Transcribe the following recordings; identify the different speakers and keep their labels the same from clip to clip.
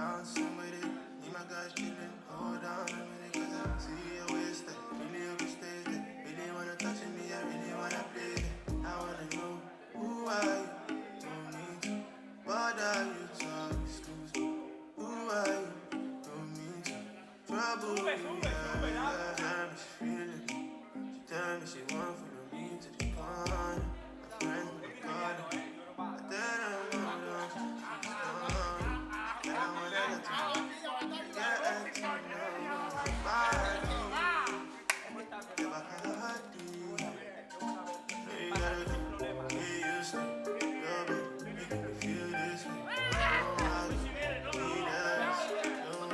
Speaker 1: bouncing with it. Me, my guys chillin', hold on a minute, cause I see your waist there. Really hope you stay there. Really wanna touch me, I really wanna play there. I wanna know who are you? Don't need to. What are you talking? Excuse me. Who are you? Don't need to. Trouble me, yeah. Tell me she feeling. She tell me she want follow me to the corner. My friend with the garden. But then I'm not lost. She's gone. And I wanna let you know. Yeah, to know. Body. Never had a heartbeat. No, you gotta go. Get used to it. Your body making me feel this way. Oh, I need us. Don't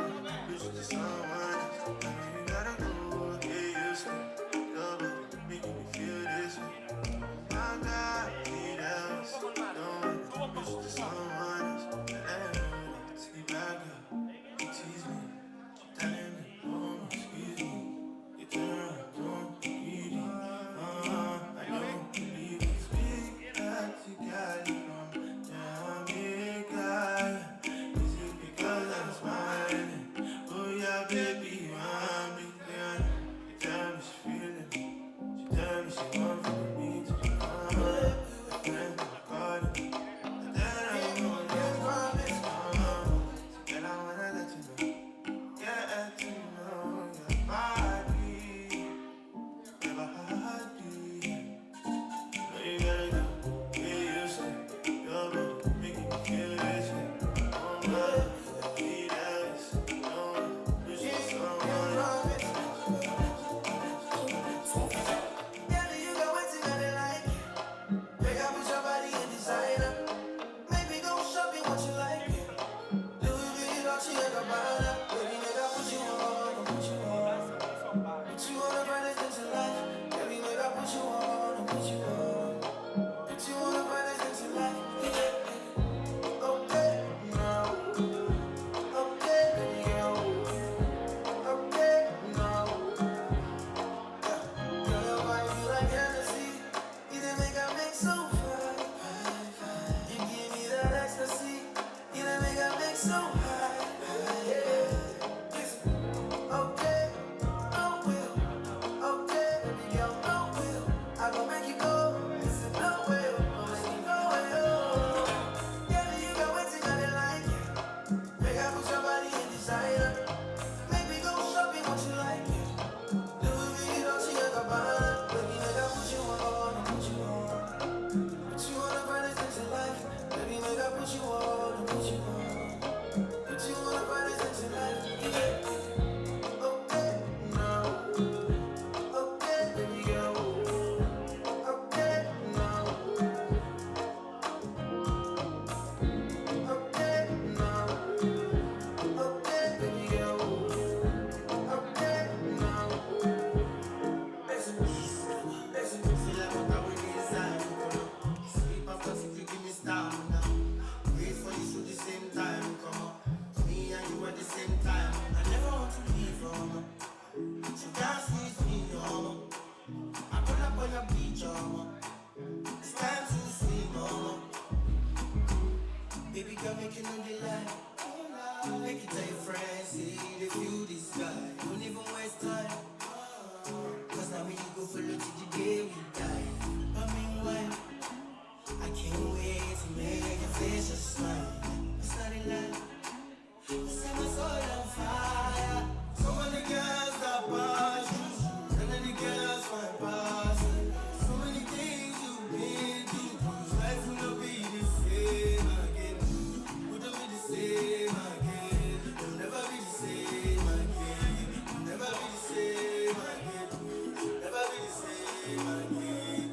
Speaker 1: lose to someone else. No, you gotta go. Get used to it. Your body making me feel this way. My God, need us. Don't lose to someone else. See back up. You tease me. Telling me, oh, excuse me. You turn around, don't be greedy. I don't believe it. Speak that you got it from Jamaica. Is it because I'm smiling? Oh yeah, baby, you want me? Yeah. You tell me she feeling. She tell me she want for me to be gone. My friend in the garden. But then I know that's promise. Girl, I wanna let you know. Yeah, to know your body. Never had you. No, you gotta go. Get used to it. Your body making me feel this way. Oh my, need us. Don't lose to someone else.
Speaker 2: Yeah, you got what you gotta like. Make up with your body and designer. Maybe go shopping what you like. Louis V, Dolce & Gabbana. Baby, make up what you want, what you want. Put you on the brightest things in life. Baby, make up what you want, what you want. Put you on the brightest things in life. Yeah. Okay, now. Okay, baby girl. Okay, now. Girl, your body feel like Hennessy. You done make I make so fine. You give me that ecstasy. You done make I make so high. Yeah. Listen. Okay, no will. Okay, baby girl, no will. I gon' make you go. Listen, no will. I'll make you go. Yeah, you got what you gotta like. Make I put your body in designer. Maybe go shopping what you like. Louis V, Dolce & Gabbana. Baby, make I put you on, put you on. Put you on the brightest things in life. Baby, make I put you on, put you on. Put you on the brightest things in life. Yeah. Okay, now. Okay, baby girl. Okay, now. Okay, now. Okay, baby girl. Okay, now. Listen, listen.
Speaker 3: See like what I will inside. Sleep after sleep, you give me stamina. Wait for you through the same time. Come on, me and you at the same time. I never want to leave home. So dance with me, I pull up on your beach, it's time to swim, baby girl, make you know the lie. Make it tell your friends, see they feel this guy. Don't even waste time. Cause now when you go follow till the day we die. But meanwhile, I can't wait to make your face just smile. It's not a lie. You set my soul on fire. So many girls that pass you, and then the girls find past you. So many things you've been through. Life will not be the same again. Would not be the same again. You'll never be the same again. You'll never be the same again. Never be the same again.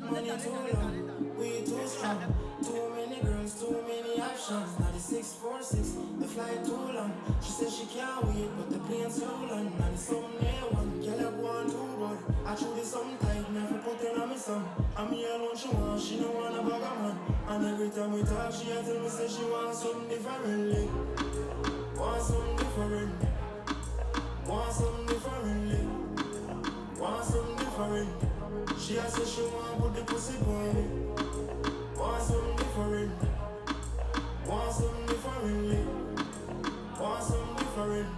Speaker 2: Money too long, we too strong. Too many girls, too many options. Now the 646, the flight too long. She said she can't wait, but the plane's too long. And it's some near one, girl I go on too good. I chew this some tight, never put in on me some. And me alone she want, she don't want a bag of man. And every time we talk, she a tell me say she want something differently. Want something different. Want something differently. Want something different. She has she want put the pussy on me. Want something different. Want something differently. Want something different.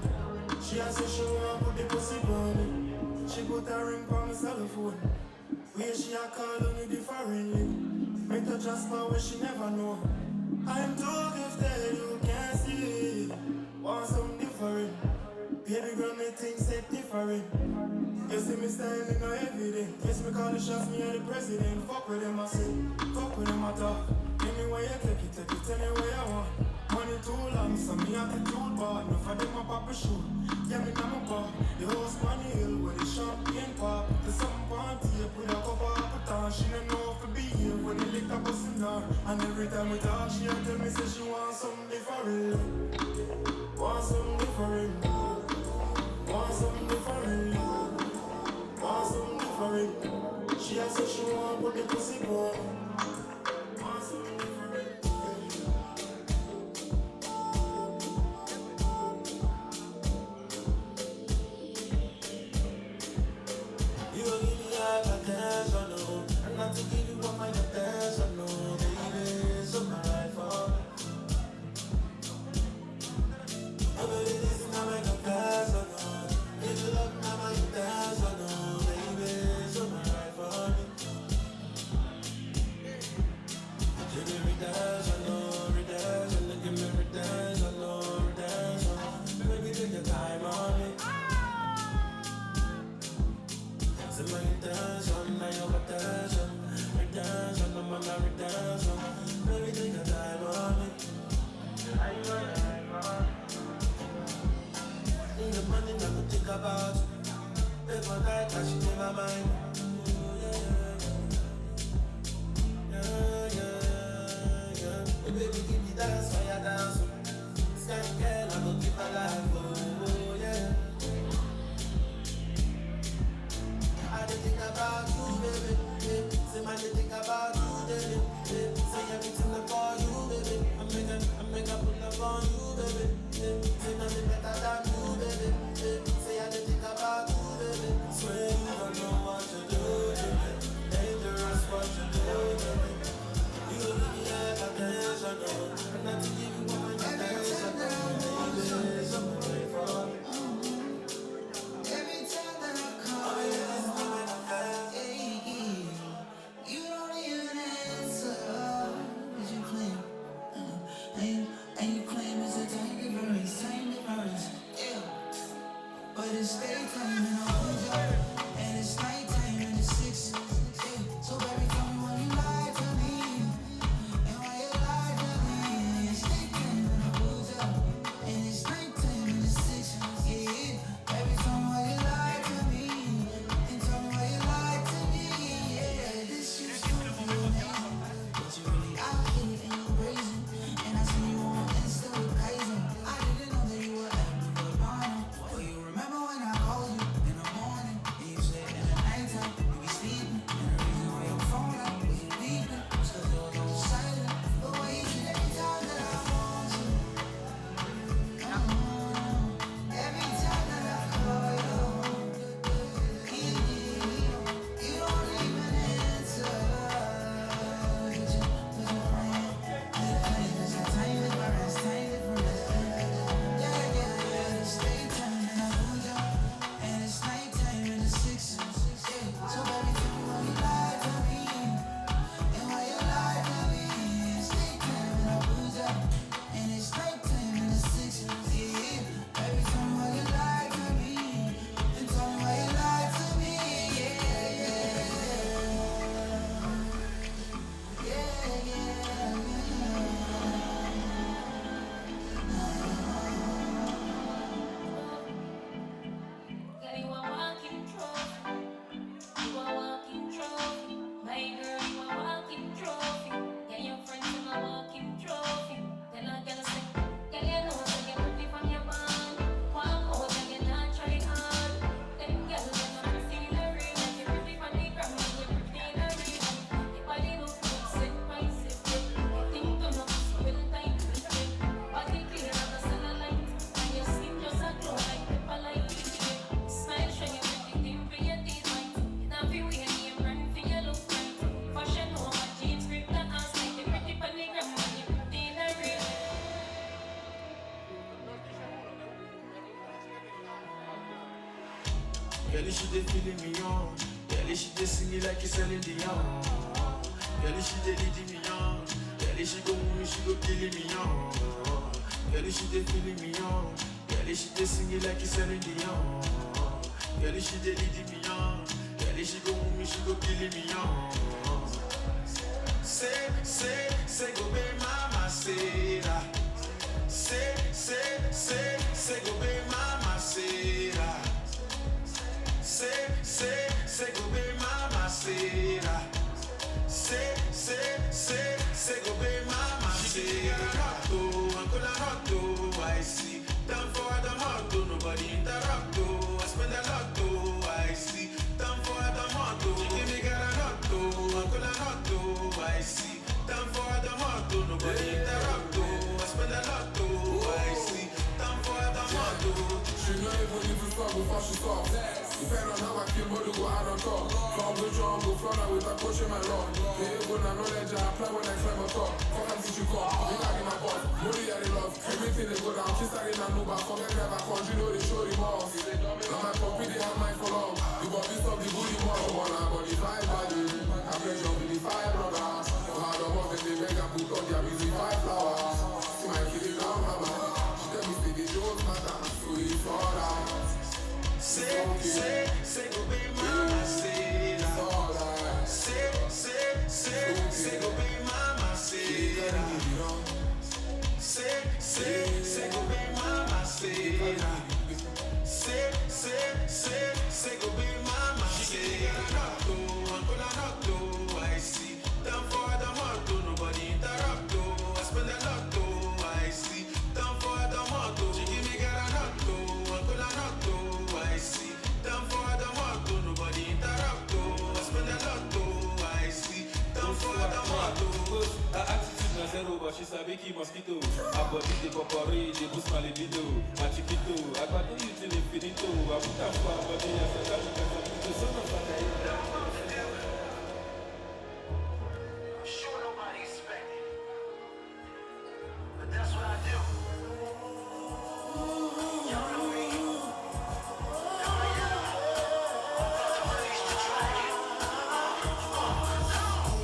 Speaker 2: She a say she want put the pussy on me. She put a ring on my cell phone. Where she a call on me differently. Make her just know where she never know. I'm too gifted, you can't see. Want something different. Baby girl, me things set different. You see me styling no everyday. Yes, me call the shots, me and the president. Fuck with them, I say. Fuck with them, I talk. Anyway you take it anywhere you want. Money too long, so me attitude bad. No for them, I pop a shoe. Yeah, me now my bar. The host money hill with the champagne pop. The some party, put a cover up a ton. She don't know if to be here when the liquor bustin' her. And every time we talk, she tell me say she want something different. Want something different. Want something different. Want something different. She a say she want put the pussy on. Want something different. You gon' give me all my attention, no. And not to give you all my attention, no. Baby, so my fault. Oh baby, this is not my confession, no. Give you love, not my intention, no. Baby, so my fault. Give me redemption, no. Redemption, give me redemption, no. Redemption. Baby, take your time on me. Say my intention, now your attention. Redemption, no man, not redemption. Baby, take your time on me. In the morning, I could think about you. If I die, I should in my mind. Hey, baby, give me dance, fire dance. Sky girl, I go keep my life. Oh, yeah. I did think about you, baby. Yeah. Say, man, they think about you, baby. Yeah. Say everything about you, baby. I'm make a pull up on you, baby. Yeah. Say nothing better than you, baby. Yeah. Say I did think about you, baby. Swear you don't know what to do, baby. Dangerous what you do, baby. You give me all attention, no. And not to give
Speaker 1: Girl, she dey feeling me on. Girl, she dey singing like it's Celine Dion. Girl, she dey leading me on. Girl, she go move me, she go killing me on. Girl, she dey feeling me on. Girl, she dey singing like it's Celine Dion. Girl, she dey leading me on. Girl, she go move me, she go killing me on. Say, go be mama, say that. Say, go be mama, say that. Say, go be mama, say that. Say, go be mama, say that. Uncle Hotto, I see. Down for the motto, nobody interrupt. I spend a lot, I see. Down for the motto, give me got a hotto. Uncle Hotto, I see. Down for the motto, nobody interrupt. I spend a lot, I see. Down for the motto.
Speaker 4: She know even if you start before she stops. Depend on how I feel, but you go hard on top. Come with your go front with a coach in my law. They go na knowledge I apply when I climb on top. Fuck and teach you call, we got in my boss. Money I love, everything they go down. Kiss her in a nuba, forget never country, know they show the boss. Now my puppy they have my for long. The body stop the bully more. One I body five body. I pleasure with the five brothers. So hard on work and they beg and put on their busy five flowers. See my kid is down my back. She tell me say the jokes matter, so it's alright.
Speaker 1: Say, go be mama, say that. Say, go be mama, say that. Say, go be mama, say that. Say, go be mama, say that. Uncle Hotto, I see. Down for the motto, nobody interrupt. I spend a lot, I see. Down for the motto, she give me got a hotto. Uncle Hotto, I see. Down for the motto, nobody interrupt. I spend a lot, I see. Down for the motto.
Speaker 5: Her attitude na zero, but she sabi keep mosquito. Her body dey popori, dey boost my libido. My chiquito, I got do you till infinito. I put her for her body, I said that you so no fun.
Speaker 2: Sure nobody expected, but that's what I do. Y'all know me.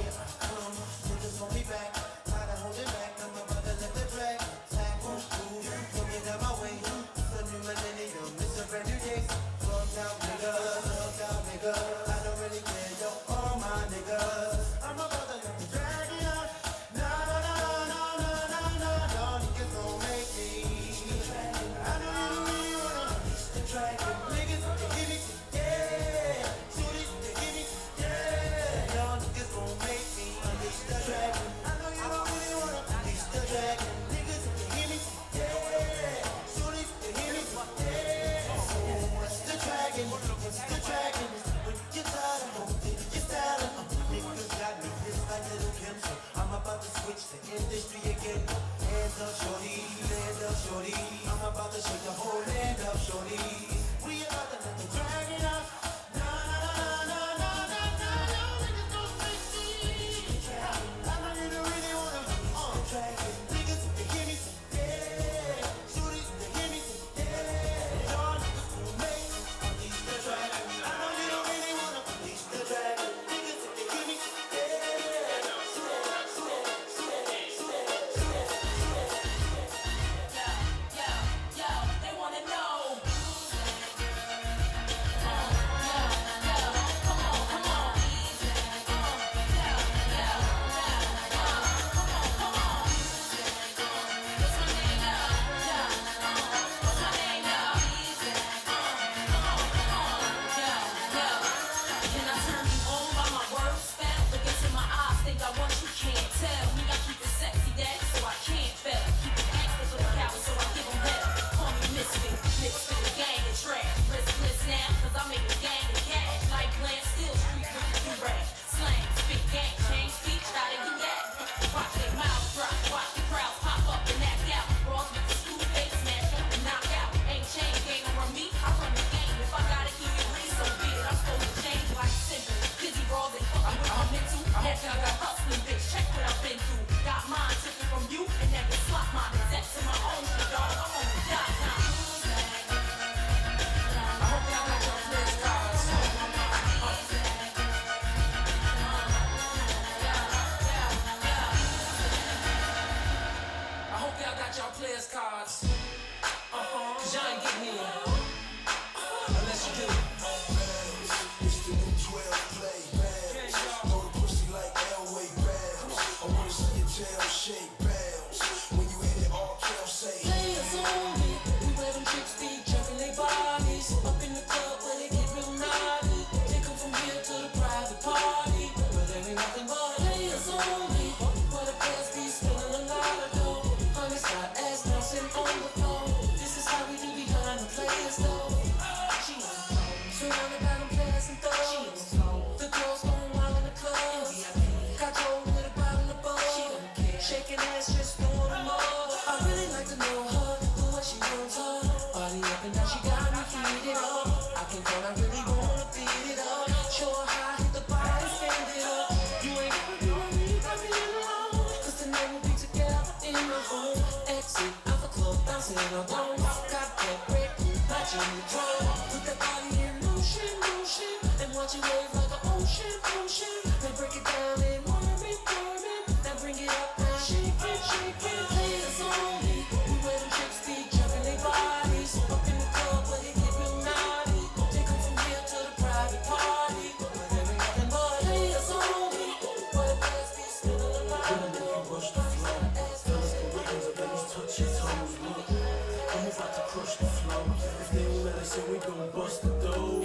Speaker 2: Niggas want me back, try to hold it back. I'm about to let the drag. Tag, boom, boom, don't get out my way. It's a new millennium, it's a brand new day. Fuck out niggas. I don't really care, yo, all my niggas. I'm about to let the drag it up. No, niggas gon' make me. I know you don't really wanna reach the dragon. Niggas, they give me, yeah. Shorties, they give me, yeah. Y'all niggas gon' make me unleash the dragon. I know you don't really wanna unleash the dragon. Niggas, they give me, yeah. Shorties, they give me, yeah. So what's the dragon? What's the dragon? When you watch it wave like an ocean, ocean. Then break it down and warm it, now bring it up now. Shake it, players only. We wear them chicks be jumping their bodies. Up in the club where they get real naughty. Take them from here to the private party. But there ain't nothing but players only. Where the players be spinning the body.
Speaker 3: Rush the flow, fellas can wiggle, the babies touch your toes. Look, I'm about to crush the flow. If they don't let us in, we gon' bust the dough.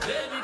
Speaker 2: Baby,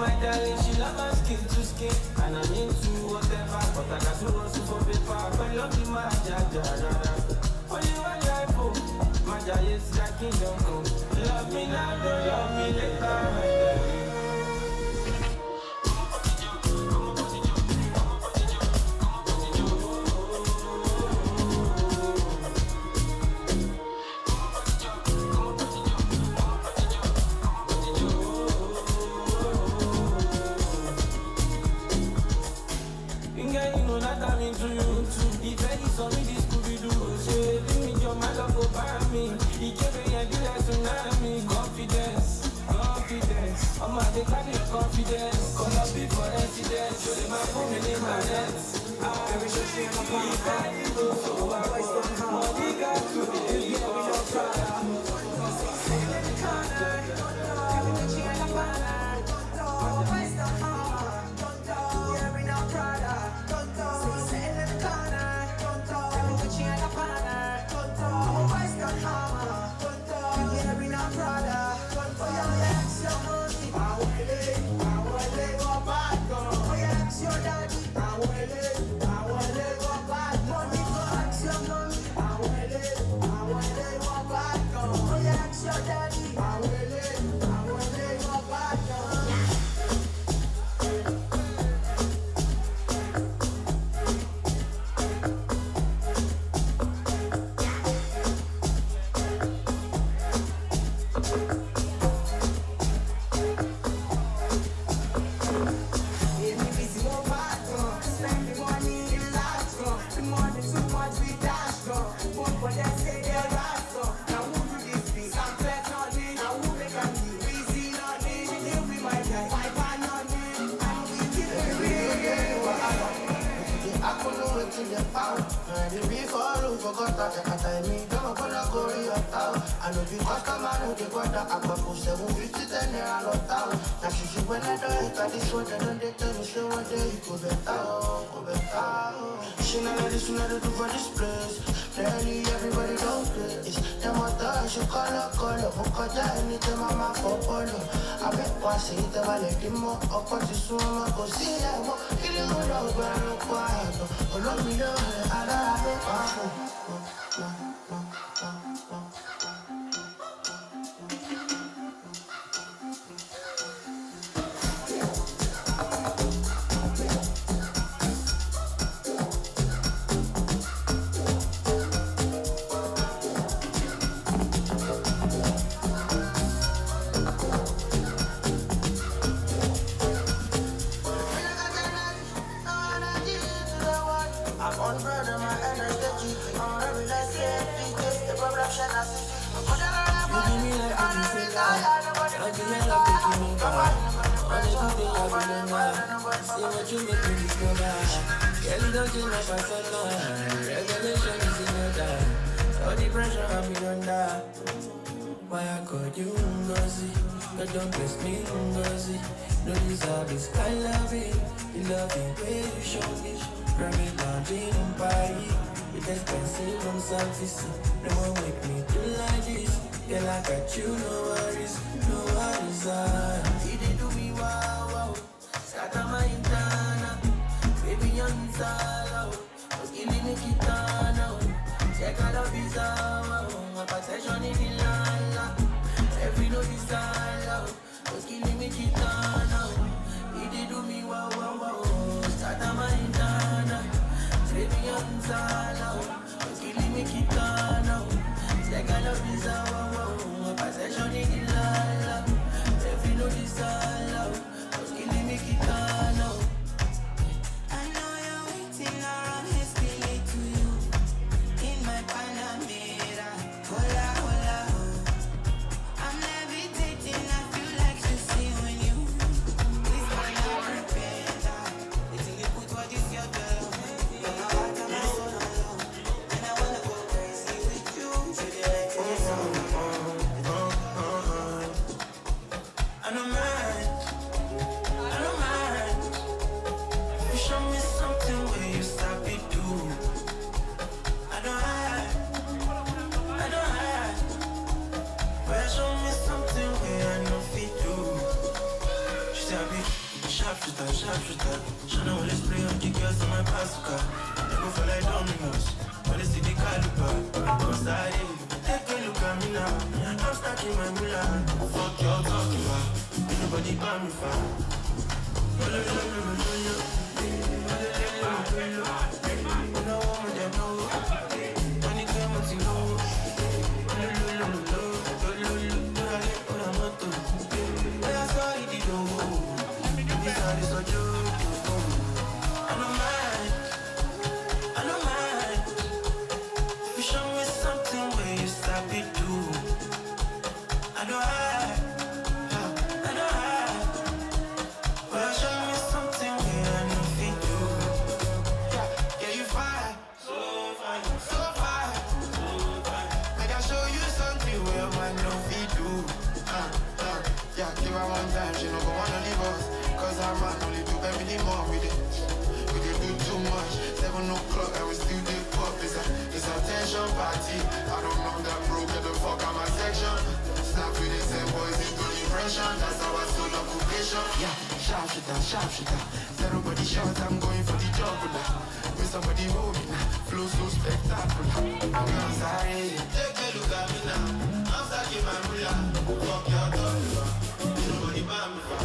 Speaker 2: my darling, she love my skin to skin. And I'm into whatever, but I got to hustle for paper. But love me, my jaja. Only one life, oh. My jaja is that kingdom come. Love me now, don't love me later, my darling. Confidence, call up before incidents. Show them my phone and in my nets. Every show she on my phone. So I waste on how money got to be. Yeah, we don't try. Sitting in the corner, everything she on the corner. Don't waste on how. Yeah, we don't try. Sitting in the corner, everything she on the corner. Don't waste on how. Yeah, we don't try. Oh yeah, yeah, so your daddy, I will live, walk back. Money for action, money, I will live, walk back. Oh, yeah, your daddy, I will live, walk back. I know you customer, no they got that I got for 750 10 naira lot out. Now she when I don't hit this one, they don't they tell me say one day you go better, go better. She know that this, you know they do for this place. Daily everybody don't play. It's them mother, she color, Mokoja, anytime I'm a popolo. I bet once I hit them, I let them more. I'll put this one, I'll go see them more. It is all over, I don't quiet. Oh, love me, I don't see what you make me discover. Girl, you don't change my persona. Revelation is in your time. All the pressure I've been under. Why I call you Ngozi? God don't bless me Ngozi. No deserve this, I love it. You love it where you show me. Grammy launching in Paris. With expensive on service. No one make me do like this. Girl, I got you, no worries. No worries, you did do me wow. Scatter my intana, baby on sala, killing me kitana. Check out the visa, my protection in the lala. Every no desire, killing me kitana. He did do me wow. Scatter my intana, baby on sala, killing me kitana. Check out the visa, my protection in the lala. Every no desire.
Speaker 6: I know you're waiting around hastily to you in my Panamera. Hola, hola, oh. I'm levitating, I feel like to see when you please wanna prepare. It's in the put what is your girl. But my heart and my soul alone. And I wanna go crazy with you. Should you like to this song? I don't mind. Show me something where you stop it, do. I don't hide. But show me something where I know fit do. She stop it.
Speaker 2: sharpshooter. Shana wanna spray on the girls on my bazooka. They go for like dominoes. Wanna see the caliber. Cause I take a look at me now. I'm stuck in my moolah. Fuck y'all talking about. Ain't nobody buy me for. Sharpshooter. Everybody shout, I'm going for the jugular. When somebody hold me now, flow so spectacular. I'm sorry, take a look at me now. I'm stuck in my moolah. Fuck your dog. Nobody buy me for.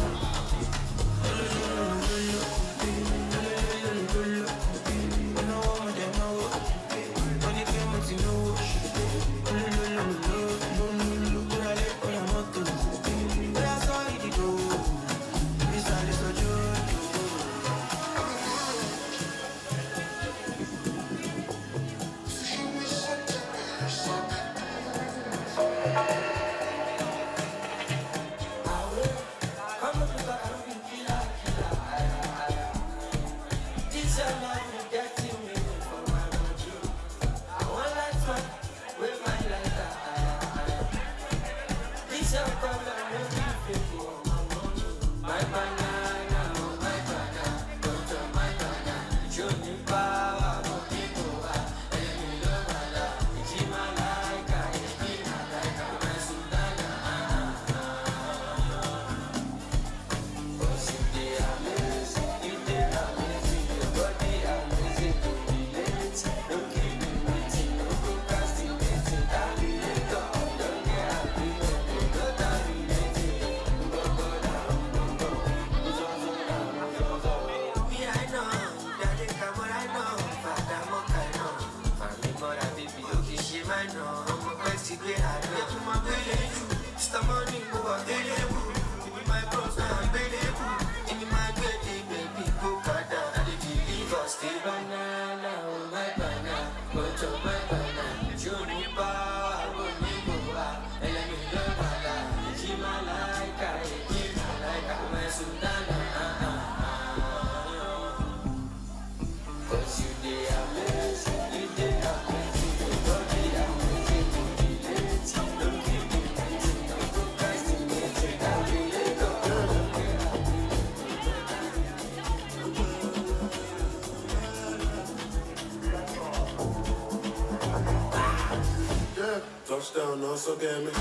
Speaker 2: Touchdown, no, so get me.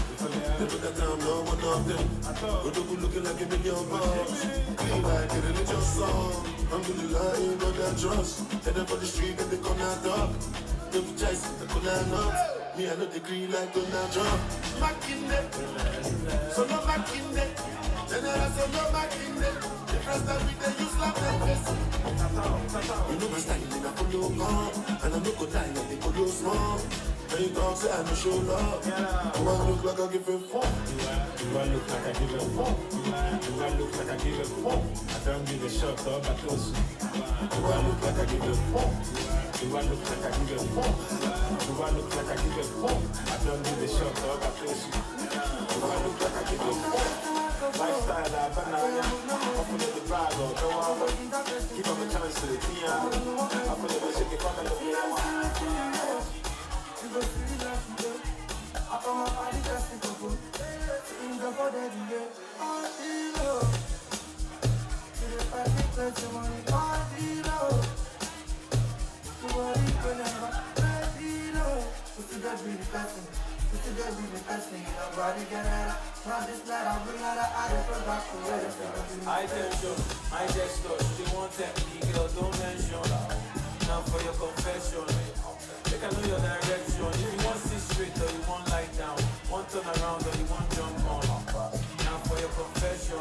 Speaker 2: They look at time, no one of them. Good looking like $1 million. Clean like a religious song. I'm really lying, but I trust. Headed for the street, and they come out dog. They be chasing, they could line up. Me, I know the green like Donald Trump. Mac in there. So no Mac in there. General, so no Mac in there. The first time we they use lap and face. You know my style, in a polo gun. And I'm not gonna lie, like they polo small. When you talk, say I no show love. Do I look like I give a fuck?
Speaker 5: Do I look like I give a fuck? Do I look like I give a fuck? I don't give a shot up at us. Do I look like I give a fuck? Do I look like I give a fuck? Do I look like I give a fuck? I don't give a shot up at us. Do I look like I give a fuck? Lifestyle, I banana. I follow the bag or go out. Give up a chance to the piano. I follow the shake it on the piano.
Speaker 2: You go see that today. I come up and it's just a go. In the body today. All the love. To the party, plenty money. All the love. To worry, whenever. All the love. Put to God be the person. Put to God be the person. Nobody get out. Now this night I'm running out of the back to where
Speaker 5: High tension, high gesture. She want empty, girl, don't mention. Now for your confession, they can know your direction. If you want sit straight or you want lie down, want turn around or you want jump on. Now for your confession,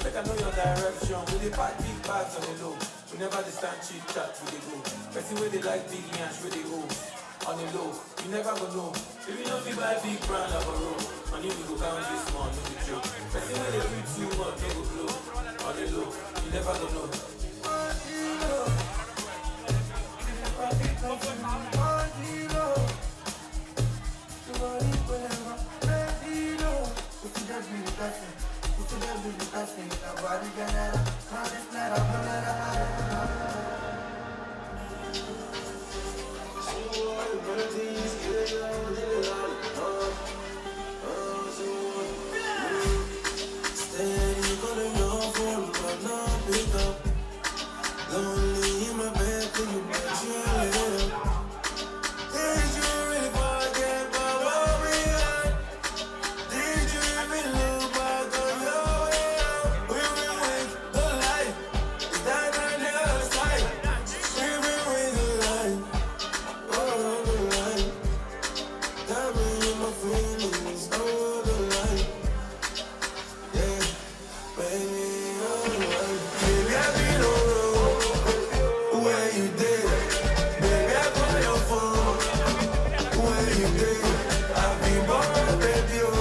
Speaker 5: they can know your direction. With the pack big bags on the low, we never dey stand chit chat with the go. Person where they like big yansh, where they go. On the low, you never go know. If you don't feel buy big brand like a road, and you go count this month, no be joke. Person where they read too much, no go blow. On the low, you never go know.
Speaker 2: Steady, gonna know phone, but not pick up. Lonely in my bed, till you bet you live. Did you really forget about what we had? Did you even look back on your way out? We will win the light. Is that on the other side? We will win the light. Oh, the light. Got me in my feelings. Oh, the light. Yeah, baby, oh, light. Baby, I've been on road. Where you did? Baby, I call your phone. Where you did? I've been born, baby, oh.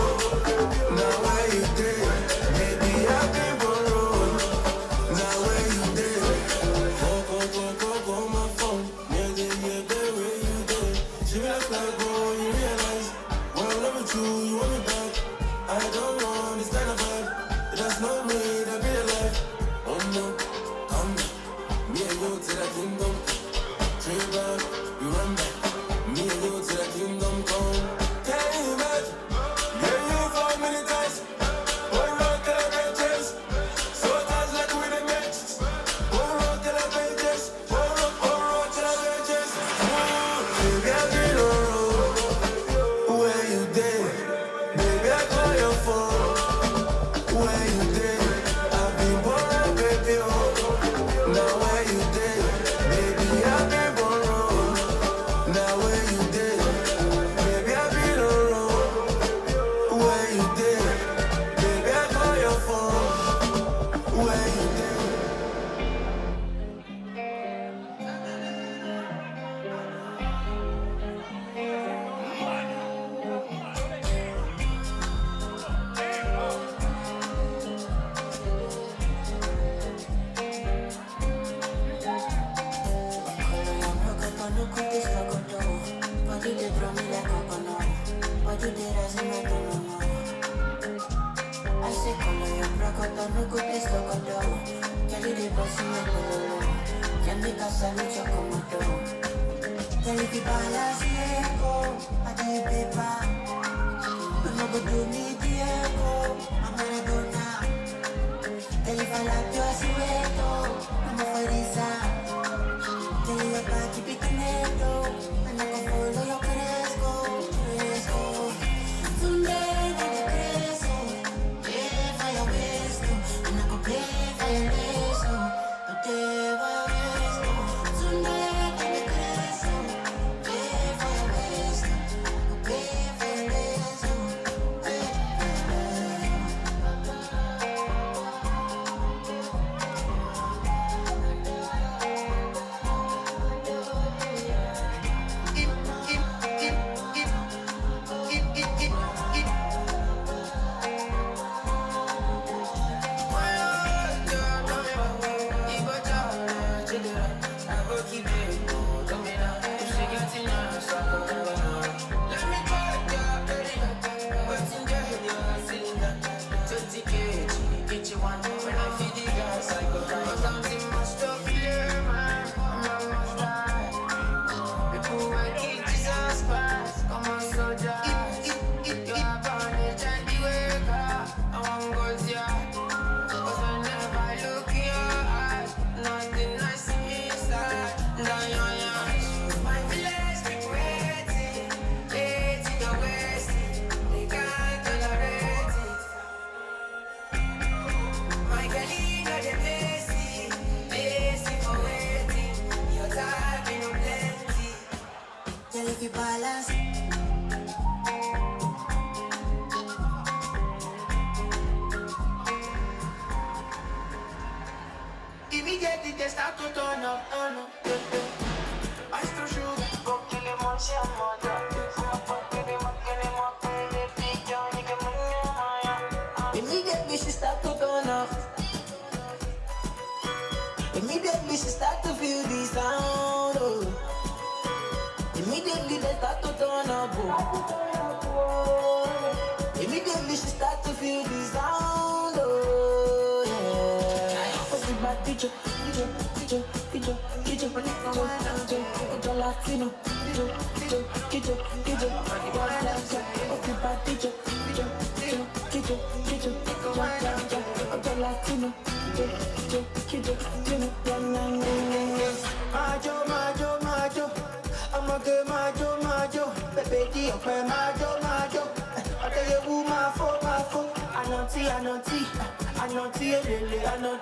Speaker 2: Now where you did? Baby, I've been born. Now where you did? Call my phone. Yeah, where you did? She be like, boy, you realize when I'm not with you, you want me back. I don't want this kind of vibe. That's not me, that be the life. Oh no, come back. Me and you to the kingdom. Train back, we run back. Me and you to the kingdom come. Can you imagine? Yeah, you 4 many times. One rock till I make chase. So times like we the matches. One rock till I make chase. One rock till I make chase. Baby, I've been on road. Where you did? Baby, I call your phone. Where you did? I've been born, baby, oh. Now where you did? Baby, I've been born. Now where you did? Baby, I've been on road. Where you did? Baby, I call your phone. Where you did?
Speaker 6: balance.
Speaker 2: Immediately they start to turn up. I still shoot.
Speaker 6: Immediately she start to turn up. Immediately she start to feel the sound. Oh. Immediately they start to turn up. Oh. Immediately she start to feel the sound. Oh, yeah. Everybody Latino.
Speaker 2: Majo, I'ma get majo, baby, okay, majo. I tell you who my phone. I know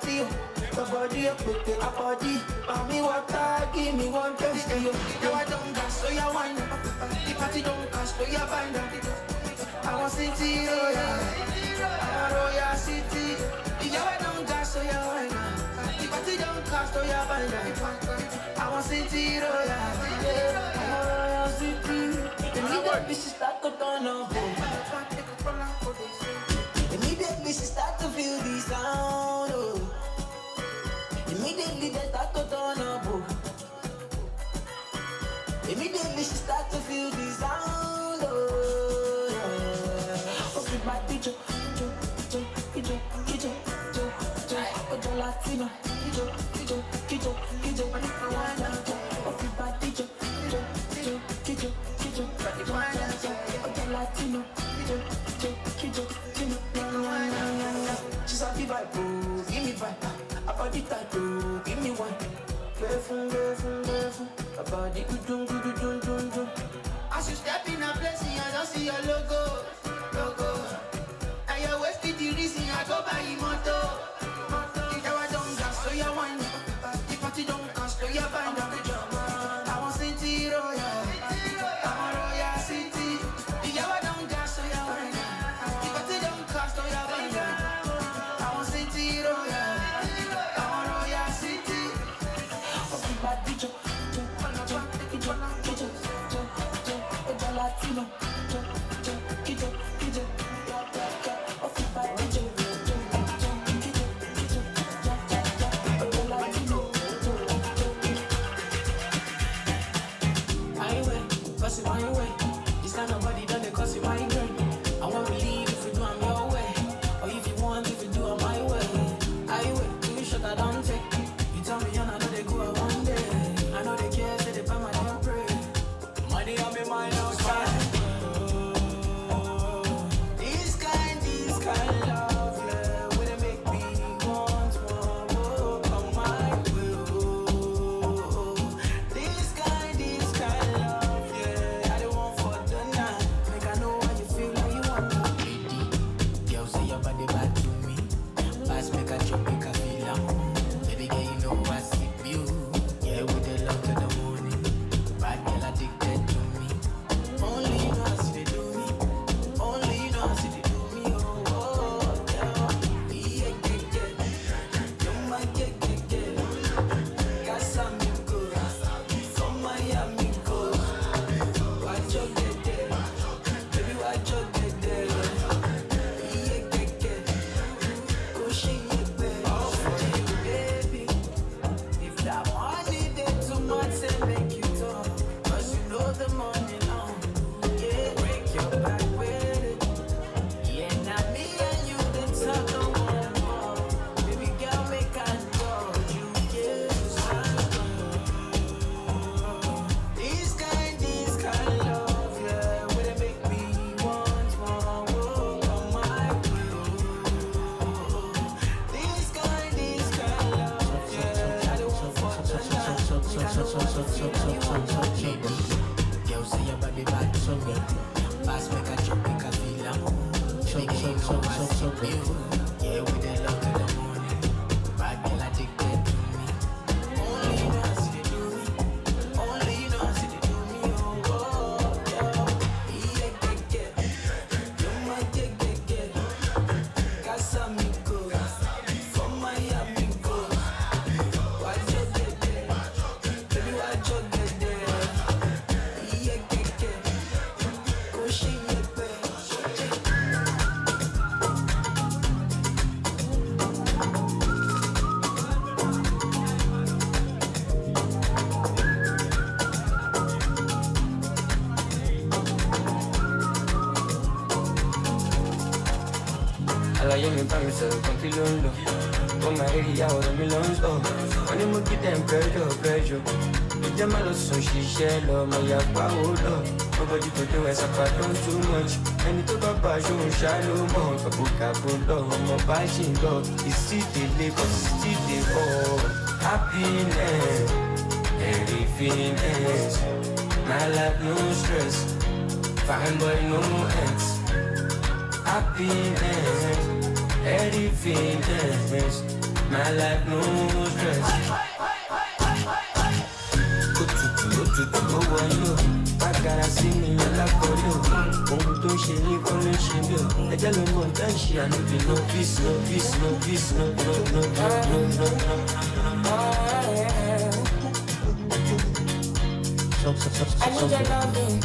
Speaker 2: tea. The body up with the body. Mommy, water, give me one taste. Yo, I don't gas, so you wine. The party don't cast, so you bind up. I want city, royal city. Yo, I don't gas, so you wine. The party don't cast, so you bind up. I want city, royal city.
Speaker 6: Immediately she start to turn up. Immediately she start to feel the sound. Oh. Immediately they start to turn up. Oh. Immediately she start to feel the sound. Oh, yeah. Everybody jo, Latino. Latino. She's happy vibe, give me vibe. About the tattoo, give me one. Careful. About the good.
Speaker 2: As you step in a place, I don't see your logo. And your waist is the reason I go buy a moto. If I don't gas, so you wine. The party don't cast, so you bind up. I want city royal. I'm a royal city. If I don't gas, so you wine. The party don't cast, so you bind up. I want city royal. I'm a royal city.
Speaker 6: Everybody jo, Latino. Everybody jo,
Speaker 7: so come feel low. For my area, all the millions, oh. Money mo give them pressure. Them a lot so she share love, my yakpa hold up. Nobody to do as if I don't too much. And it over passion, shallow more. Kabuka pull up, my passion go. It's still the but it's still the oh. Happiness, everything my life no stress. Fine boy no ex. Happiness, everything my life no stress. Owó ayọ̀, bàkàrà sí mi alákọ̀ọ́lẹ̀ o. Ohun tó ń ṣe ní kọ́ ló ń ṣe mí o. Ẹjẹ́ ló mọ̀ tá ìṣe àníbi no peace, no peace, no peace, no.
Speaker 8: I need your loving,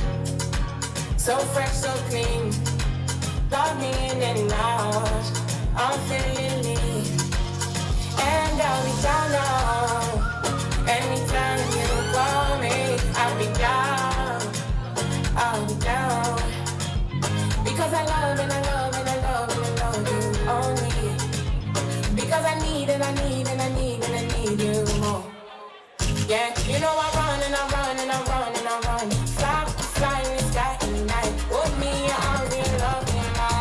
Speaker 8: so fresh, so clean. Love me in and out, I'm feeling it. And I'll be down now. Anytime you call me, I'll be down. Because I love and I love and I love and I love you only. Because I need and I need and I need and I need you more. Yeah, you know I run and I run and I run and I run. Fly in the sky in the night. With me, I'll be loving my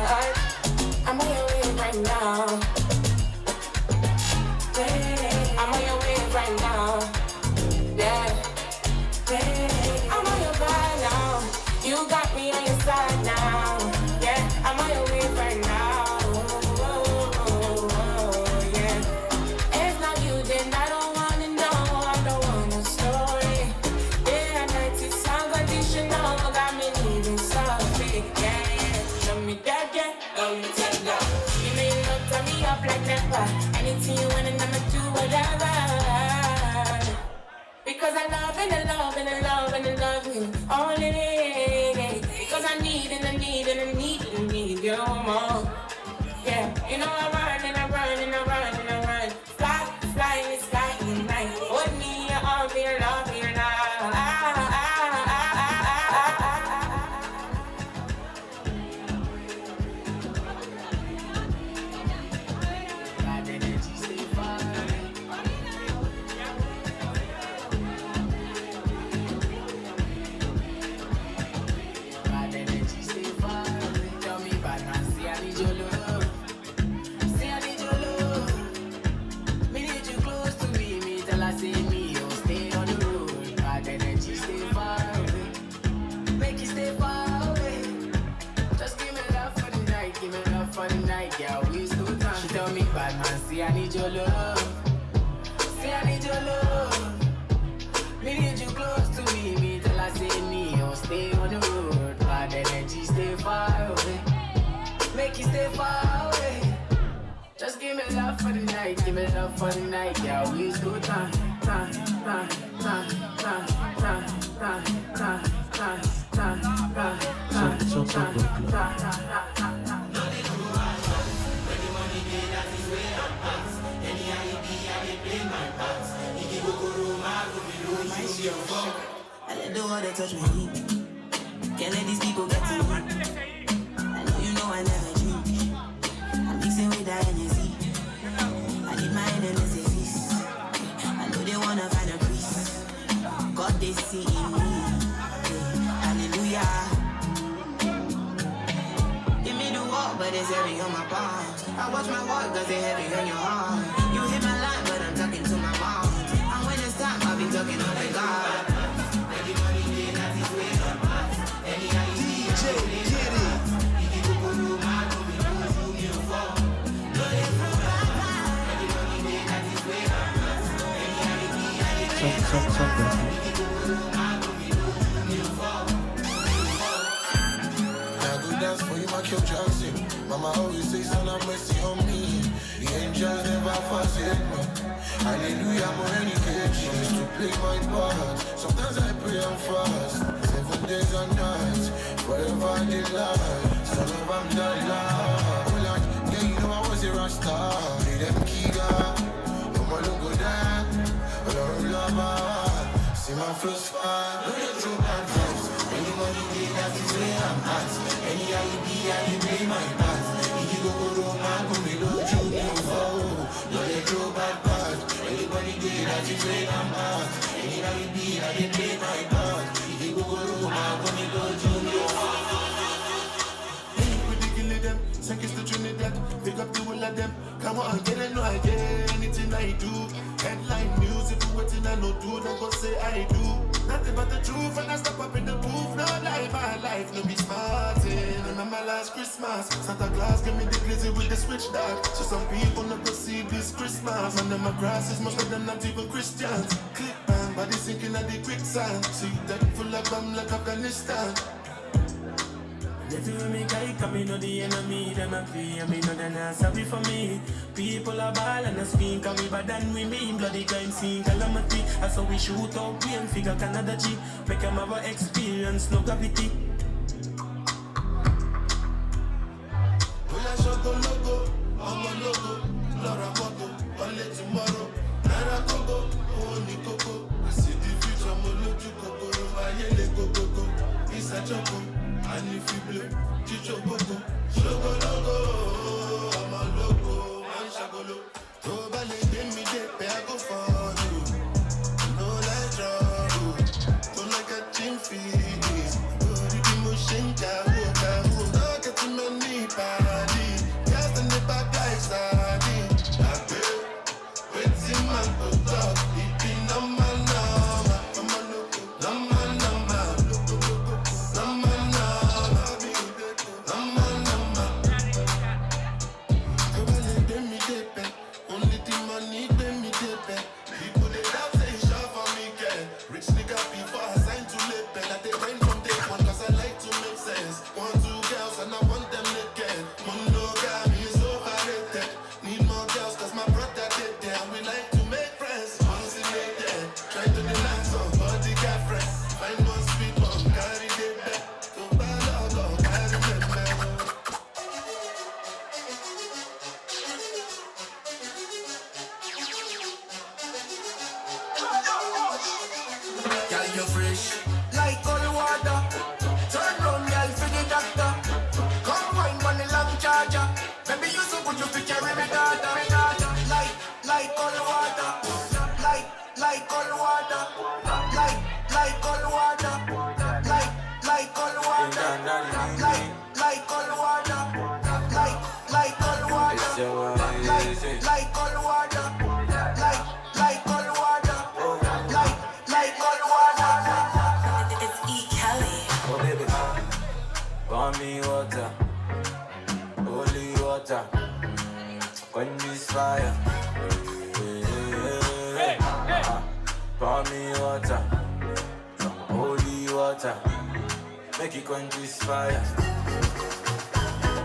Speaker 8: heart. I'm on your way right now. I'm on your way right now. Yeah. I'm on your side now. You got me on your side now. Yeah, I'm on your way right now. Yeah. If not you, then I don't wanna know. I don't want a story. Day and night, it's unconditional. Got me needing something. Yeah. Love me that, yeah. Love me tender. You know you don't turn me up like never. Anything you want and I'ma do whatever. Because I love and I love and I love and I love you only. Because I need and I need and I need and I need you more. Yeah, you know I run and I run and I run and I run. Fly in the sky in the night. Hold me, I'll be loving you now. See, I need your love. See, I need your love. Me need you close to me till I say me. Don't stay on the road. Bad energy, stay far away. Make you stay far away. Just give me love for the night. Give me love for the night. Yeah, we use good time.
Speaker 6: I let the water touch my feet. Can't let these people get to me. I know you know I never drink. I'm mixing with that energy. I need my NSFs. I know they wanna find a crease. God they see in me. Hallelujah. Give me the walk, but it's heavy on my palms. I watch my walk, cause they heavy on your arm. You hit my line, but I'm talking to my mom. And when it's time, I'll be talking on my God.
Speaker 1: Dance for you, Michael Jackson. Mama always says, son, have mercy on me. The angels never forsake me. Hallelujah, more any occasion. Used to play my part. Sometimes I pray and fast. 7 days and nights, forever delight. Son of I'm that love. Oh Lord, yeah, you know I was a Rasta. Made them Kiga. Mama don't go down. Lord, love. See my first fire. No, the true advice. Anybody did that is where I'm at. Any I be, I pay my part. If you go to Roma, go me throw bad. Everybody did that is way I'm bad. Anyhow you be, I didn't play my part. If you go room, I'm gonna go junior. Hey, we killing them, send kiss to Trinidad. Pick up the whole of them. Come on, get it, no, I get anything I do. Headline news, if you waiting, I no do, don't go say I do. Nothing but the truth, and I step up in the booth. No lie, my life, no be smarting. Remember last Christmas, Santa Claus gave me the glizzy with the switch dog. So some people not go see this Christmas. And them grasses, most of them not even Christians. Click bang, body sinking at the quicksand. See that full of bomb like Afghanistan.
Speaker 9: Let me make I come in on the enemy, them a free, and me know they're not sorry for me. People are ball and a scream, cause we bad than we mean. Bloody crime scene, calamity. That's how we shoot up, we and figure Canada G. Make them have a experience, no gravity.
Speaker 1: Well, I shot the logo, I'm a logo. Laura Moto, only tomorrow. Nara Coco, only Coco. I see the future, I'm a look to Coco. I yell it, Coco. It's a choco. And if you blow, Chicho Coco. Shogo logo, I'm a logo. Man shagolo. Tobale, give me the pay, I go for you. No like trouble. Don't like a team feed. Body be motion, kawo. Don't get too many party. Just in the back like sardine. I pay. Waiting man go talk. It be number. I'm a loco. Number.
Speaker 3: Make it quench this fire.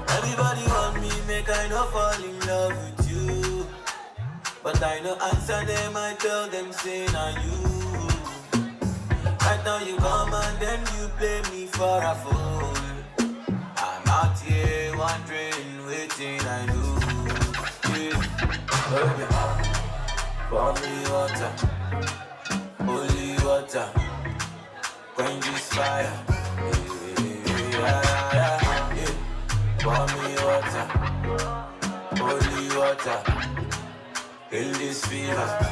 Speaker 3: Everybody want me, make I not fall in love with you. But I no answer them, I tell them say na you. Right now you come and then you play me for a fool. I'm out here wondering, waiting I do. Yeah. Baby, pour me water, holy water, quench this fire. Pour me water, holy water, kill this fever.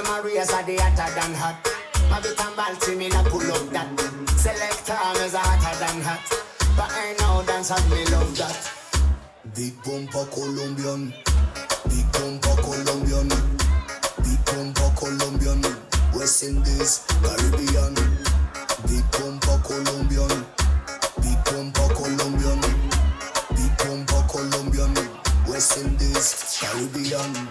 Speaker 10: Maria's are the hotter than hot. Mavit and Baltimore pull up that. Selector is hotter than hot. But I know dance and me love that. Big bumper Colombian. Big bumper Colombian. Big Pumper Colombian, West Indies, Caribbean. Big Pumper Colombian, Big Pumper Colombian, Big Pumper Colombian, West Indies, Caribbean.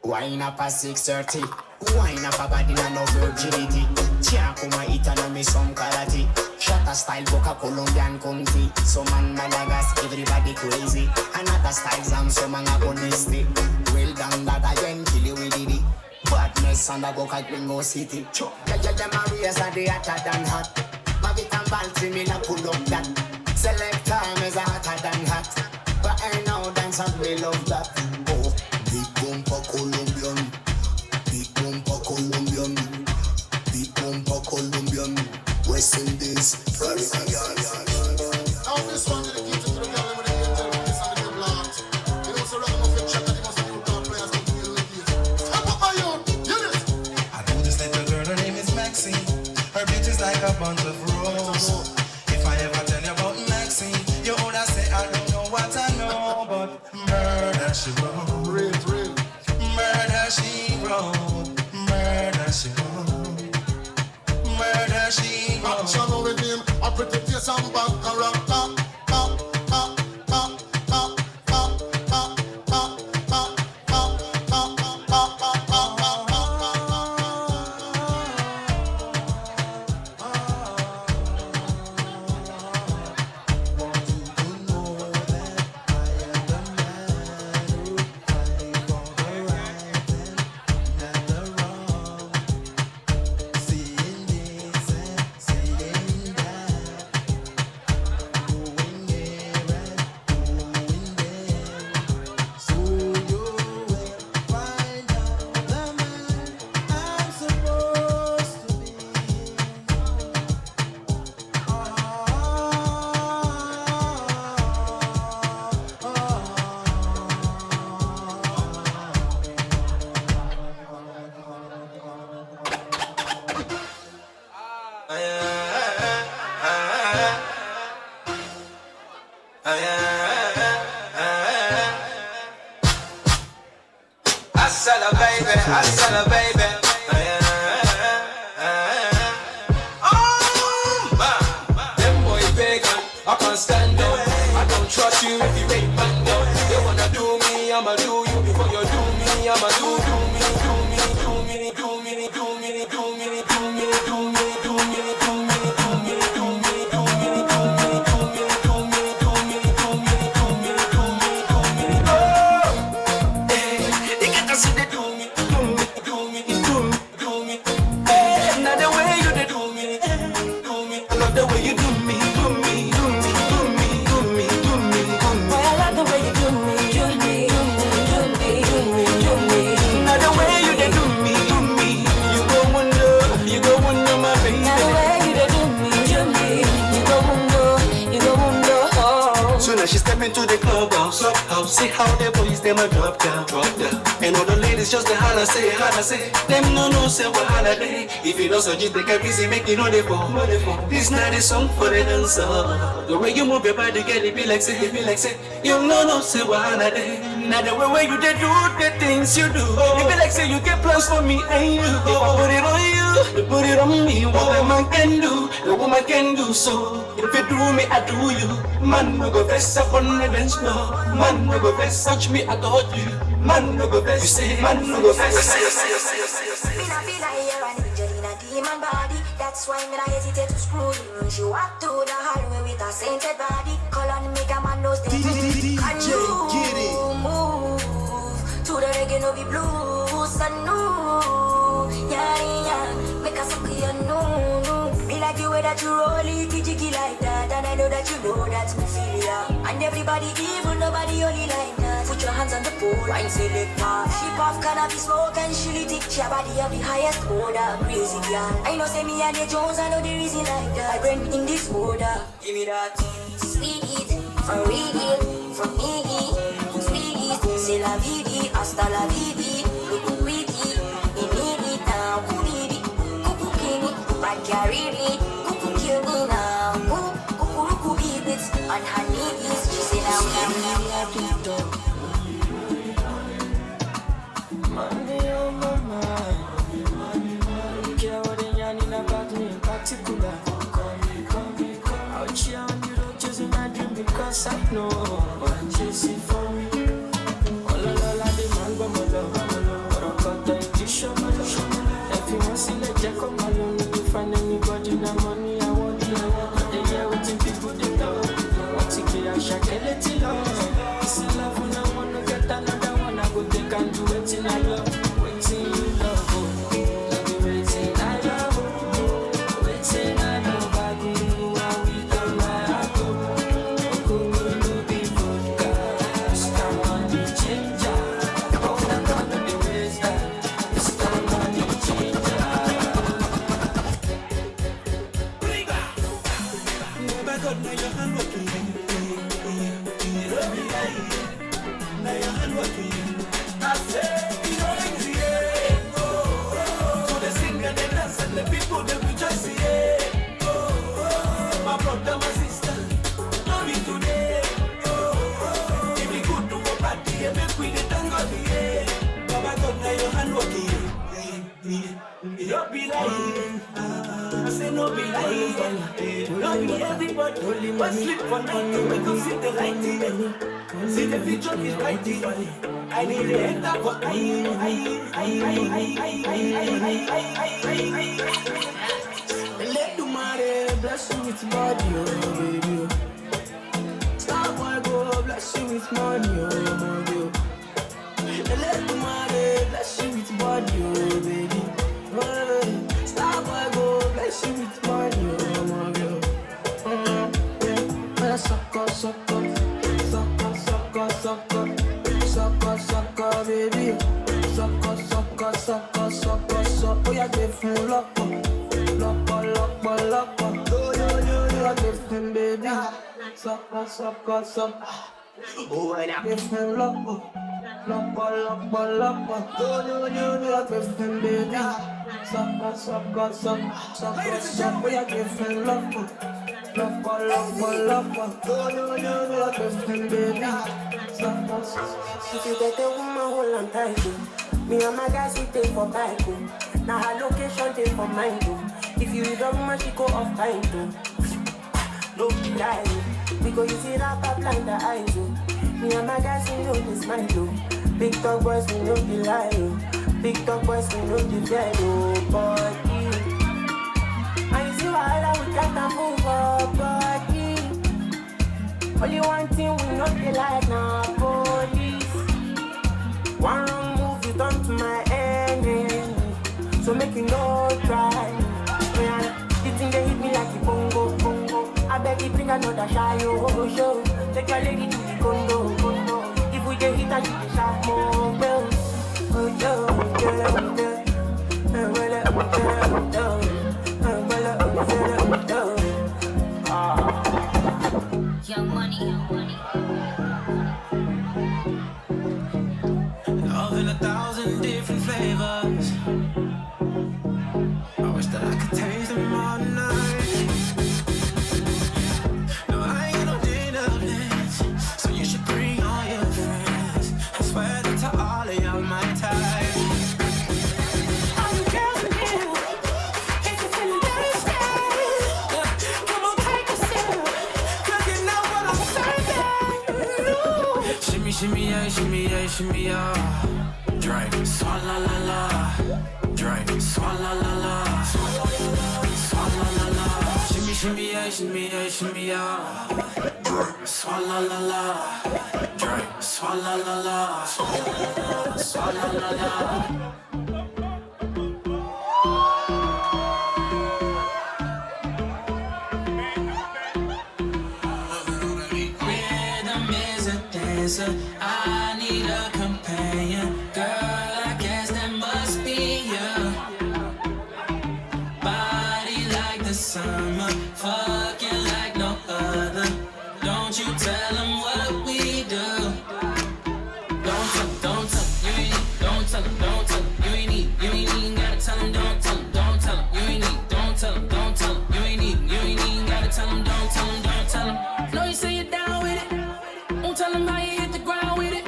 Speaker 10: Wine up at 6:30. Wine up a body and no virginity. Chia kuma ita no me some karate. Shatter style boka Colombian country. So man Malagas, everybody crazy. Another style am so man agonistic. Well done that again, kill you with it. Badness on the boka Gringo City. Ja Maria's are the hotter than hot. Mavit and Baltimore na pull up that. Select time is hotter than hot. But I know dance and we love that. Oh, big bumper Colombian. Big bumper Colombian, big bumper Colombian, West Indies, Caribbean.
Speaker 11: Now this one to the key to the girl with the angel, this and the blonde. You know, so rock off in check and you must have new dog players come to the keys. Step up my youth, you this.
Speaker 12: I know this little girl, her name is Maxine. Her beauty's like a bunch of roses. If I ever tell you about Maxine, you would say I don't know what I know, but murder she wrote.
Speaker 11: Real.
Speaker 12: Murder she wrote. Murder she wrote. Murder she wrote.
Speaker 11: Action with him, a pretty face and bad character.
Speaker 3: Hustler, baby. Them boy pagan, I can't stand them. I don't trust you if you ain't bang them. They wanna do me, I'ma do you. Before you do me, I'ma do me. Into the clubhouse, see how the boys them a drop down. And all the ladies just the holla say. Them no say what holiday. If you don't so just take a busy, make you know they fall. This not a song for the dancer. The way you move your body, girl, it be like say. You no say what holiday. Now the way you they do the things you do. It be like say you get plans for me and you. If I put it on you, you put it on me. What a man can do, the woman can do so. If you do me, I do you. Man no go best up on the bench, no. Man no go best touch me, I got you. Man no go best, you say, man no go best.
Speaker 13: Me not feel like you're an angel in a demon body. That's why me not hesitate to screw you. She walk through the hallway with a sainted body. Call on make a man knows the Can you move to the reggae no be blues and no. Yeah, make a suck you no. Me like the way that you roll it, jiggy like that. And I know that you know that's me feel ya. And everybody evil, nobody only like that. Put your hands on the pole, wine selector. She puff cannabis smoke and she lit it. She a body of the highest order, crazy girl. I know say me and the Jones, I know the reason like that. I bring in this order, give me that. Sweet it, for real, for me. Sweet it, c'est la vie, hasta la vie. Look pretty, you need it now. Who need it? Cuckoo king it, bad carry it. Cuckoo kill me now. Cuckoo beat it, and her need is she say now.
Speaker 7: Monday on my mind. cause I know one chase it for me. All alone, I demand one more love. But I got the edition, my love. If you want to see, let Jack come alone. If you find anybody, the money I want. They hear what people they love. What's it, I shall get it love. It's a love when I want to get another one. I go take and do it in I love. Waiting you love. Waiting I love. Waiting I love. I go out with all my heart. Go to be podcast. Stand on the changer. Oh, I'm gonna be raised that. Stand on the changer.
Speaker 9: My God, now your hand working. Now your hand working. I say, you know it's yeah. So they sing and they dance and the people they rejoice, yeah. My brother, my sister, love me today. If you good to a party, make we the thank God, yeah. My God, now your hand working. You be lying. I say no be lying. Don't be everybody. But sleep for night to make us see the light. See the future is bright. I need the enter for let the money bless you with body, oh baby. Star boy go bless you with money, oh my girl. Let the money bless you with body, oh baby. Oh, star boy go bless you with money, oh my girl. Yeah, sucker, sucker, sucker, sucker, sucker, sucker, sucker, baby. Sucker, sucker, sucker, sucker, sucker. Oh, yeah, give him locker, locker, locker, locker. Oh, yeah, give him, baby. Sucker, sucker, sucker. Oh, yeah, give him locker. Locker, locker, locker. Oh, yeah, give him, baby. Sucker, sucker, sucker, sucker, sucker. Oh, yeah, give him locker. Locker, locker, locker. Oh, yeah, give him, baby. Sucker, sucker.
Speaker 14: If you get a woman, hold on tight, me and my guys, we take for bike, now her location, take for mine, if you read a woman, she go off time, don't be lying, because you see that I blind the eyes, me and my guys, we know this mind, big dog boys, we know the lie, big dog boys, we know the dead, body, and you see why we can't move our body, only one thing we know the like now, police. One wrong move, you turn to my enemy. So make you no try. You think they hit me like a bongo, bongo. I beg you bring another shy, oh, show. Take your lady to the condo, condo. If we get hit, I should be sharp more, well. Oh,
Speaker 15: Young money, young money.
Speaker 9: Love in 1,000 different flavors. I wish that I could taste them all night. No, I ain't no dinner plans, so you should bring all your friends. I swear that to all of y'all my type.
Speaker 14: All you girls in here, if you're feeling thirsty, come on, take a sip, 'cause you know what I'm serving.
Speaker 9: Shimmy, shimmy, yeah, shimmy, yeah, shimmy, yeah. Drive, swalla la la. Drive, swalla la la. Swalla la la. Shimmy, shimmy, yeah, shimmy, yeah, shimmy, yeah. Drive, swalla la la. Drive, swalla la la. Swalla la la.
Speaker 7: Rhythm is a dancer. I need a companion. Girl, I guess that must be you. Body like the summer. Fucking like no other. Don't you tell them what we do. Don't tell them, don't tell them. You ain't need, don't tell them, don't tell them. You ain't need, you ain't even gotta tell them, don't tell them, don't tell them. You ain't need, don't tell them, don't tell them. You ain't even gotta tell them, don't tell them, don't tell them. Know you say you're down with it. Don't tell them how you hit the ground with it.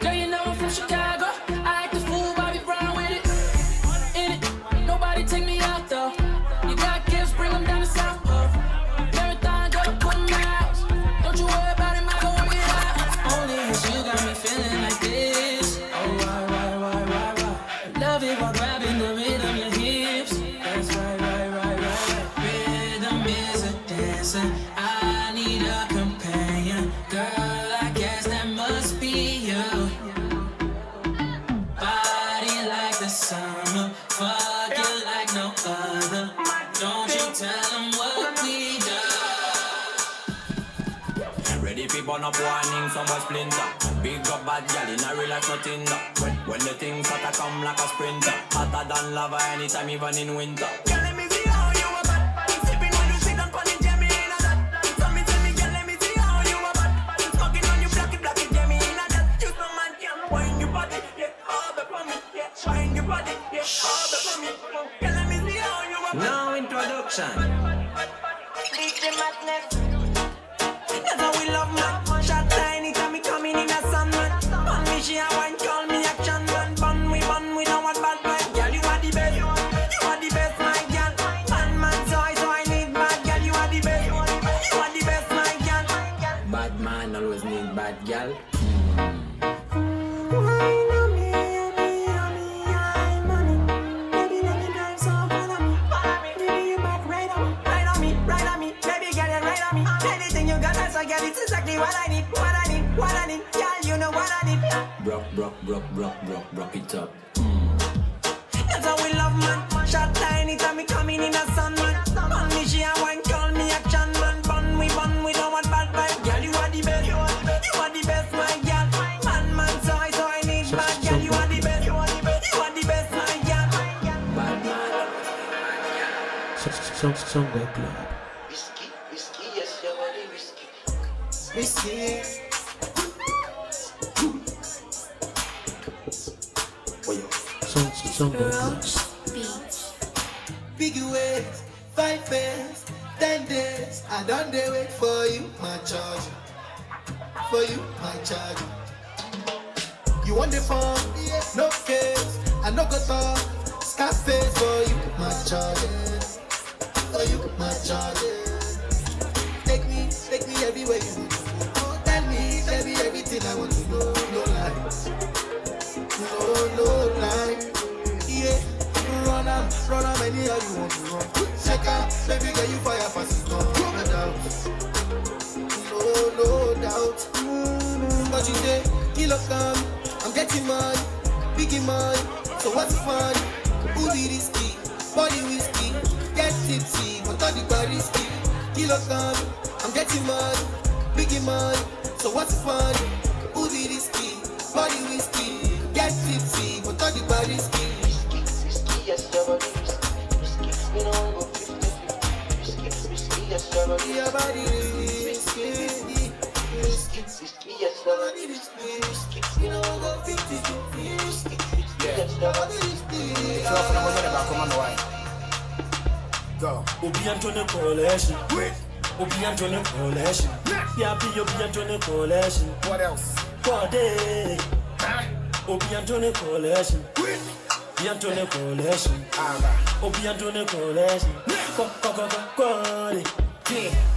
Speaker 7: Girl, you know I'm from Chicago. I act the fool, Bobby Brown with it. In it, nobody take me out though. You got gifts
Speaker 9: love it while grabbing the rhythm, your hips. That's right. Rhythm is a dancer. I need a companion. Girl, I guess that must be you. Body like the summer. Fuck you like no other. Don't you tell them what we done.
Speaker 16: Ready for burn up warning, some boy splinter. Big up bad gal in a real life nothing that. When the things hotter come like a sprinter. Hotter than lava anytime even in winter. Girl, let me see how you a bad. Sipping on you sit down pon the jammy in a that. So me tell me girl, let me see how you a bad. Smoking on you black it jammy in a that. You some man can wind your body, yeah, all the for me, yeah. Wind your body, yeah, all the for me. Girl, let me see how you a bad.
Speaker 17: Now introduction.
Speaker 16: DJ Madness.
Speaker 17: That's how we love man. Shot tiny time me coming in a sun man. Man me she a wine call me action man. Bun we know what bad man. Girl you are the best. You are the best my girl. Man so I need bad girl. You are the best. You are the best my girl.
Speaker 7: Bad man always need bad girl.
Speaker 17: It's exactly what I need. Girl, you know what I need.
Speaker 7: Rock it up.
Speaker 17: That's how we love man. Shot tiny time me coming in a sun man. Man me she a wine call me action man. Bun we know what bad vibe. Girl you are the best. You are the best my girl. Man so I need bad girl. You are the best. You are the best my girl.
Speaker 7: Bad man.
Speaker 18: Songo Club.
Speaker 2: Whiskey, yes, your body whiskey.
Speaker 18: Songo Club.
Speaker 3: Big ways, 5 days, 10 days. I don't dare wait for you, my charge. For you, my charge. You want the phone? Yes. No case. I no go talk. Scarface for you, my charge. For you, my charge. Take me everywhere you want to go. Tell me everything I want to know. No lies. No lies. Yeah. Run am anyhow you want to run. Check out, baby girl you fire fast. No doubt. But you say, kilo come, I'm getting money, biggie money. So what's fun? Who be risky? Body whiskey, get tipsy, but all the bar risky. Kilo come, I'm getting money, biggie money. So what's fun? Who be risky? Body whiskey, get tipsy, but all the bar risky.
Speaker 2: Yes, your body whiskey. You know go 50-50. Whiskey, yes, your body.
Speaker 3: Your body risky.
Speaker 2: Yes, your body whiskey. You know go 50-50. Yes, your body whiskey.
Speaker 9: Go. Obi Anthony Coalition. Obi Anthony Coalition. Yeah, be Obi Anthony Coalition.
Speaker 4: What else?
Speaker 9: Body. Obi Anthony Coalition. Obi Anthony Coalition. Obi Anthony Coalition. Quality.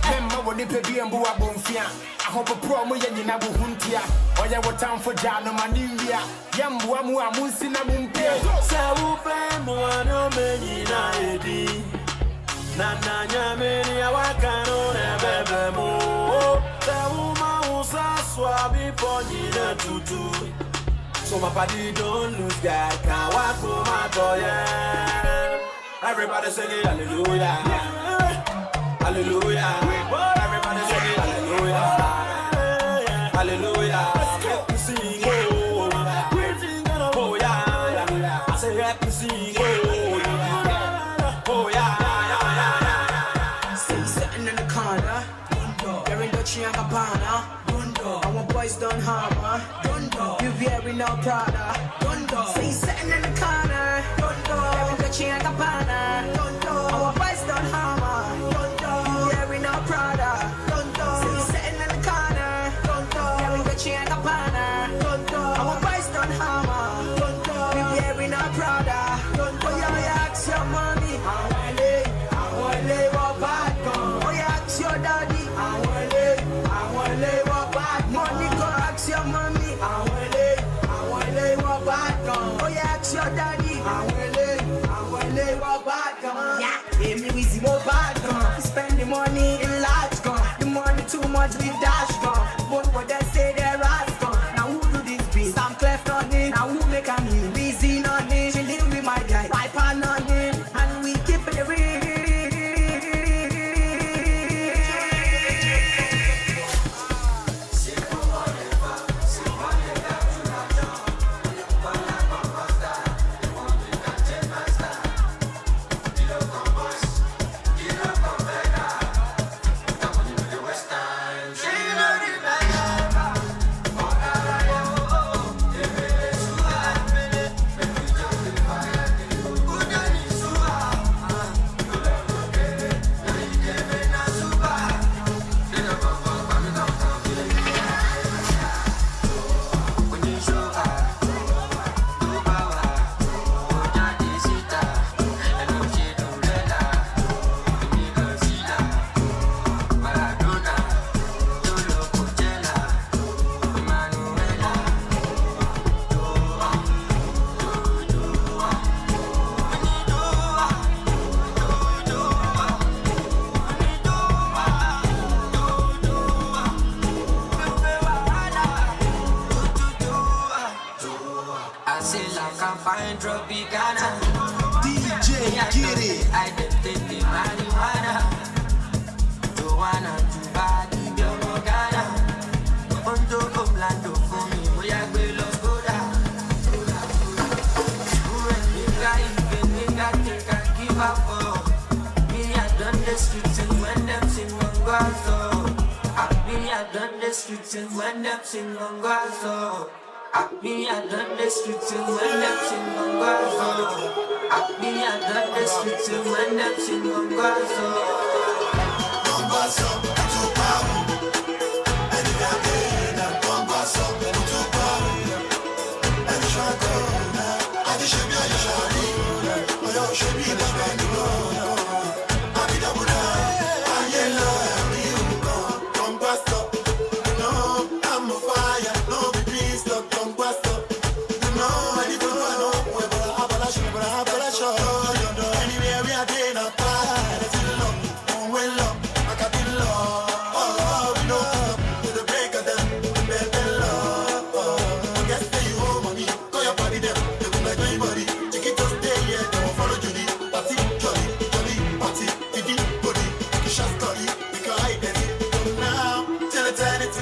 Speaker 4: Remember when they pay and Bua Bonfia? I hope a promo Yaninabu Huntia. Or you were town for Jana Manivia. Yambuamu Amusina Mumpia.
Speaker 9: Sawu Moano Menina Edi. Nana Yamini Awakano Nebemo. Sawu Mausa Swabi Ponina Tutu. So my body don't lose God. Can't walk for my toy. Everybody singing hallelujah. Hallelujah. Everybody sing it, hallelujah. Hallelujah. Let me sing, oh yeah. I say let me sing, oh yeah.
Speaker 14: See sitting in the corner. You're in Dolce and Gabbana. Our boys done hammer. You wearing no Prada. See sitting in the corner. You're in Dolce and Gabbana. Our boys done hammer. Prada, see sitting in the corner, wearing Gucci and Gabbana. Our boys done hammer, we wearing our Prada. Oh yeah, ask your mommy, I want to walk back. Oh yeah, ask your daddy, I want to walk back. Money go ask your mommy, I want to walk back. Oh yeah, ask your daddy,
Speaker 3: Get it. I identity marijuana. Joanna, Tubadi, Biomogana. Ondo, Oblando, for me. We are going to go down. Give up me, I done the streets and when them sing on Guazo. Me, I done the streets and when them sing on Guazo. Me, I done the streets and when them sing on Guazo. Me, I done the streets and when them sing on Guazo.
Speaker 1: Don't Guazo, too powerful. And if I'm dead, don't Guazo, too powerful. And if I go, I just should be a shawty. I should be the man to go. I be the Buddha. I yellow, you go. Don't Guazo. No, I'm a fire. No, be please, don't Guazo. No, I need to know where I have a show. Anywhere we are doing a fire. That's in love. Well up, I got in love. Oh, we know. With the break of them, baby love. Oh, guess that you owe money. Go your body there. You look like anybody. Take it just stay here. Don't follow Judy. Party, jolly, jolly, party. Diddy, body. Kisha, story. We can hide it. From now till eternity.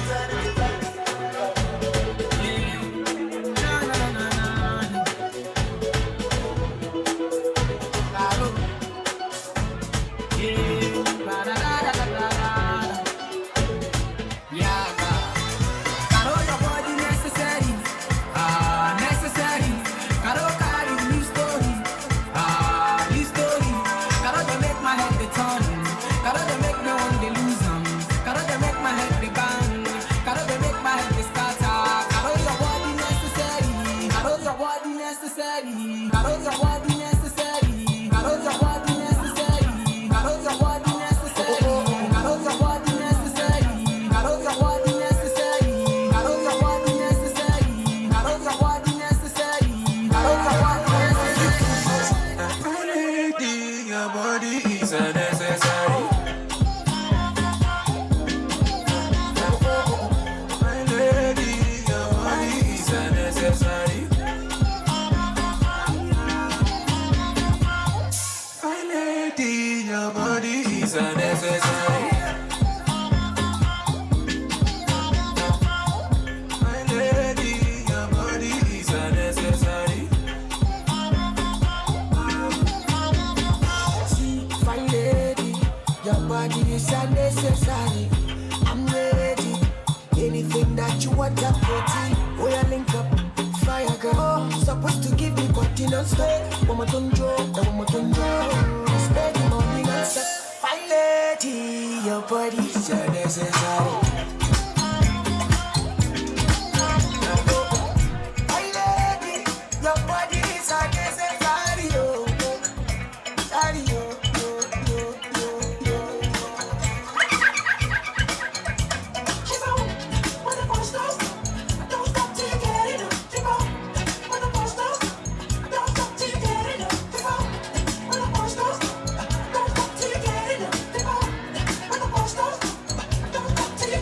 Speaker 2: Till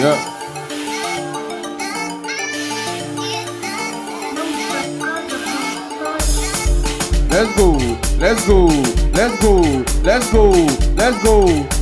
Speaker 19: Yeah. Let's go, let's go, let's go, let's go, let's go.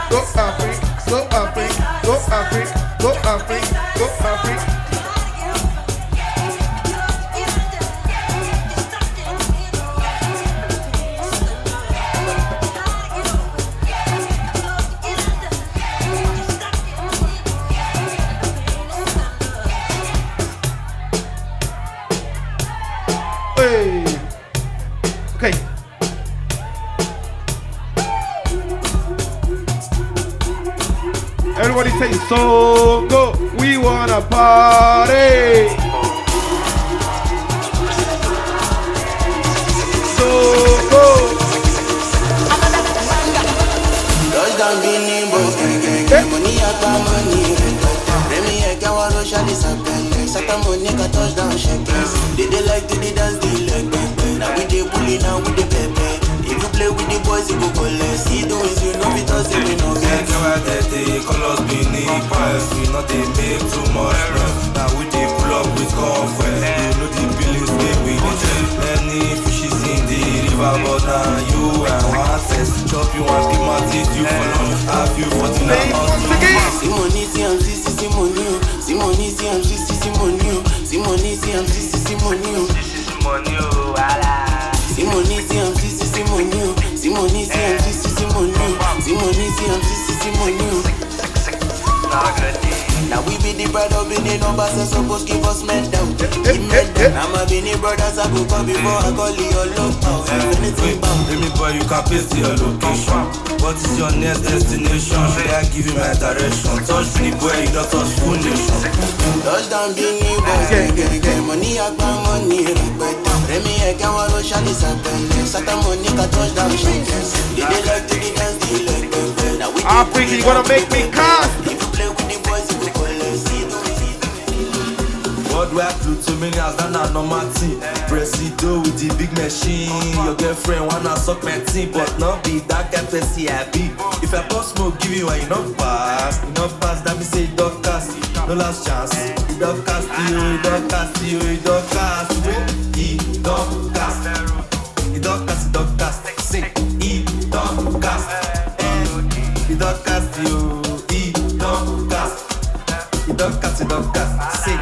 Speaker 19: Go Africa, go Africa, go Africa, go Africa, go Africa. Hey. Okay. Everybody say so go. We wanna party. So go.
Speaker 2: Touchdown Beanie Boys, gang. Money at my money. Remy Ekawaro Shali Sapele. Sata Monica touchdown shakers. They like to dance the leg. Now we dey bully, now we dey pepe. If you play with the boys, you go collect. See those you know because they no get.
Speaker 20: They colors beneath price. We not they make too much noise. Now we dey pull up with conquest. You know the billings make we dey. Many fishes in the river, but now you and one test. Chop you and keep my teeth you for lunch. Have you 49 on
Speaker 2: Simoni, Simoni, Simoni, Simoni, Simoni, Simoni,
Speaker 20: money, voila.
Speaker 2: Simoni, Simoni, Simoni, Simoni. Now we be the brother of the numbers and supposed give us men down. I'm a Bini brothers, I go come before I call you your love. Anything bound.
Speaker 20: Let me boy, you can paste your location. What is your next destination? Should I give you my direction? Touch the boy, you don't touch full nation.
Speaker 2: Touchdown Bini boys, get money, I got money. Let me I can want to shine this up. Sata Monica touchdown shakers. They like to dance the leg. Now we
Speaker 19: Africa, you wanna make me cast?
Speaker 2: If you play with the boys, you go collect.
Speaker 20: What do I do to many as that not normal thing? Presido with the big machine. Your girlfriend wanna suck my team, but not be that guy person I be. If I pop smoke, give you a enough pass, that me say dog cast, no last chance. It dog cast you, it dog cast you, it dog cast. It dog cast, it dog cast, it dog cast. Sing, it dog cast, it dog cast you, it dog cast. It dog cast, it dog cast. Sing.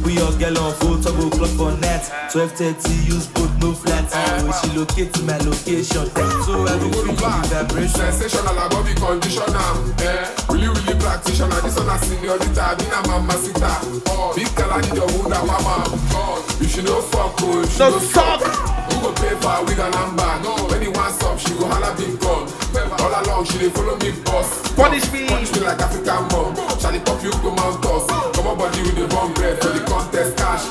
Speaker 20: We all get on full double clock for net. 12:30 use both no flats. She locate to my location. So I don't feel the vibration.
Speaker 4: Sensational, I got the conditioner. Really practitioner. This one a seniorita. Been a mama sita. Big girl, I need your wound, mama. You should know fuck, you should know suck. Who go pay for a wig and number? When he wants up, she go holla big gun. All along, she dey follow me boss. Punish me like African mom. Charlie pop you to Mount Toss. Come on body with the bomb bread for the contest cash.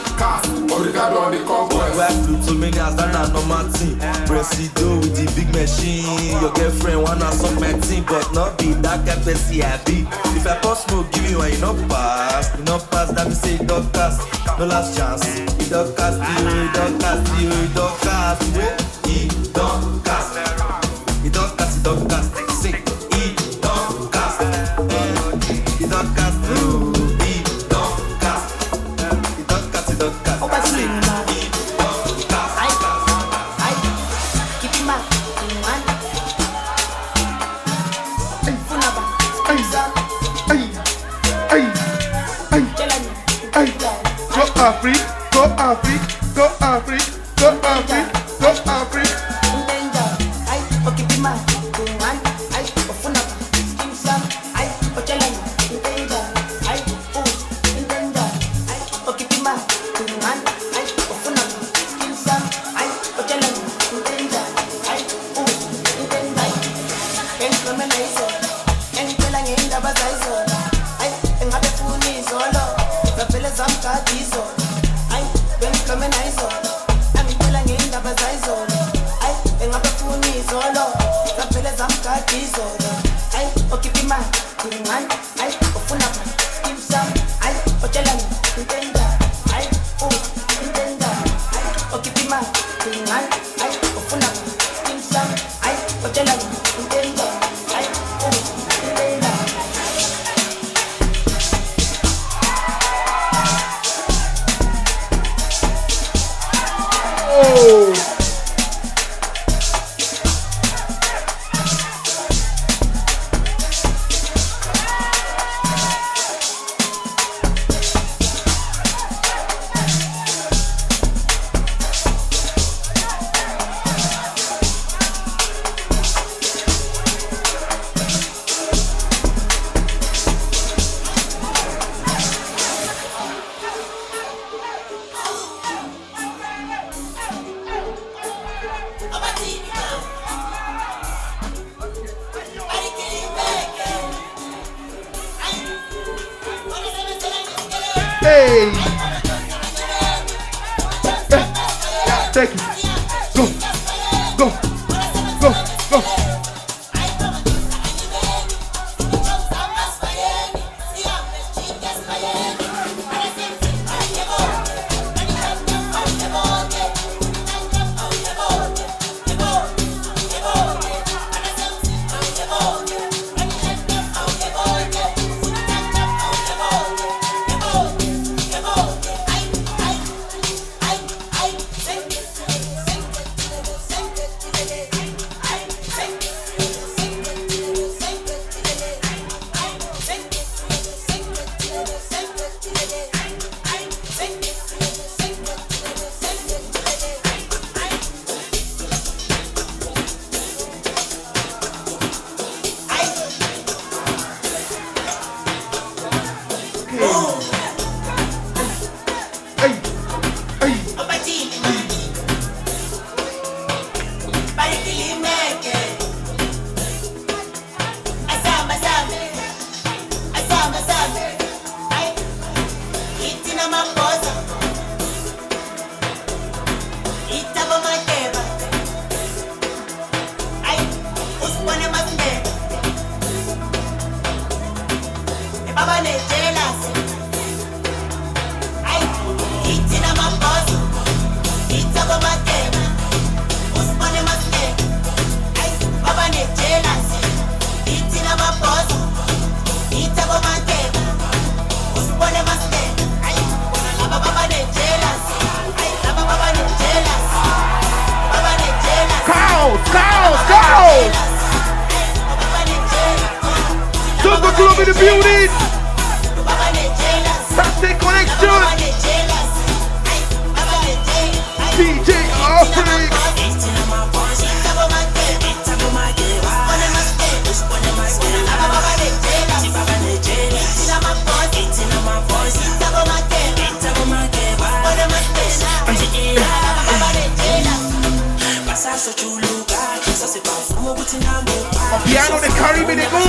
Speaker 4: Obrigado on the conquest.
Speaker 20: I flew to many as that not normal thing. Presido with the big machine. Your girlfriend wanna suck my team, but not be that guy person I be. If I pop smoke, give you a enough pass, that me say dog cast, no last chance. It dog cast you, it dog cast you, it dog cast. It dog cast, it dog cast, it dog cast. Sing, it dog cast, it dog cast you, it dog cast, it dog cast, it dog cast.
Speaker 19: Go Africa, go Africa, go Africa, go Africa, go Africa. Hey! Take it. Go. Go. Go. Go. In the building. Fantastic connection. DJ Africa. Piano they carry me, they go.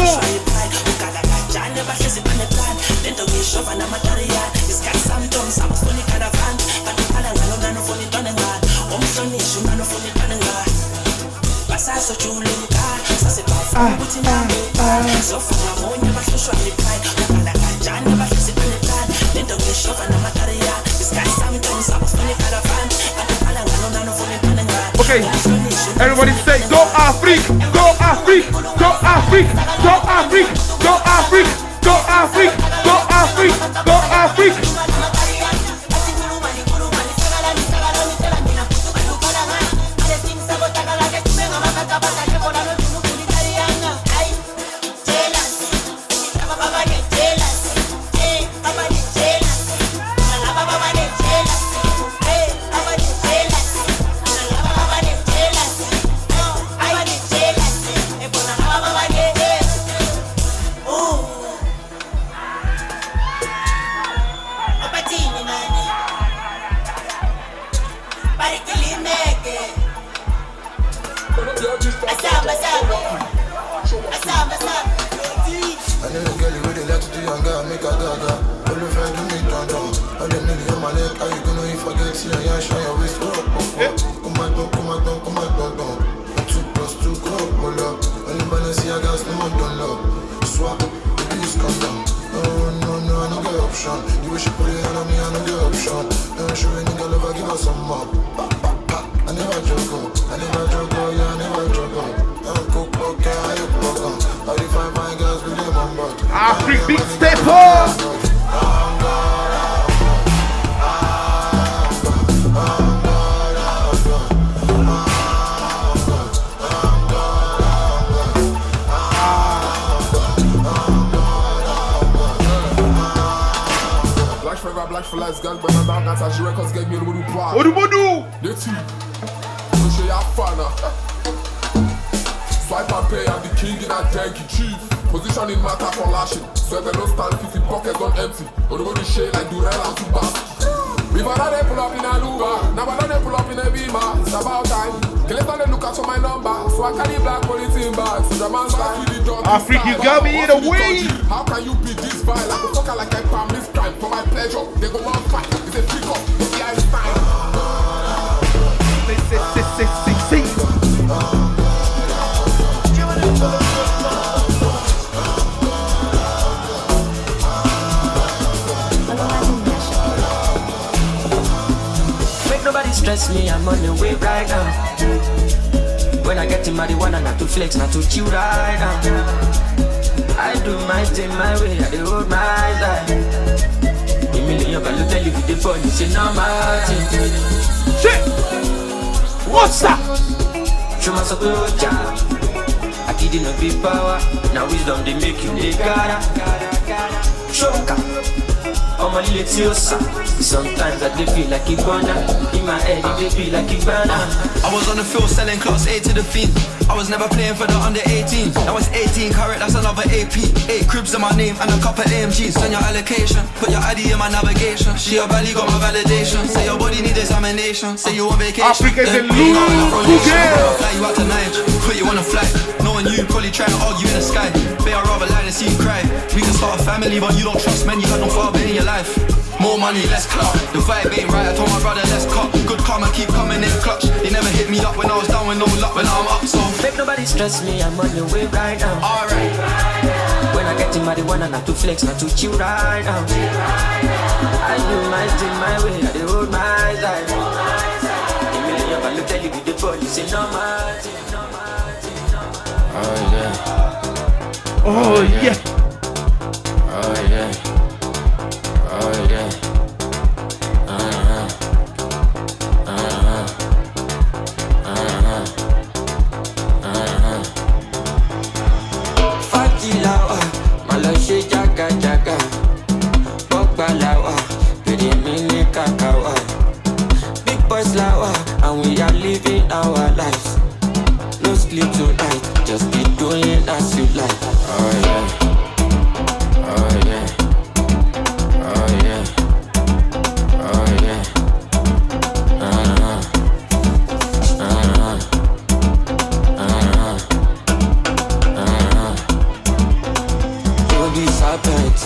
Speaker 19: Okay, everybody say go Afrique, go Afrique, go Afrique, go Afrique, go Afrique, go Afrique, go Afrique, go Afrique. Afrique big step up.
Speaker 4: Black for life, gang, but my dog got a records get me the bar.
Speaker 19: What do you do?
Speaker 4: The team. So she a fan. Swipe and pay, and the king in a tanky chief. Position in matter for lashing. So if they don't stand 50 pockets on empty. Or the body shade like Durell and Tuba. We've had they pull up in a Luba. Now they pull up in a Beamer. It's about time. Kill it and they look at for my number. So I carry black police in bags. So the man start with the
Speaker 19: Africa, you got me in the way.
Speaker 4: How can you be this vile? I go fuck her like I promise crime for my pleasure. They go on fight. It's a freak up. It's the Einstein.
Speaker 7: Make nobody stress me, I'm on the way right now. When I get to marijuana, not to flex, not to chill right now. I do my thing my way, I do hold my life. A million value tell you with the phone, it's a normal thing.
Speaker 19: Shit! What's that?
Speaker 7: Show myself a job. I did not be power. Now wisdom they make you the gotta. Shoka. I'm a little sometimes I do feel like a burner. In my head it feel like a burner.
Speaker 5: I was on the field selling class A to the fiend. I was never playing for the under 18. Now it's 18 carat, that's another AP. 8 cribs in my name and a couple AMGs. Send your allocation, put your ID in my navigation. She your belly got my validation. Say your body need examination. Say you on vacation.
Speaker 19: Africa's in loose.
Speaker 5: I'll fly you out to Niger, put you on a flight. Knowing you probably try to argue in the sky. But I'd rather lie than see you cry. We can start a family but you don't trust men. You had no father in your life. More money, less clout. The vibe ain't right, I told my brother let's cut. Good karma keep coming in clutch. They never hit me up when I was down with no luck. When I'm up, so
Speaker 7: make nobody stress me, I'm on the way right now.
Speaker 5: Alright.
Speaker 7: When I get in marijuana, not to flex, not to chill right now. I do my thing my way, I do hold my life. A million value tell you with the ball, you say no matter.
Speaker 20: Oh yeah.
Speaker 19: Oh yeah.
Speaker 20: Oh yeah. Oh yeah.
Speaker 7: Fajilawa, Malashe Jaga Jaga, Bokbalawa, Pirimini Kakawa. Big boys lawa, and we are living our lives. No sleep tonight, just be doing as you like.
Speaker 20: Oh yeah. Oh yeah. Oh yeah. Oh yeah.
Speaker 7: Don't be serpent.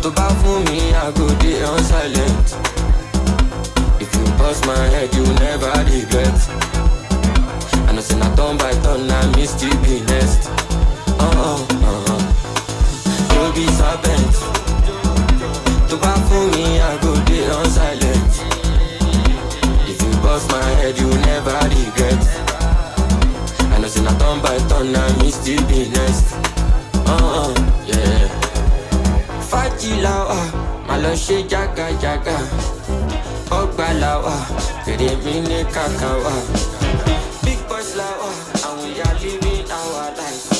Speaker 7: To bow for me, I go day on silent. If you bust my head, you never regret. I know say not turn by turn, I miss to be next. Don't be serpent. To bow for me, I go day on silent. If you bust my head, you never regret. I know say not turn by turn, I miss to be next. Yeah. Fajilawa, Malashe Jaga Jaga, Bokbalawa, Pirimini Kakawa. Big boys lawa, and we are living our lives.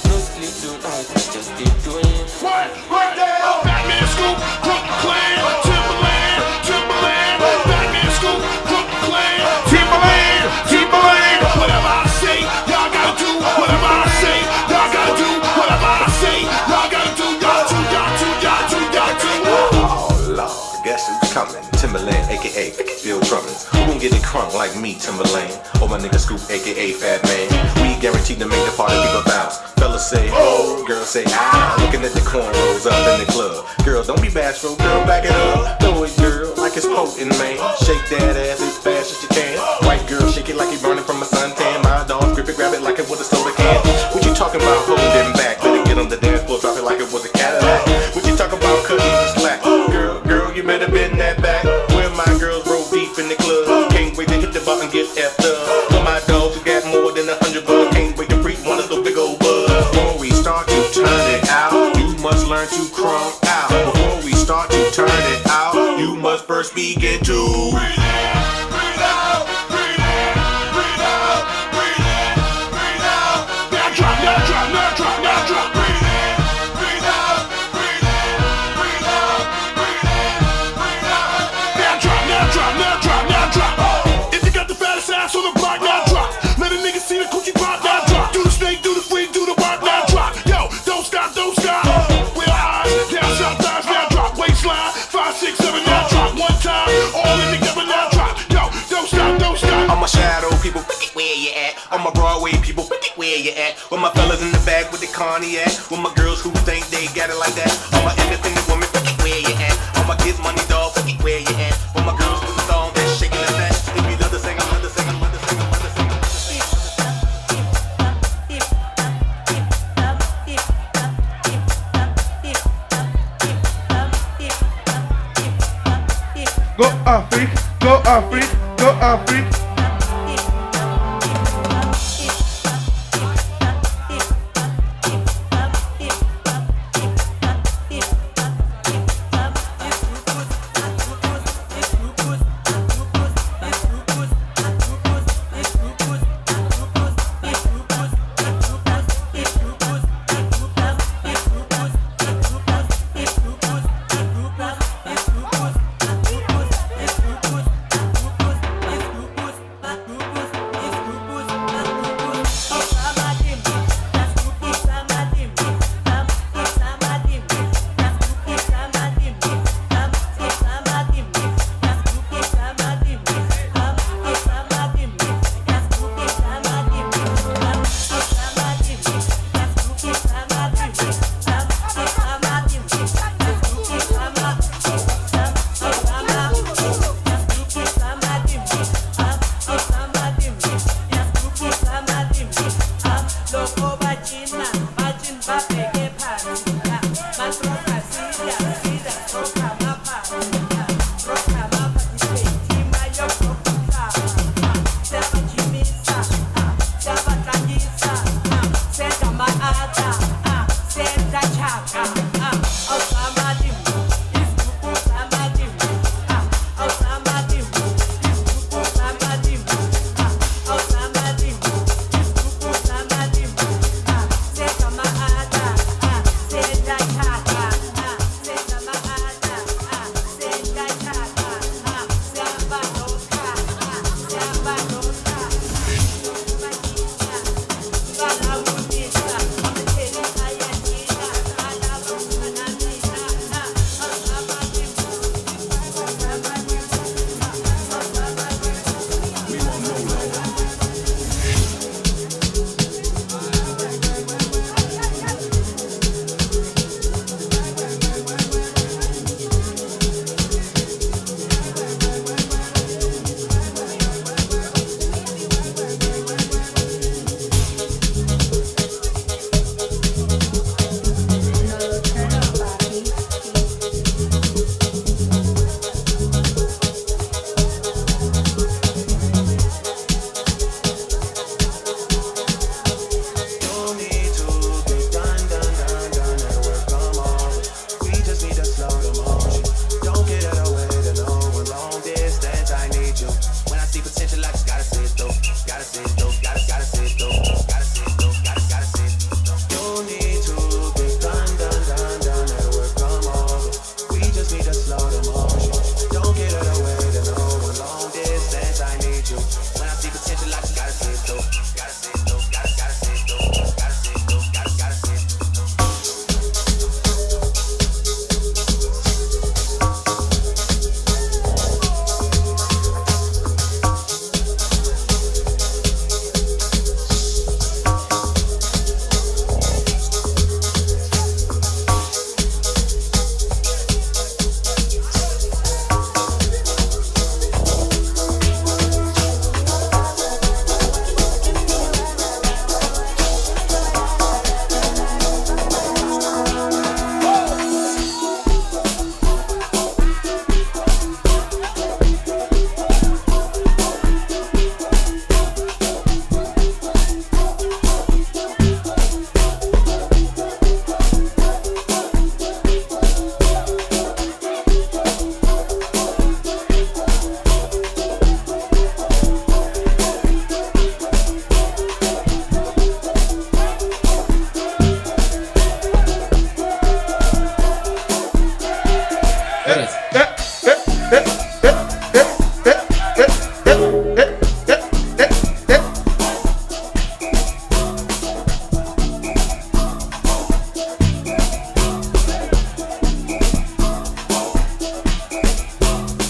Speaker 7: No sleep tonight, just keep doing.
Speaker 4: What? Right there! Batman Scoop, Brooklyn, Timberland, Timberland, Batman Scoop, Brooklyn, Timberland, Timberland. Whatever I say, y'all gotta do. Whatever I say, y'all gotta do. Whatever I say, y'all gotta do. Y'all do.
Speaker 21: Oh Lord, guess who's coming? Timberland, aka Bill Drummond. Who gon' get it crunk like me, Timberland? Oh my nigga Scoop, aka Fat Man. We guaranteed to make the party people bounce. Fellas say oh, girls say ah. Looking at the cornrows up in the club. Girl, don't be bashful, girl, back it up. Throw it, girl, like it's potent, man. Shake that ass as fast as you can. White girl, shake it like you burning from a suntan. My dog, grip it, grab it like it was a soda can. What you talking about holding back? Better get on the dance floor, drop it like it was a Cadillac. What you talking about cutting the slack? Girl, you better bend that back. Where my girls roll deep in the club. Can't wait to hit the button, get effed up. For my dogs who got more than 100 bucks. Can't wait to freak one of those big old bugs. Before we start to turn it out, you must learn to crunk out. Before we start to turn it out, you must first begin to breathe in, breathe out, breathe in, breathe out, breathe in, breathe out. Now drop, now drop, now drop, now drop. Breathe in, breathe out, breathe in, breathe out, breathe in, breathe out. Now drop, now drop, now drop, now drop. If you got the fattest ass on the block, now drop. Let a nigga see the cookie pop, now drop. Do the snake, do the freak, do the bark, now drop. Yo, don't stop, don't stop. With eyes, down south thighs, now drop. Waistline, 5, 6, 7, now drop. One time, all in together. where you at? With my fellas in the back with the cognac. With my girls who think they got it like that. All my independent women, where you at? All my kids money dog, where you at? With my girls with the thong that's shaking the fat. If you love to sing, I'm love to sing, I'm love to sing, I'm love to sing.
Speaker 19: Go Afrique, go Afrique, go Afrique.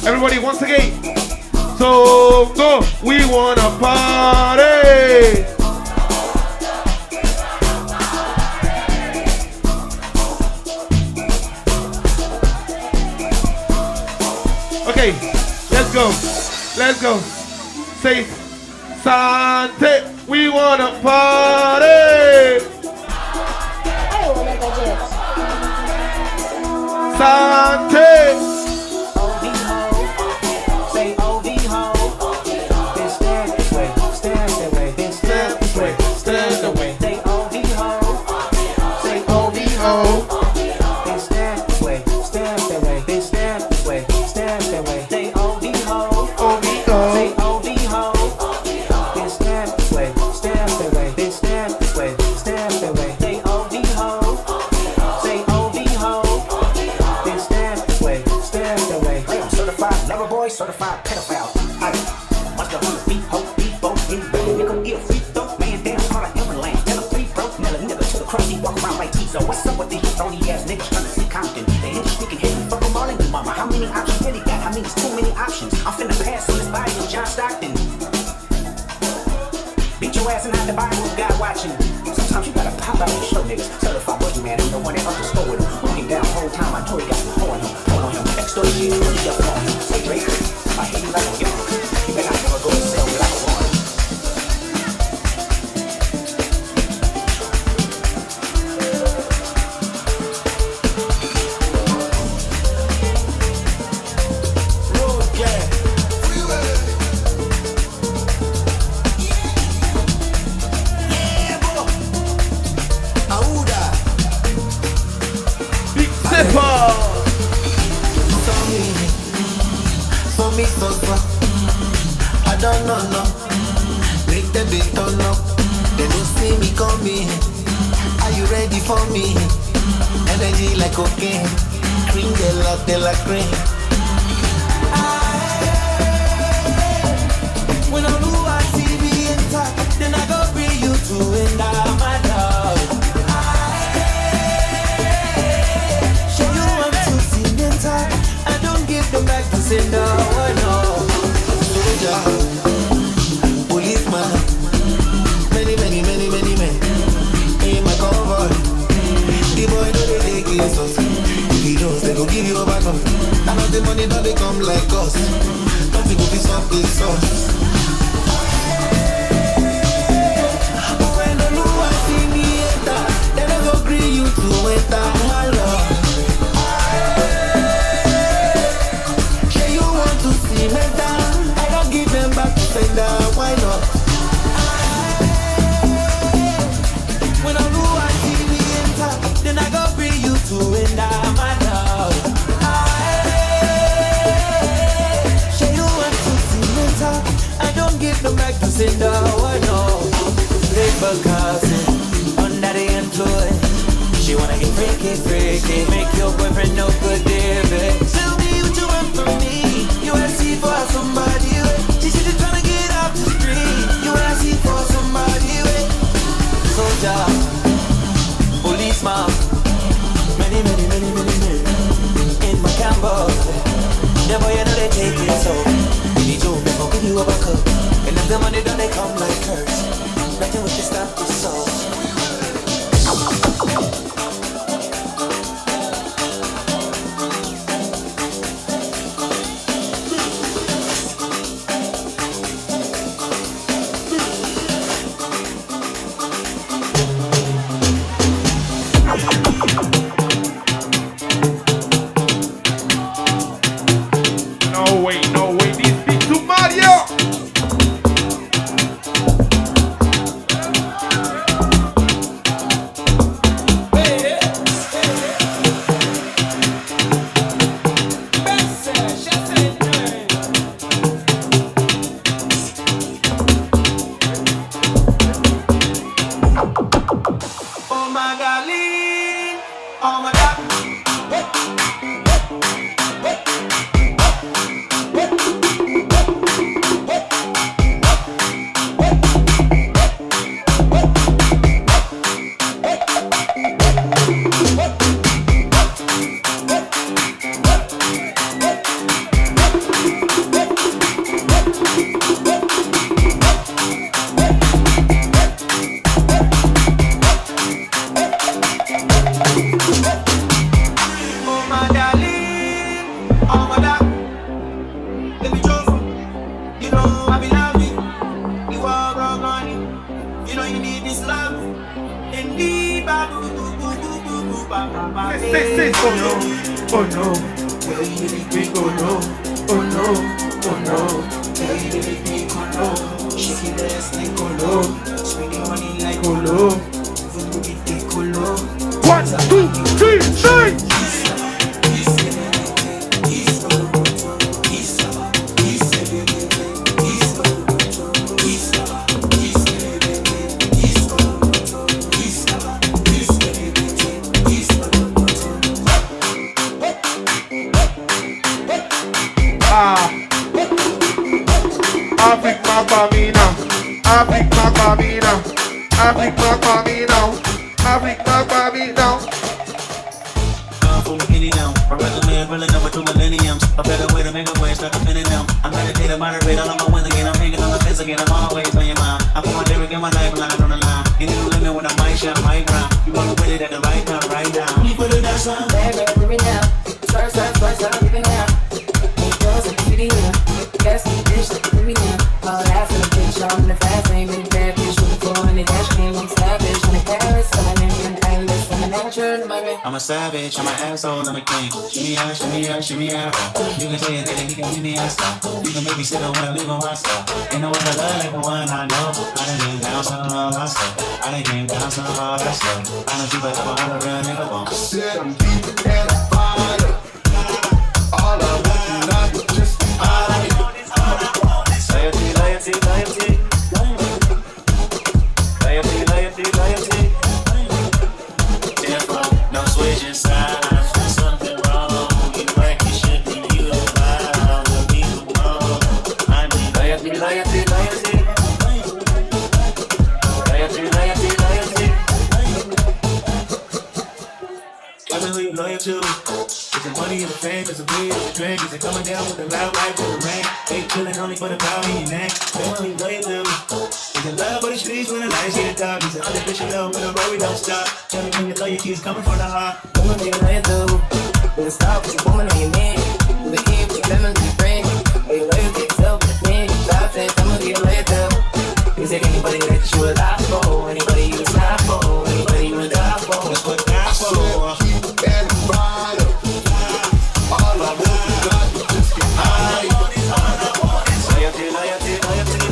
Speaker 19: Everybody, once again. So go, we wanna party. Let's go. Let's go. Say, Sante, we wanna party. Sante.
Speaker 3: Say OV-ho. Then stand this way, stand that way, then stand this way, stand that way. Say OV-ho. Say OV-ho. Then stand this way, stand that way, then stand this way, stand that way. Say OV-ho.
Speaker 19: OV-ho.
Speaker 3: Say OV-ho. Then stand this way, stand that way, then stand this way, stand that way. Say OV-ho. Say OV-ho. Then stand this way, stand that way. I am certified lover boy, certified pedophile. I watch the whole beat, hope, beat, both, beat, baby, nigga, eat a free throw, man down, hard like Everland. Tell a free broke, nail a nigga to the cross, he walk around like Tizo. What's up with these phony ass niggas trying to see Compton? They hit you speaking heavy, fuck them all in the mama. How many options really got? I mean, it's too many options. I'm finna pass on this body with John Stockton. Beat your ass and hide the Bible, God watching. Sometimes you gotta pop out and show niggas. Certified boogie man, ain't no one that up the store with him. Walking down the whole time, I told he got some hoe on him. Pull on him, extra shit, put it up on him. Say Drake, I hate you like a young. You better not never go and sell me like a woman. Road gang, freeway. Yeah, boy. Auda.
Speaker 19: Big Zipper.
Speaker 3: For me, so I don't know, no. Make the beat turn up. They don't see me coming. Are you ready for me? Energy like cocaine. Cream de la cream. When I know I see me enter, then I go bring you to end up my love. Show you want to see me enter. I don't give them back to send no. Soldier, policeman, many men in my convoy. The boy know they take his us. If he knows they go give you a back up. And all the money don't they come like us. Nothing will be something sauce. When the new one see me enter, then I go agree you to enter my love. Why not? When I know I see me enter, then I go bring you to end my love. Say you want to see me enter, I don't give them back to sender. Why not? Labor cousin, under the influence. She wanna get freaky, make your boyfriend no good, David. Tell me what you want from me. You wanna see for somebody. She said you're trying to get out the street. You wanna see for somebody. Soldier, policeman, many in my camera. The boy you know they take it so. Billy Joe never give you a back up. And if the money don't they come like curse. Nothing will stop this soul.
Speaker 19: No way, this beat to Mario.
Speaker 3: Oh my darling, oh my God.
Speaker 19: Say, oh no, oh no. Girl, you make me go no, oh no, oh no. Girl, you make me go no. Shake your ass like go low, spend your money like go low. Even though it take go low. 1, 2, 3, 9.
Speaker 6: I'm a savage, I'm an asshole, I'm a king. Shimmy out, shimmy out, shimmy out. You can say anything, you can give me a stop. You can make me sit on when I leave on my stuff. Ain't no other love like the one I know. I done came down some all that stuff. I done came down some all that stuff. I don't keep a couple hundred real nigga won't. I said I'm deep and I'm fire. All I want tonight is just loyalty, loyalty, loyalty. Loyalty, loyalty, loyalty. No switching sides, there's something wrong. You like you should be, you don't mind. I'll be alone. I need loyalty, loyalty, loyalty. Loyalty, loyalty, loyalty. Tell me who you loyal to. Is it money, is it fame, is it weed, is it drink? Is it coming down with the loud life or the rain? Ain't chillin' only for the power in your neck. Tell me who you loyal to. Is it love for the streets when the lights get dark? Is it unconditional when the road we don't stop? Tell me when your loyalty is coming from the heart.
Speaker 8: Woman, be loyal to. Will it stop with your woman or your man? Will it keep your family, your friend? Are you loyal to yourself, the man? God said, someone be loyal to. You said anybody that you would die for, anybody you would die for, anybody you would die for. That's what die for. Keep and fire. All I want is God to just get high. Loyalty, loyalty, loyalty.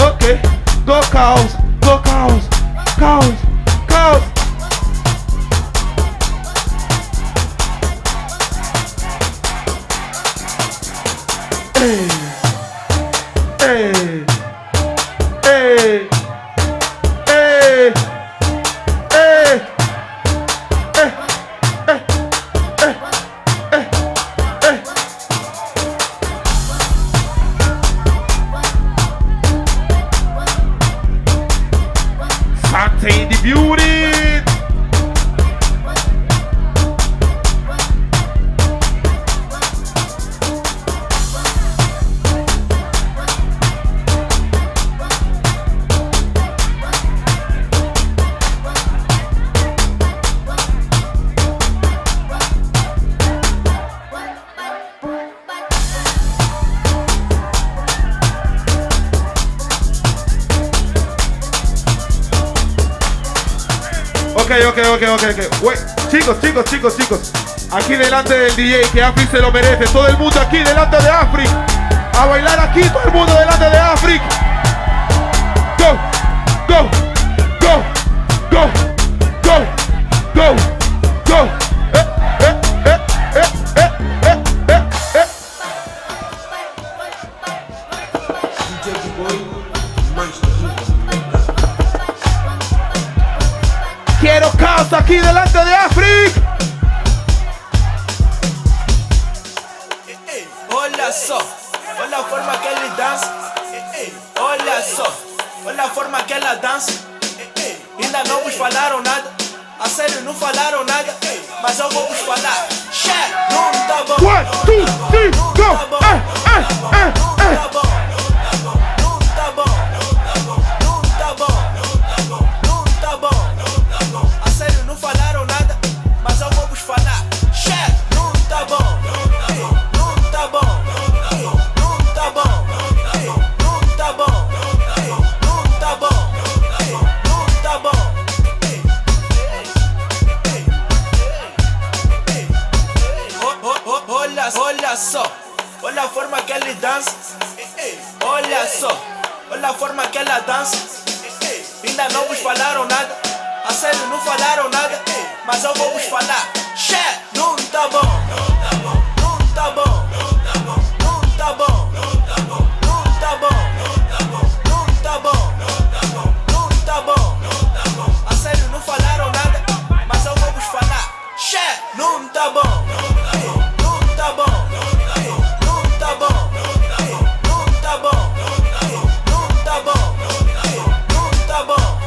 Speaker 8: Okay. Go cows, cows. Hey.
Speaker 22: Ok. Wait, chicos. Aquí delante del DJ, que Afric se lo merece. Todo el mundo aquí delante de Afric. A bailar aquí, todo el mundo delante de Afric. Go. Quiero caos aquí delante de Afric.
Speaker 3: Hola so, hola forma que ele dança. Olha só, olha a forma que ela dança. Ainda não vos falaram nada. A sério, não falaram nada. Mas eu vou vos falar. Check, não tá bom.
Speaker 22: 1, 2, 3, go.
Speaker 3: Não tá bom. A sério, não falaram nada. Mas eu vou vos falar. Check, não tá bom. Não tá bom. Não tá bom. Não tá bom. Não tá bom. Não tá bom. Olha só, olha a forma que ele dança. Olha só, olha a forma que ela dança. Ainda não vos falaram nada. A sério, não falaram nada. Mas eu vou vos falar. Check, não tá bom. Não tá bom. Não tá bom. Não tá bom. Não tá bom. Não tá bom. A sério, não falaram nada. Mas eu vou vos falar. Check, não tá bom. Não tá bom. Não tá bom. Não tá bom. Não tá bom. Não tá bom.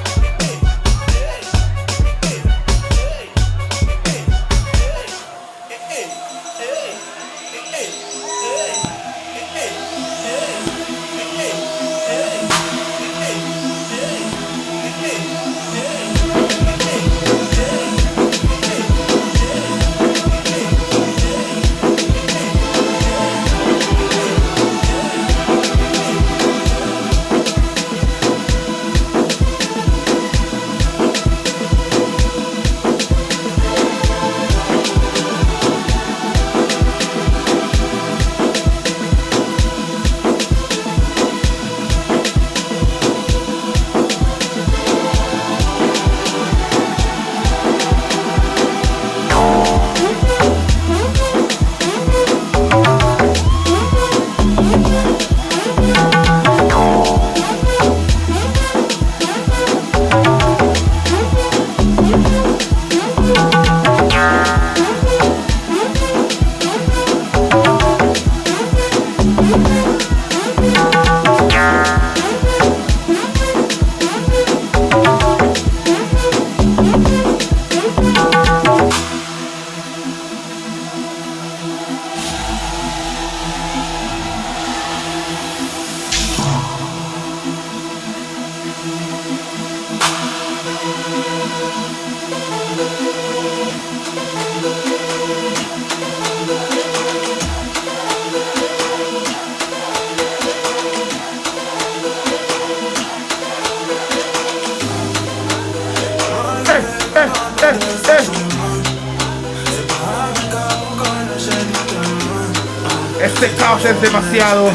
Speaker 22: Este caos es demasiado.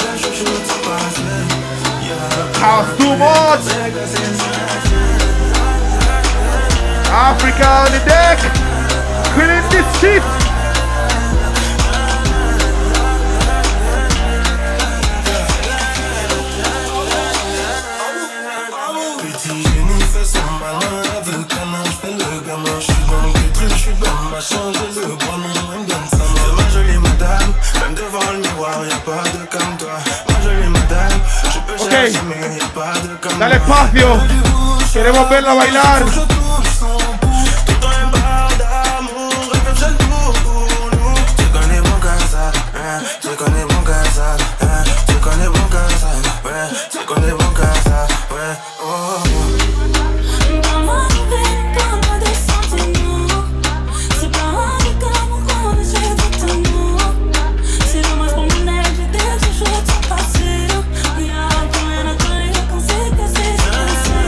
Speaker 22: Caos too much. Africa on the deck. Killing this shit.
Speaker 12: Petit génie fait son malin avec un ange fait le gamin. Je suis dans le truc, je suis dans ma change le bon nom, elle me donne sa main. C'est ma jolie madame, même devant le miroir y'a pas de comme toi. Ma jolie madame, je peux chercher mais y'a pas de comme
Speaker 22: Dale espacio. Queremos verla bailar.
Speaker 12: Tu connais mon casa, tu connais mon casa, ouais, tu connais mon casa, ouais, oh.
Speaker 10: Dans ma vie, comme des sentiments. C'est pas avec amour qu'on essaie d'attendre. C'est dommage pour mon aide, j'étais toujours tout passé. Mais y'a rien à dire quand c'est cassé, c'est cassé.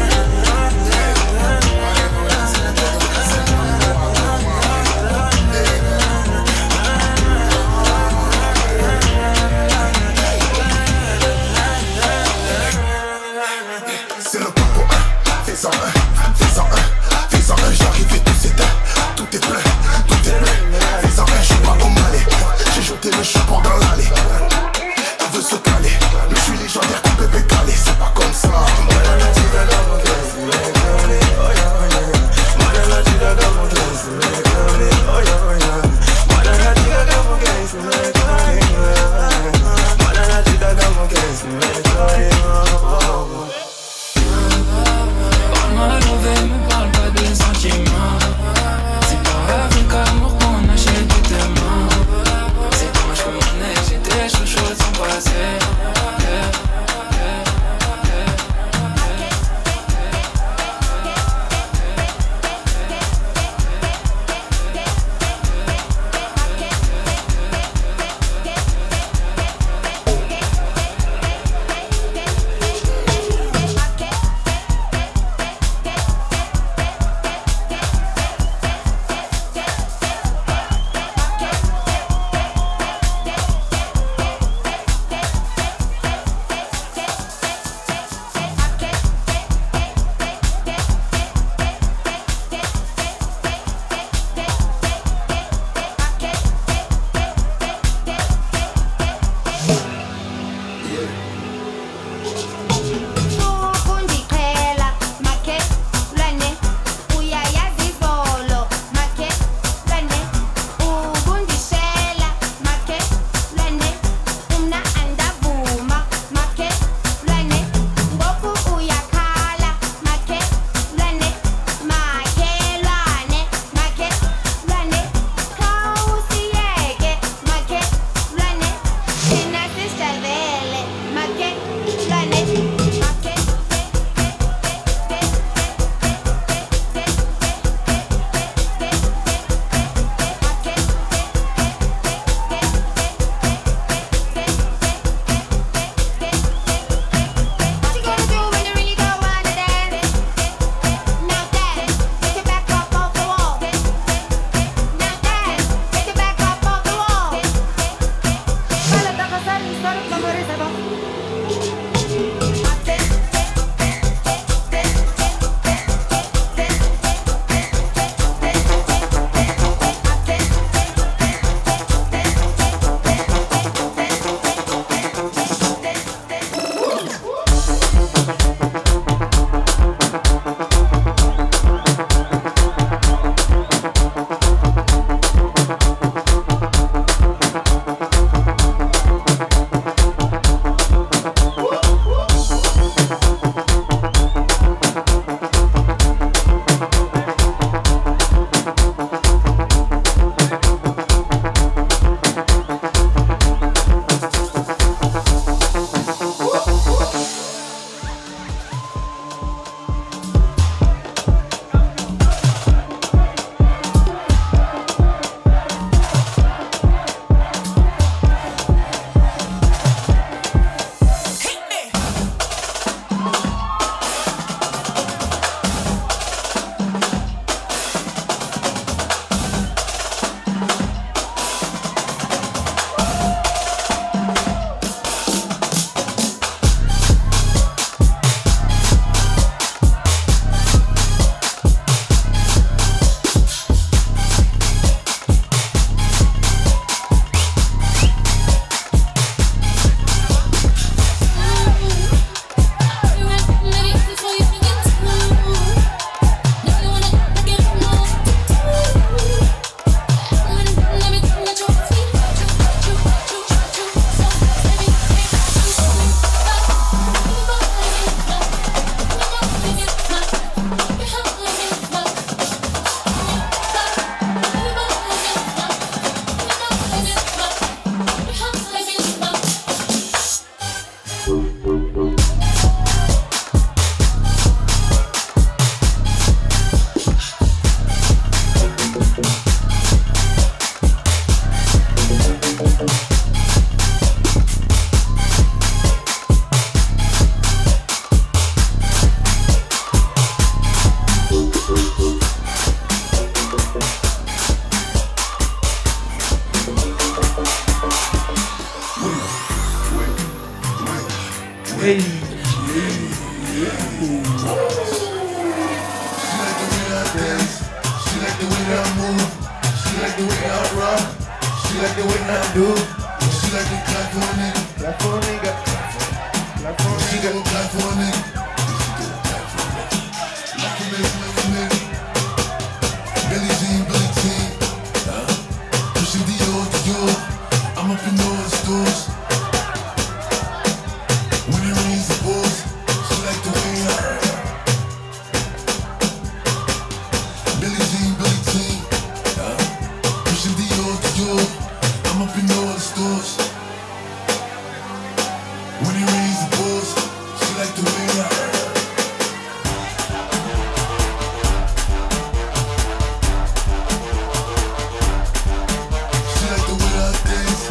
Speaker 22: Hey.
Speaker 1: She like the way that I move. She like the way I rock. She like the way that I do. She like the clap for a nigga. Clap for a nigga. Clap for a nigga. She gon' clap for a nigga. Like a nigga. Billie Jean, Billie Jean. Pushing Dior, Dior. I'm up in all the stores. When it rains, it pours. She like the way I Billie Jean, Billie Jean. Pushing Dior, Dior. I'm up in all the stores. When it rains, it pours. She like the way I She like the way I dance.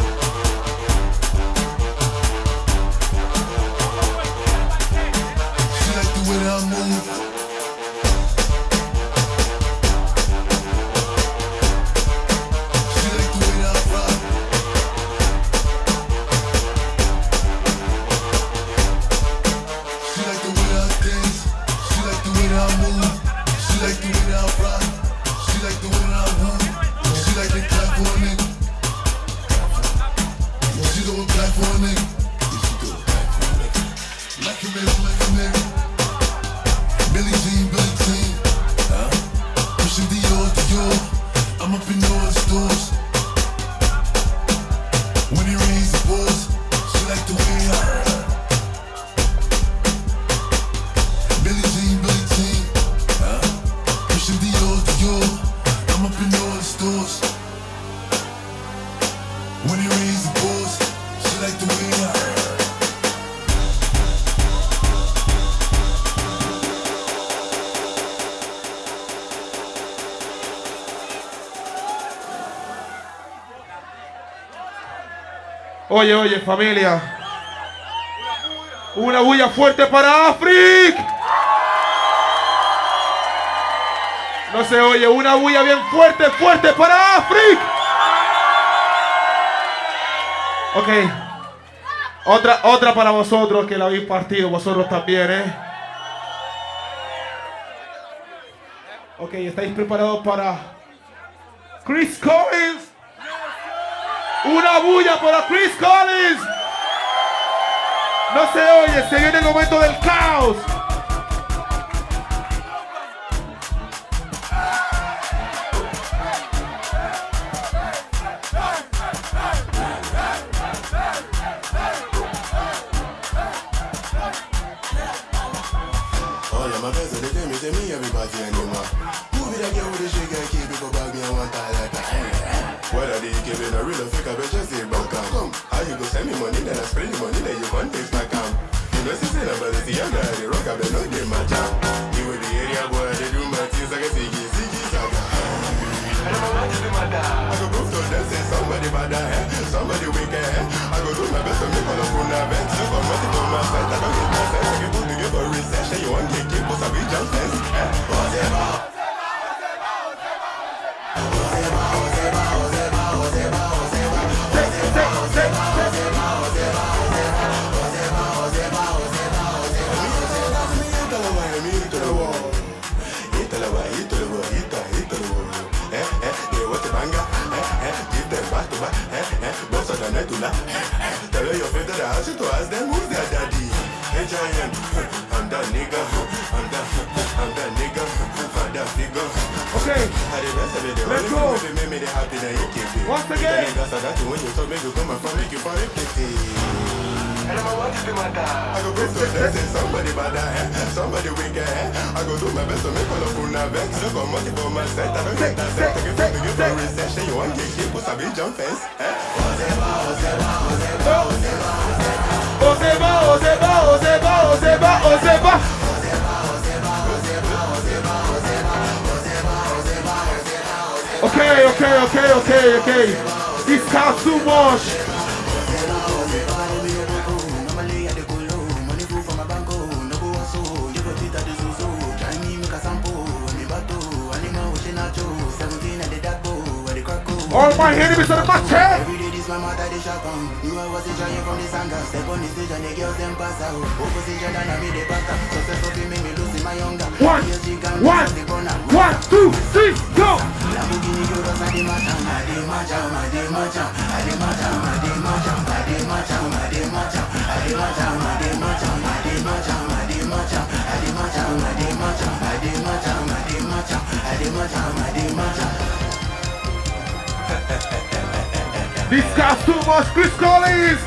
Speaker 1: She like the way that I move. She like the way that I rock. She like the way that I dance. She like the way that I move. She like the way that I rock. She like the way that I move. She like the clap for a nigga. She gon' clap for a nigga. Like a nigga. Billie Jean, Billie Jean. Pushing Dior, Dior. I'm up in all the stores. When it rains, it pours. She like the way I Billie Jean, Billie Jean. Pushing Dior, Dior. I'm up in all the stores. When it rains, it pours. She like the way I
Speaker 22: Oye, oye, familia. Una bulla fuerte para África. No se oye, una bulla bien fuerte, fuerte para África. Ok. Otra para vosotros que la habéis partido, vosotros también, Ok, ¿estáis preparados para Chris Collins? Una bulla para Chris Collins. No se oye, se viene el momento del caos.
Speaker 1: All of my friends are they tell me everybody anymore. Who be that girl with the shake and keep it go back me and one tie like a Whether they give it a real or fake, I bet just say back and come. How you go send me money, then I spend the money, then you want things back out. You know, see, but it's the younger, the rock, I bet no get my job. You with the area boy, they do my things like a Ziggy Saga. I go prove to them, say somebody bad, somebody wicked. I go do my best to make all of you nervous. So come on, to my side, I don't get my sense. I get put together recession, you want to keep us a big jump fence. Tell her your friend that I asked you to ask them who's their daddy. Hey giant, I'm that nigga, I'm that nigga, father figure.
Speaker 22: Okay, let's go. Once again.
Speaker 1: When you talk, make you come and from make you for it. I go prove to them, say somebody bad, somebody wicked. I go do my best to make all of you nervous. So come on, for my set, I don't get that set. I get to give a recession, you want to get put a big jump fence.
Speaker 22: Ozeba. Okay. This costs too much. All my enemies are my chest.
Speaker 2: my mother the shotgun. You was the giant from the sanga. Step on the stage and the girls them pass out. Opposition and I made the back up. Successful to make me losing my younger.
Speaker 22: 1, 1, 2, 3, go!
Speaker 2: Lamborghini Euros and the matcha. I did matcha, I did matcha. I did matcha, I did matcha. I did matcha, I did matcha. I did matcha, I did matcha. I did matcha, I did matcha. I did matcha, I did matcha. I did matcha, I did matcha. I did matcha, I did matcha.
Speaker 22: This guy's too much, Chris Collins!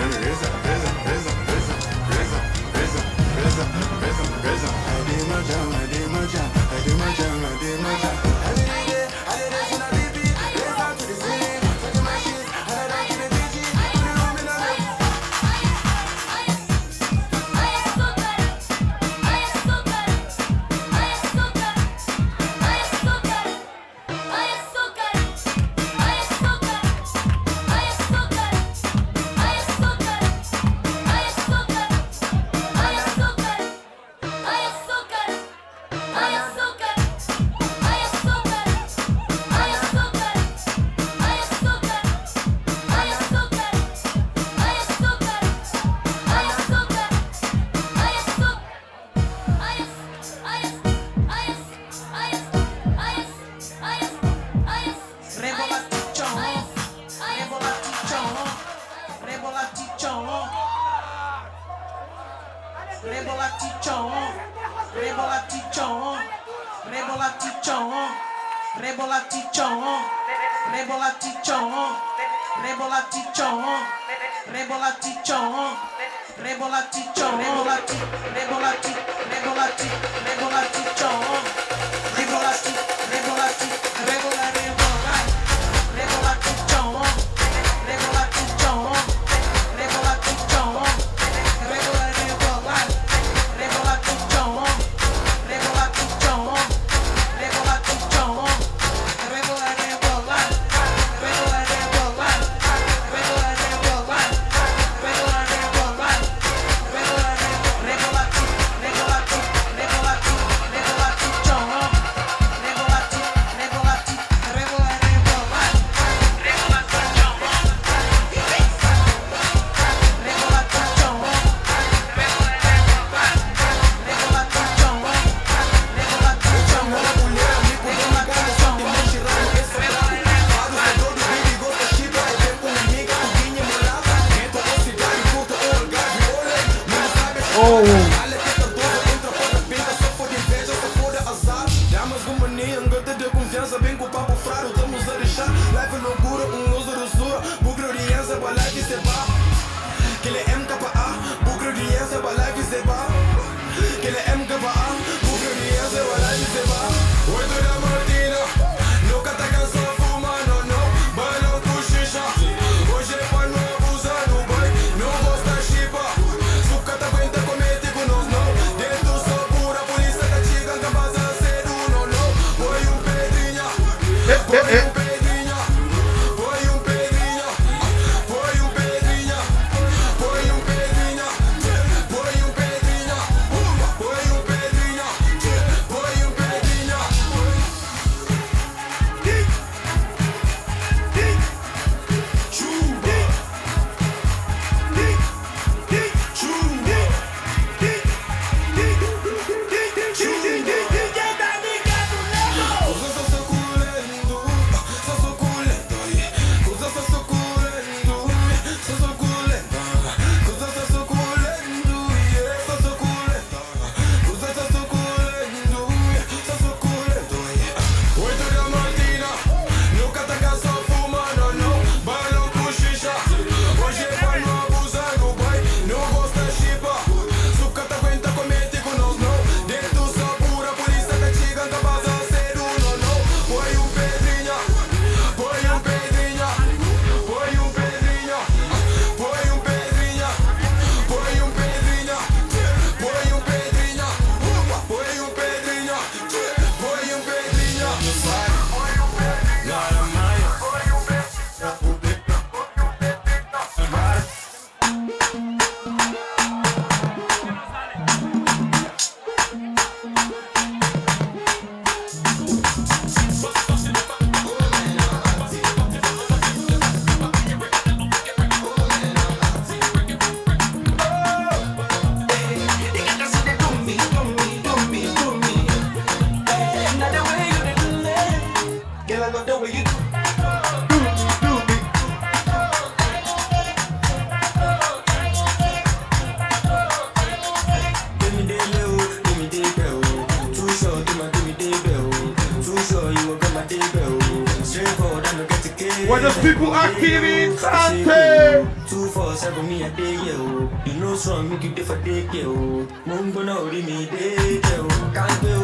Speaker 22: people active in Sante.
Speaker 7: 247 me a day, yo. You know, so I'm making it for day, yo. Mungo no me day, yo. Can't do,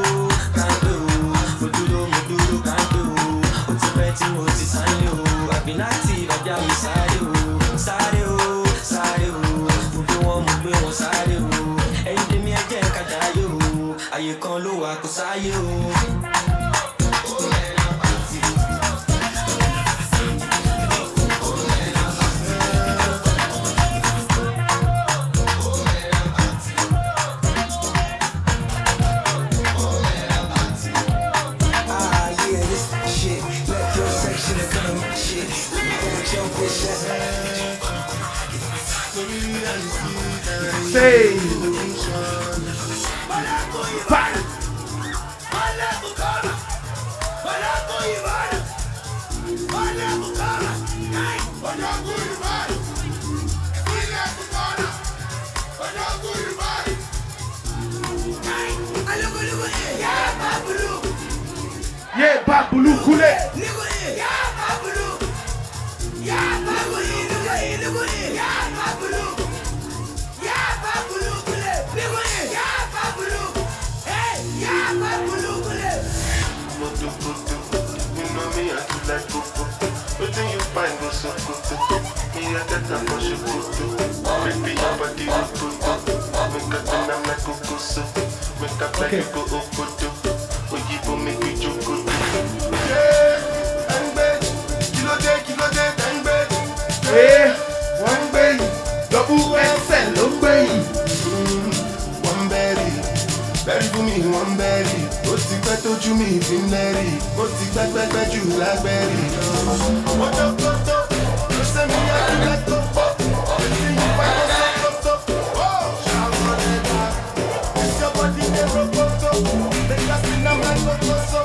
Speaker 7: can't do. Mududo, can't do. What's the betting, what's the sign, yo? I've been active, I've got me side, yo. Side, yo, side, yo. Mudu, side, yo. Anything me again, kada, yo. Aye, con lo, I could say, yo.
Speaker 22: Say yeah, Babulu Kule. Okay. Hey, one baby, double XL, one baby.
Speaker 1: One berry, berry for me, one berry. Ó ti pẹ́ tójú mi ti ń lẹ́rì, ó ti pẹ́ jù lágbẹ́rì. Ọjọ́ kọ́tọ́, ló ṣe mí àdúgbò tó. Èsì yìí wá lọ sọ́kọ́tọ́. Ṣàwọn ẹ̀dá, èsì ọkọ̀ ti dé rokoto. Lẹ́yìn àti náà máa ń lọ́kọ́sọ́.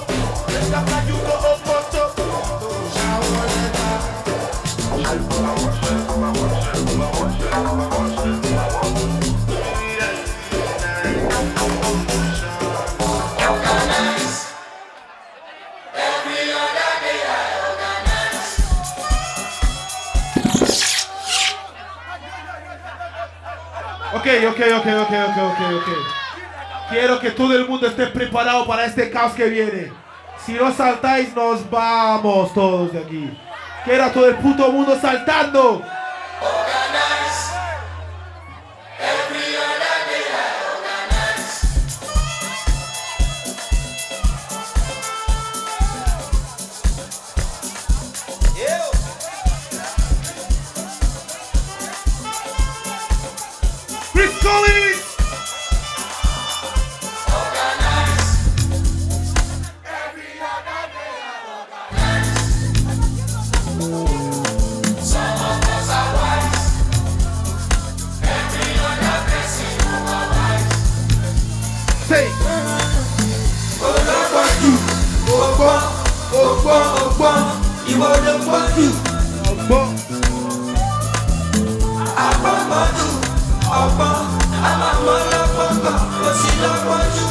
Speaker 1: Lẹ́yìn àpájú tó ó pọ́tọ́. Ṣàwọn ẹ̀dá.
Speaker 22: Ok. Quiero que todo el mundo esté preparado para este caos que viene. Si no saltáis, nos vamos todos de aquí. Quiero a todo el puto mundo saltando. Chris Collins. Say.
Speaker 3: Ìwọ ló pọ̀ jù.
Speaker 22: Ọgbọ́n.
Speaker 3: Àpọ̀pọ̀jù. Ọgbọ́n. Àmàmọ́ lọ́pọ̀pọ̀. Ó sì lọ́pọ̀ jù.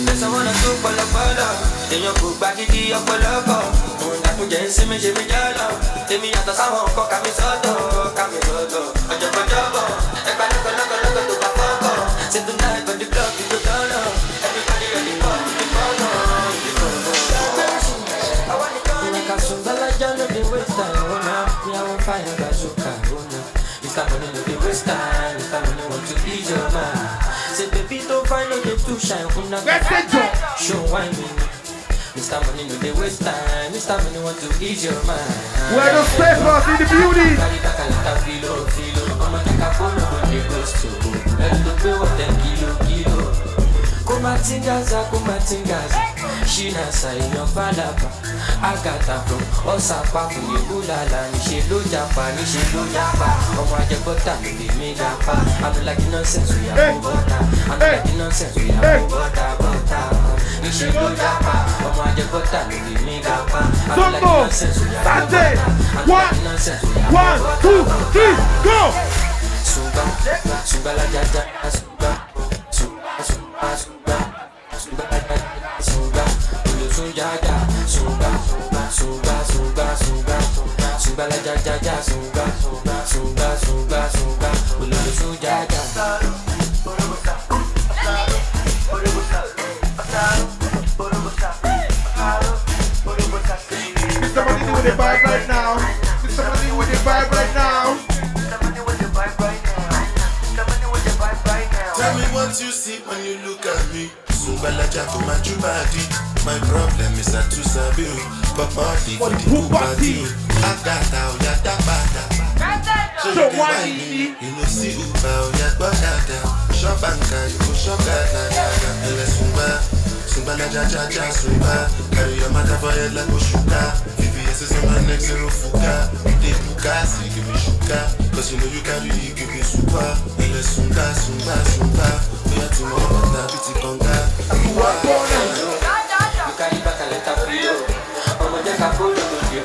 Speaker 3: Tẹ̀sán wọn tó pọ̀lọpọ̀lọ. Èèyàn kò gba gidi ọ̀pọ̀lọpọ̀. Òun dàkúnjẹ ń sinmi ṣe mí jọ́lọ̀. Èmi yàtọ̀ sáwọn nǹkan kàmí sọ́tọ̀. Ọ̀jọ̀gbọ́jọ́bọ̀. Ẹgbẹ́ lọ́kọ̀lọ́kọ̀ tó bá fọ́kọ̀. Say tonight on the block you go turn up. Everybody ready for the corner. No be waste time, oh nah. Me I want fire, bazooka, oh nah. Mr. Money no be waste time. Mr. Money want to ease your mind. Say baby don't find no day too shine, oh nah. Show wine me. Mr. Money no dey waste time. Mr. Money want to ease your mind.
Speaker 22: Where those papers in the beauty?
Speaker 3: Carry back a lot of filo. I'ma take a phone, no go dey ghost to. Hello, pay what them kilo. Kumatingaza. Shina say your father. Agata from Osapa from Yulala. Nishe lo japa. Omo aje bota no be me japa. I'm like nonsense we are bota. I'm like nonsense we are bota. Nishe lo japa. Omo aje bota no be me japa. I'm like nonsense we are bota. I'm like nonsense we are bota.
Speaker 22: 1, 2, 3, go!
Speaker 3: Suba la jaja. Suba. Suba.
Speaker 7: Sunga la ja ja ja, sunga, sunga, sunga, sunga, sunga, ululu su ja ja.
Speaker 22: Mr. Money with the vibe right now. Mr. Money with the vibe right now.
Speaker 1: Tell me what you see when you look at me. Sumbala Jaco, my true body. My problem is that too sabi. But party for the pool party. I got out, ya da bada. So you can buy me. You know see Uba, ya bada. Shop banka, you go shop gada. And let's Sumbala Jaja Jaja Sumba. Carry your mother for head like Oshuka. VVS is on my neck, zero fuka. They buka, say give me shuka. Cause you know you carry, you give me super. And let's Sunga, Sunga, Sunga. We are tomorrow, but biti conga.
Speaker 7: You carry back a letter for you. I'ma take a photo of you.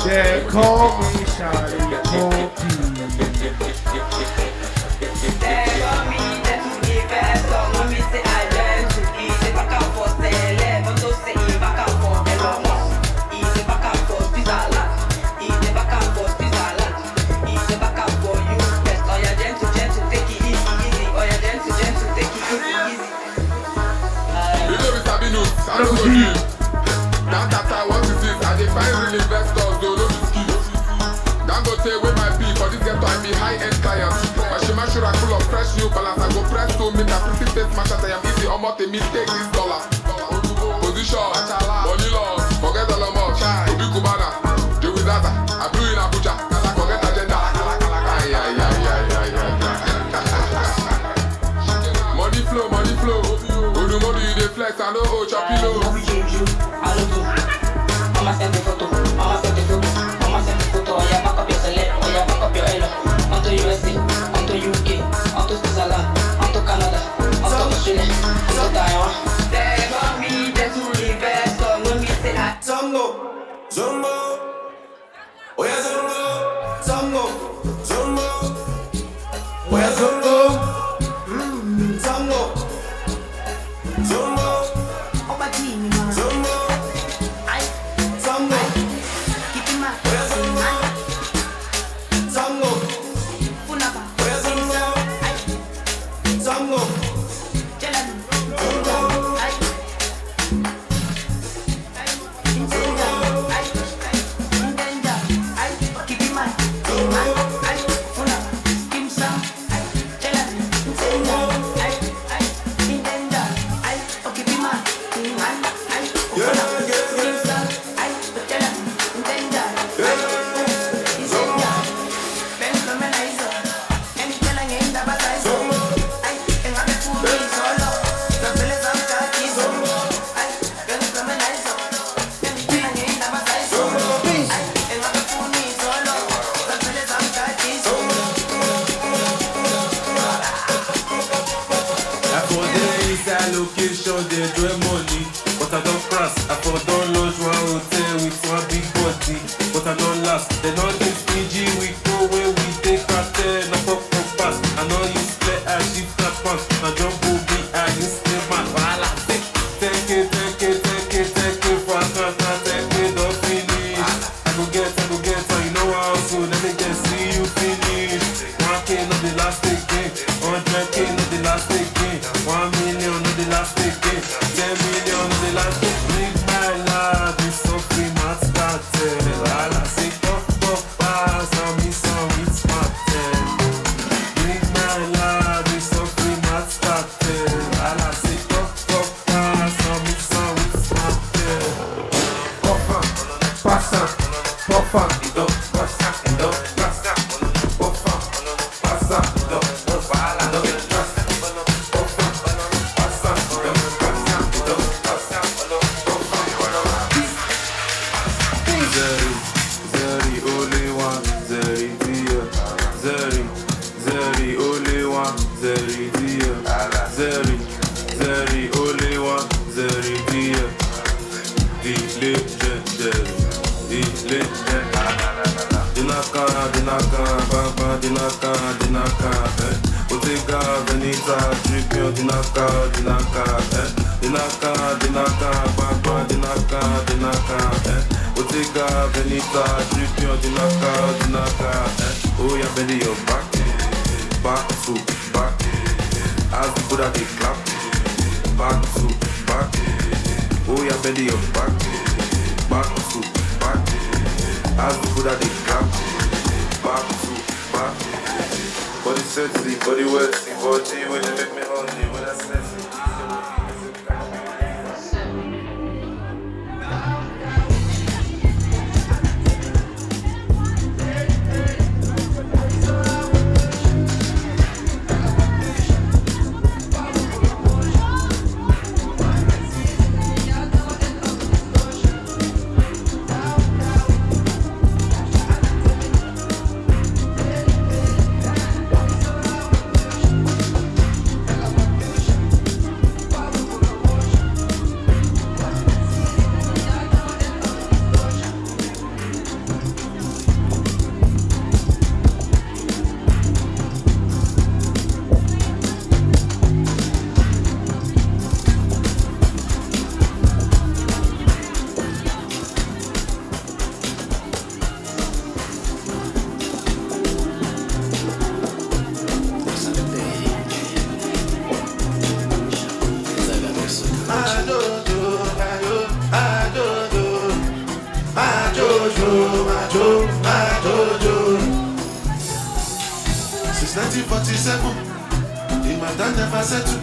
Speaker 22: They call me Charlie Poppy.
Speaker 4: That's what it is. I define real investors, don't know the skills. Dangote with my P for this ghetto, I be high-end clients. My Shima Shura full of fresh new balance. I go press to me, that pretty face match as I am easy. Almost a mistake this dollar. Position, money laws, forget all about Obi Kubana, Joey Zaza, I blew in Abuja, forget agenda. Money flow. Money you dey flex, I know oh choppy low.
Speaker 11: Mama send the photo, yeah, back up your select, oh yeah, back up your elo. On to USA, on to UK, on to Switzerland, on to Canada, on to Australia, on to Taiwan. They want me just to invest, so no me say that.
Speaker 1: Zongo, oh yeah Zongo, oh yeah Zongo.
Speaker 20: Bottega, Veneta, dripping, Dinaka, Papa, Dinaka, Bottega, Veneta, dripping, Dinaka, oh yeah, belly your back to back, as the Buddha they clap, back to back, oh yeah, belly your back to back, as the Buddha they clap, back to back. Body sexy, body wetty, body when you make me horny, when I sexy.
Speaker 1: Since 1947, the matter never settle.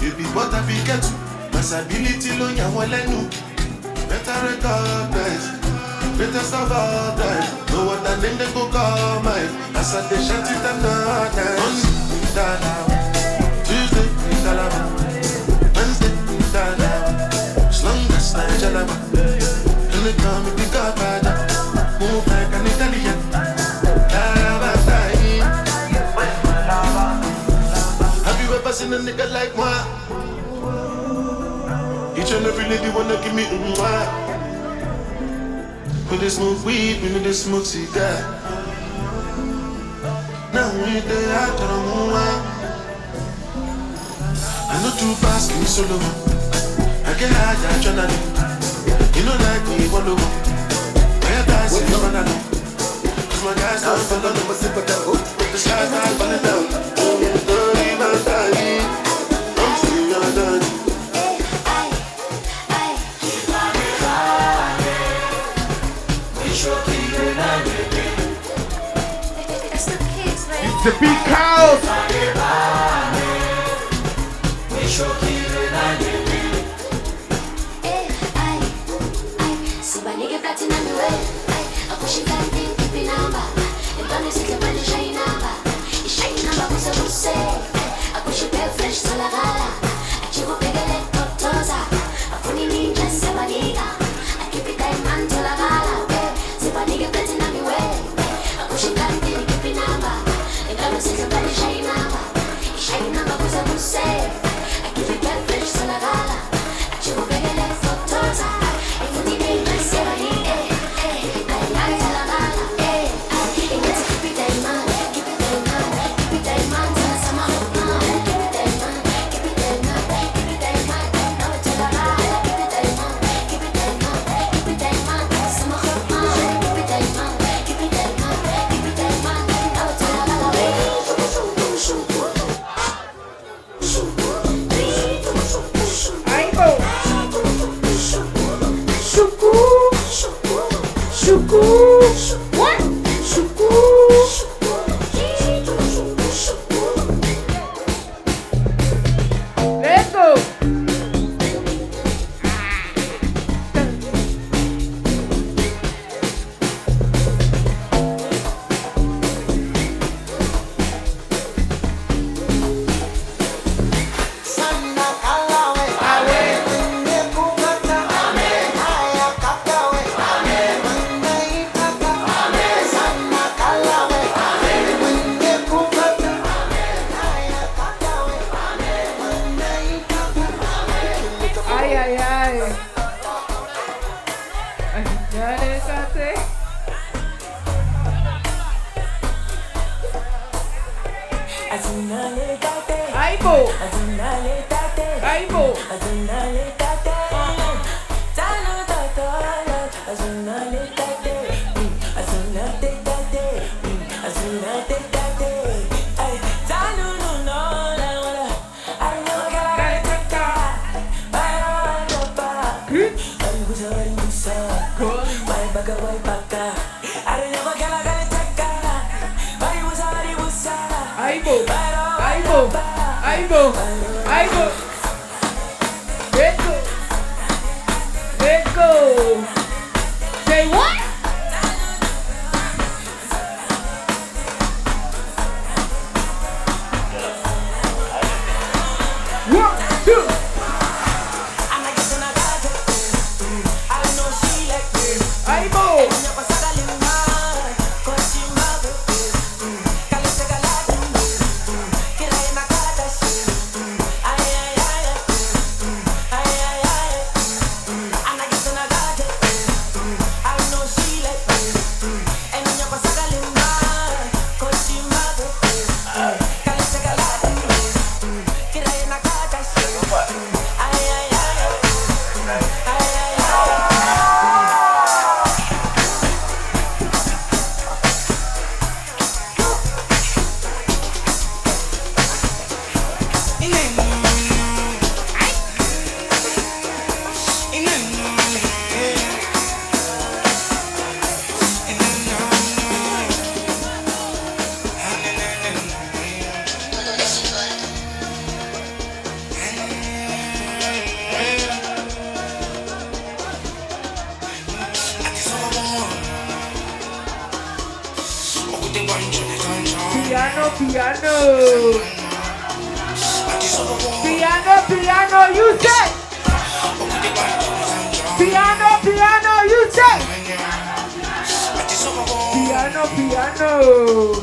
Speaker 1: You be what I be get to. Masability lo ya wọn lẹ́nu. Better recognize, greatest of all time. No other name they go call mine. As I dey shout it another time. Monday, Dalawa. Tuesday, Dalawa. Wednesday, Dalawa. As long as I Dalawa. When they call me the Godfather, move like an Italian. Have you ever seen a nigga like moi? Each and every lady wanna give me mwah. When they smoke weed, when they smoke cigar. Now we dey out on mwah. I know too fast, me solo. I get high, I try not. You know like me, one over. I dance in front of them. Cause my guys don't follow them, but sit for them. The sky's not falling down. Don't leave my time. I'm still not done.
Speaker 22: It's the big house. Let's go. Say what? One, two. Ahí voy. Piano, you say. Piano, you say. Piano. Piano.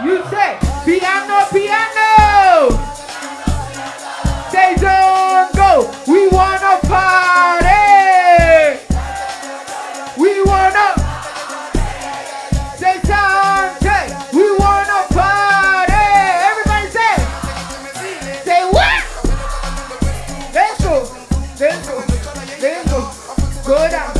Speaker 22: You say piano. Say don't go. We wanna party. We wanna. Say something. We wanna party. Everybody say. Say what? Let's go. Go down.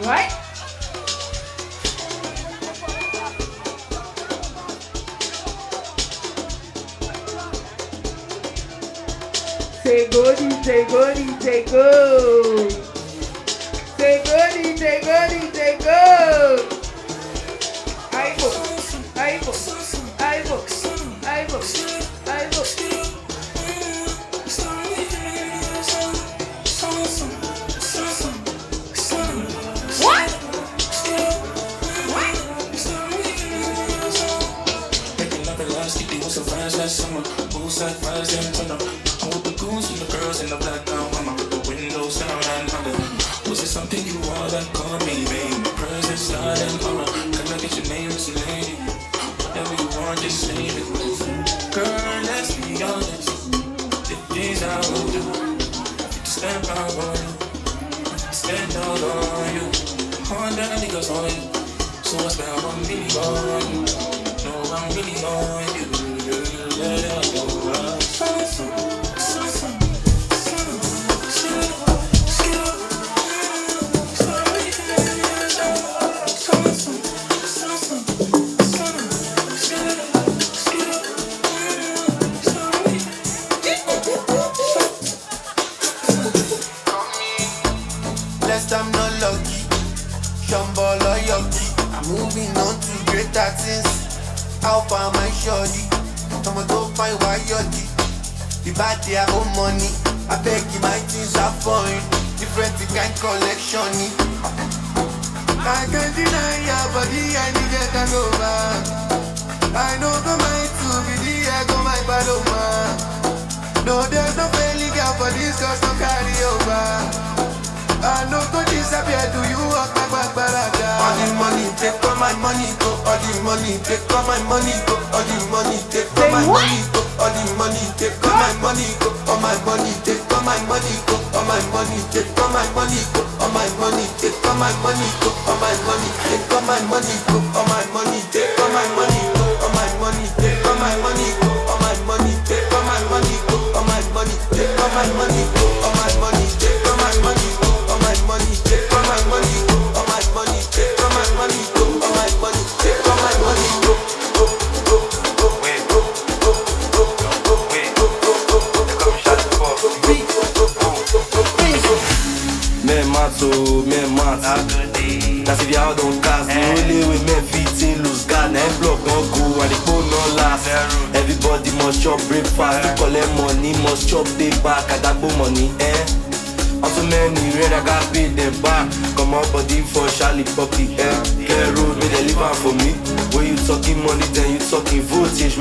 Speaker 22: What? Say goody, say goody, say go. Say goody, say goody, say go. Aibo.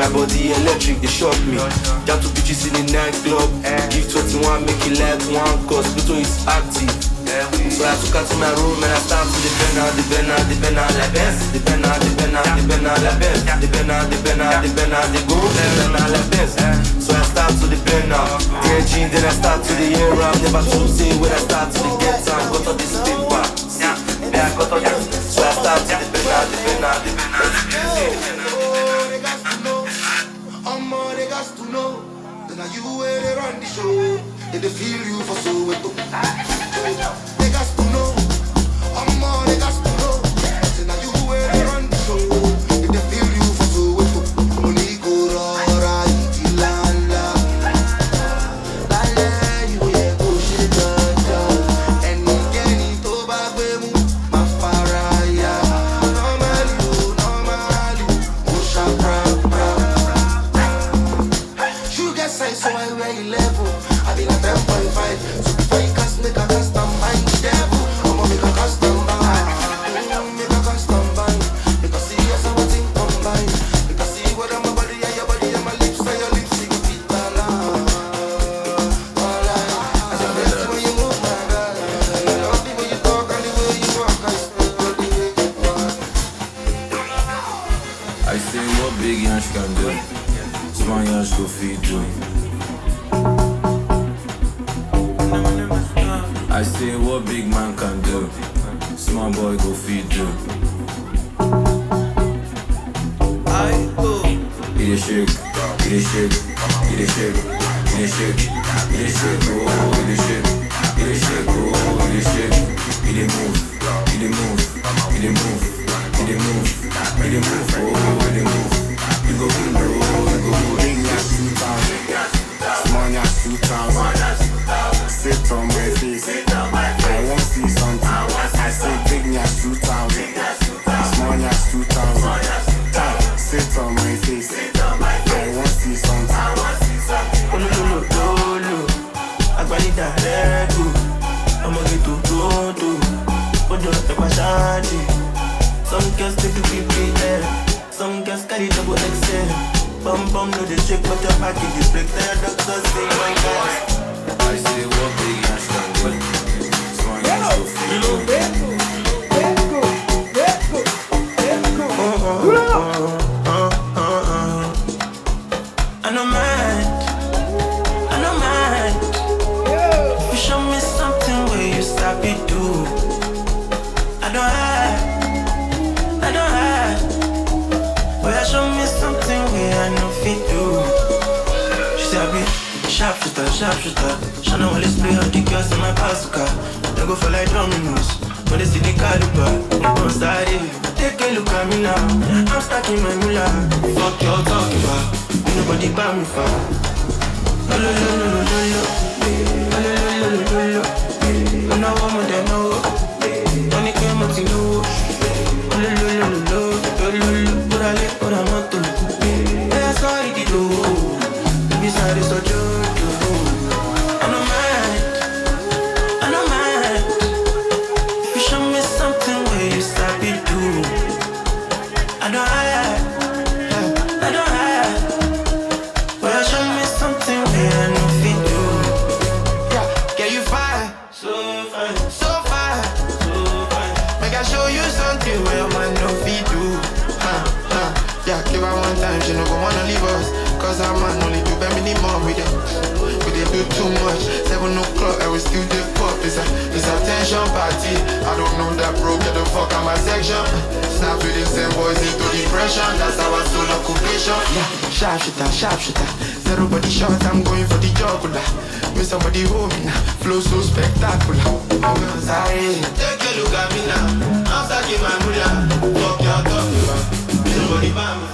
Speaker 20: My body electric, they shock me. Got two bitches in the nightclub. Give 21, make it like one, cause Pluto is active. So I took her to my room and I started to the bend out la Benz. The bend out la Benz. The bend out, they go, the bend out la Benz. So I start to the bend out. Then I start to the air round. Never to say when I start to the get time. Got all this paper. Yeah, I got all this. So I start to the bend out.
Speaker 13: They got to know that now you where they run the show. They feel you for so wet. They got to know, they got to know that now you where they run the show. They feel you for so wet. Money go right, la la la la. You yeah go shit and get it over with my faraya. Normally, push up, so I wear 11. I be like 10.5. So before you cast, make a custom mind the devil. I'ma make a custom bind. Make a custom bind. Make a see us everything combined. Make a see what I'm my body and your body and my lips and your lips. You can beat that line. As I bless you when you move, my God. I love the way you talk and the way you walk. I still the way you walk.
Speaker 15: I say what big Yash can do. Small Yash go feed you. I say what big man can do, small boy go feed you. I go. It is shake, it is shake, it is shake, it is shake, it is shake, oh, it is shake, it is shake, oh, it is shake, it is move, it is move, it is move, it is move, it is move, oh, it is move. You go big, you go big, Yash 2000, small Yash 2000. Sit on my face, I won't see something. I say big Yash 2000, small Yash 2000. Sit on
Speaker 16: on my face. I want to see something.
Speaker 19: Oh no, I got it direct. I'm gonna get to Ojo te pashanti. Some girls take the PPL. Some girls carry double XL. Bum no they check what your back in the break. Their doctors say my guys.
Speaker 15: I say what big and strong. Smart and so free.
Speaker 19: I know mine. You show me something where you stop it do. I don't hide. But you show me something where I know fit do. She said I be sharpshooter. She know all this play all the girls in my bazooka. They go for like dominoes. When they see the caliber, I'm started. Take a look at me now. I'm stuck in my moolah. Fuck y'all talking about. Nobody buy me for. I know I'm on the no. Money came out to you. But I live for a month. That's all it do. Beside is so true. I know mine. If you show me something where you stop it do. I don't hide. But you show me something where I know fit do. Yeah, you fine. So fine. Make I show you something where man no fit do. Yeah, give her one time, she no go wanna leave us. Cause her man only do bare minimum with it. We dey do too much. 7 o'clock, I will still dey pop. It's a tension party. I don't know that bro, get the fuck out my section. Snap with the same boys into depression. That's our sole occupation. Yeah, sharpshooter. Zero body shot, I'm going for the jugular. When somebody hold me now, flow so spectacular. Sorry, take a look at me now. I'm stuck in my moolah. Fuck y'all talking about. Nobody buy me.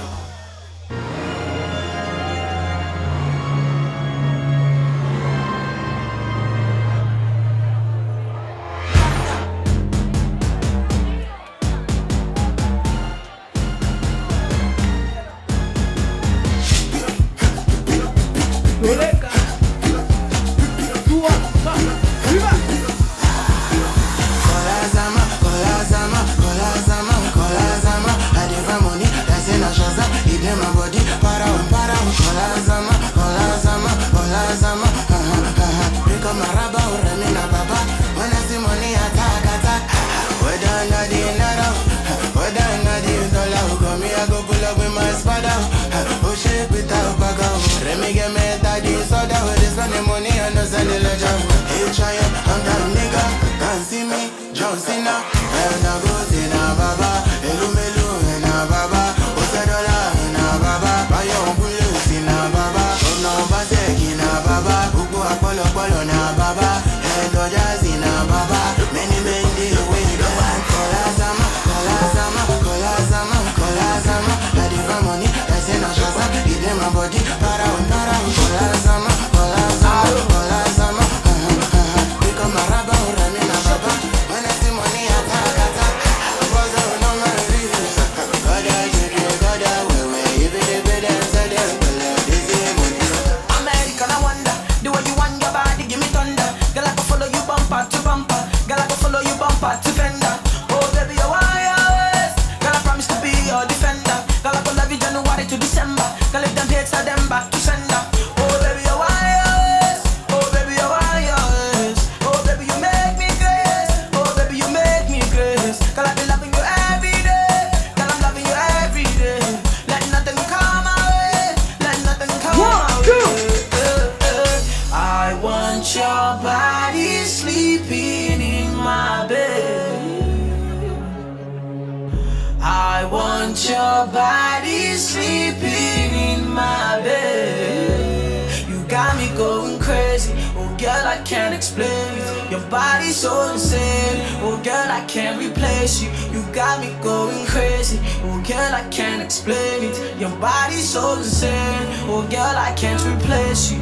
Speaker 2: Your body's so insane. Oh girl, I can't replace you.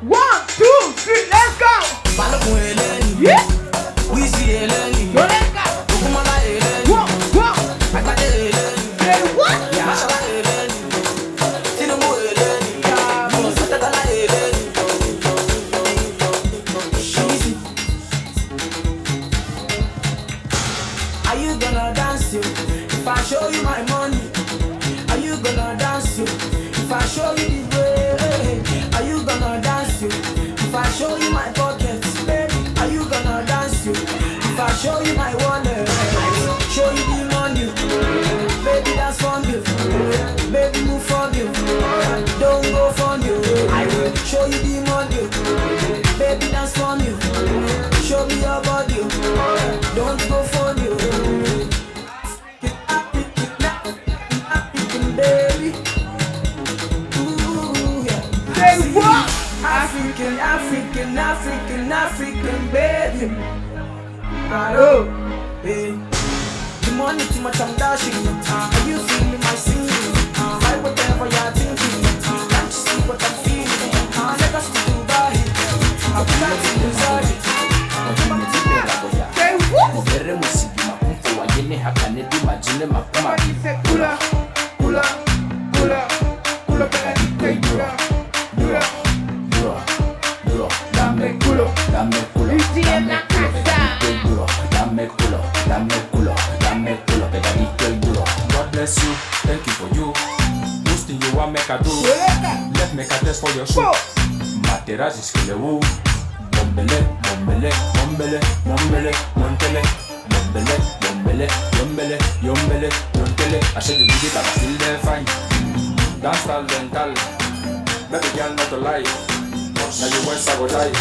Speaker 22: 1, 2, 3, let's go! Yeah!
Speaker 2: We see Eleni.
Speaker 22: Let's go!
Speaker 2: I got the
Speaker 3: African baby. Hello, hey. The money too much, I'm dashing. Are you feeling my singing? Like whatever you're thinking. Can't you see what I'm feeling? Let us do Dubai. I'll be like to Dubai.
Speaker 9: Mugere musigi makumfu wagene hakane di majine makuma
Speaker 22: Kula, kula, kula, kula,
Speaker 9: dame culo, dame culo, pegadito y duro. God bless you, thank you for you. Boosting you want make a do. Let make a test for your shoe. Materas is killer woo. Bombele, bombele, bombele, bombele, montele. Bombele, bombele, yombele, yombele, montele. I said the music but I still there fine. Dance style dental. Baby girl not a lie. Now you west I go die.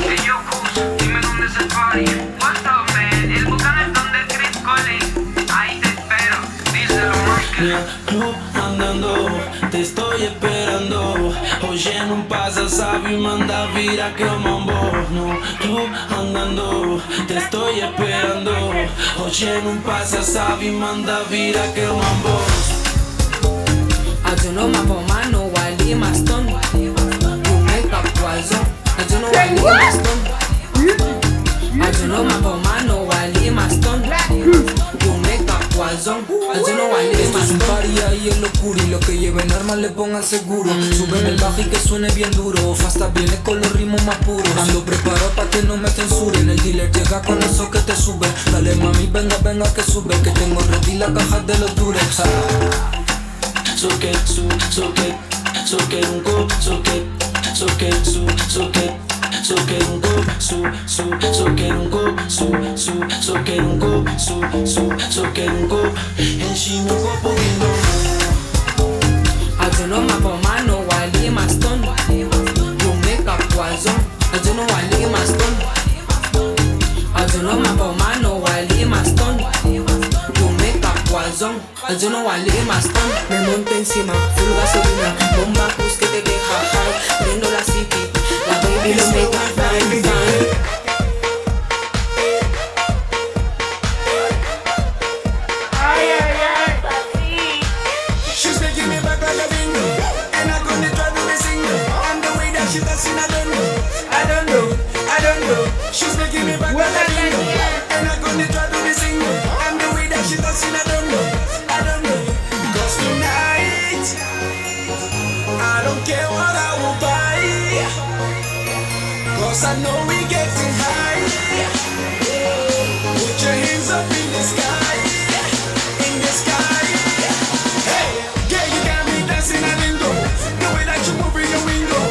Speaker 17: Hey yo, Kush, dime dónde es el party. What's up, man? El Bucan es donde Chris Collins. Ahí te espero, díselo más que
Speaker 3: Mira, club andando, te estoy esperando. Oye, não pasa, sabe, manda vir aqui o mambo. No, club andando, te estoy esperando. Oye, não pasa, sabe, manda vir aqui o mambo.
Speaker 23: I don't know my mano, why leave my stone. You make up poison. I don't know why leave my stone. I don't know my mano, why leave my stone. You make up poison. I don't know why leave my stone.
Speaker 24: Esto es un party ahí es locura y lo que lleven armas le pongan seguro. Suben el bajo y que suene bien duro. Fasta viene con los ritmos más puros. Ando preparado pa' que no me censuren. El dealer llega con eso que te sube. Dale mami, venga, venga que sube. Que tengo ready la caja de los durex.
Speaker 3: Socket, socket, un go, socket, socket, un go, socket, un go, socket, un go, socket, un go, and she no go poniendo.
Speaker 23: I don't know my mano, why leave my stone. You make up poison. I don't know why leave my stone. I don't know my mano, why leave my stone. You make up poison. I don't know why leave my stone. Me monto encima, full gasolina, bomba cruz que te deja high. Prendo la city, la baby lo make up fine, fine.
Speaker 3: She's making me back like a bingo, and I'm gonna try to be single. And the way that she dancing, I don't know. She's making me back like a bingo, and I'm gonna try to be single. And the way that she dancing, I don't know. Cause tonight, I don't care what I will buy, cause I know we getting high. Put your hands up in the sky, in the sky. Hey, yeah, you got me dancing a lingo. The way that you move in your window,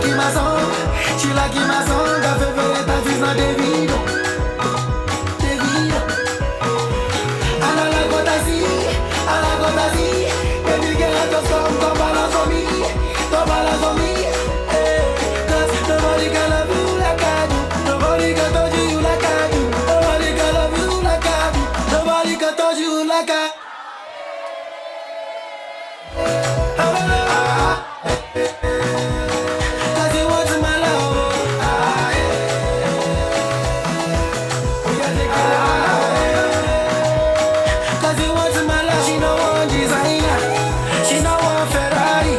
Speaker 2: liking my song. She liking my song. Her favorite artist not Davido. And I like what I see. I like what I see. Baby girl, just come balance on me. Come balance on me. Cause nobody can love you like I do. Nobody can touch you like I do. Nobody can love you like I do. Nobody can touch you like I do. Cause you want my love. Cause you want my love. She no one designer. She no one Ferrari.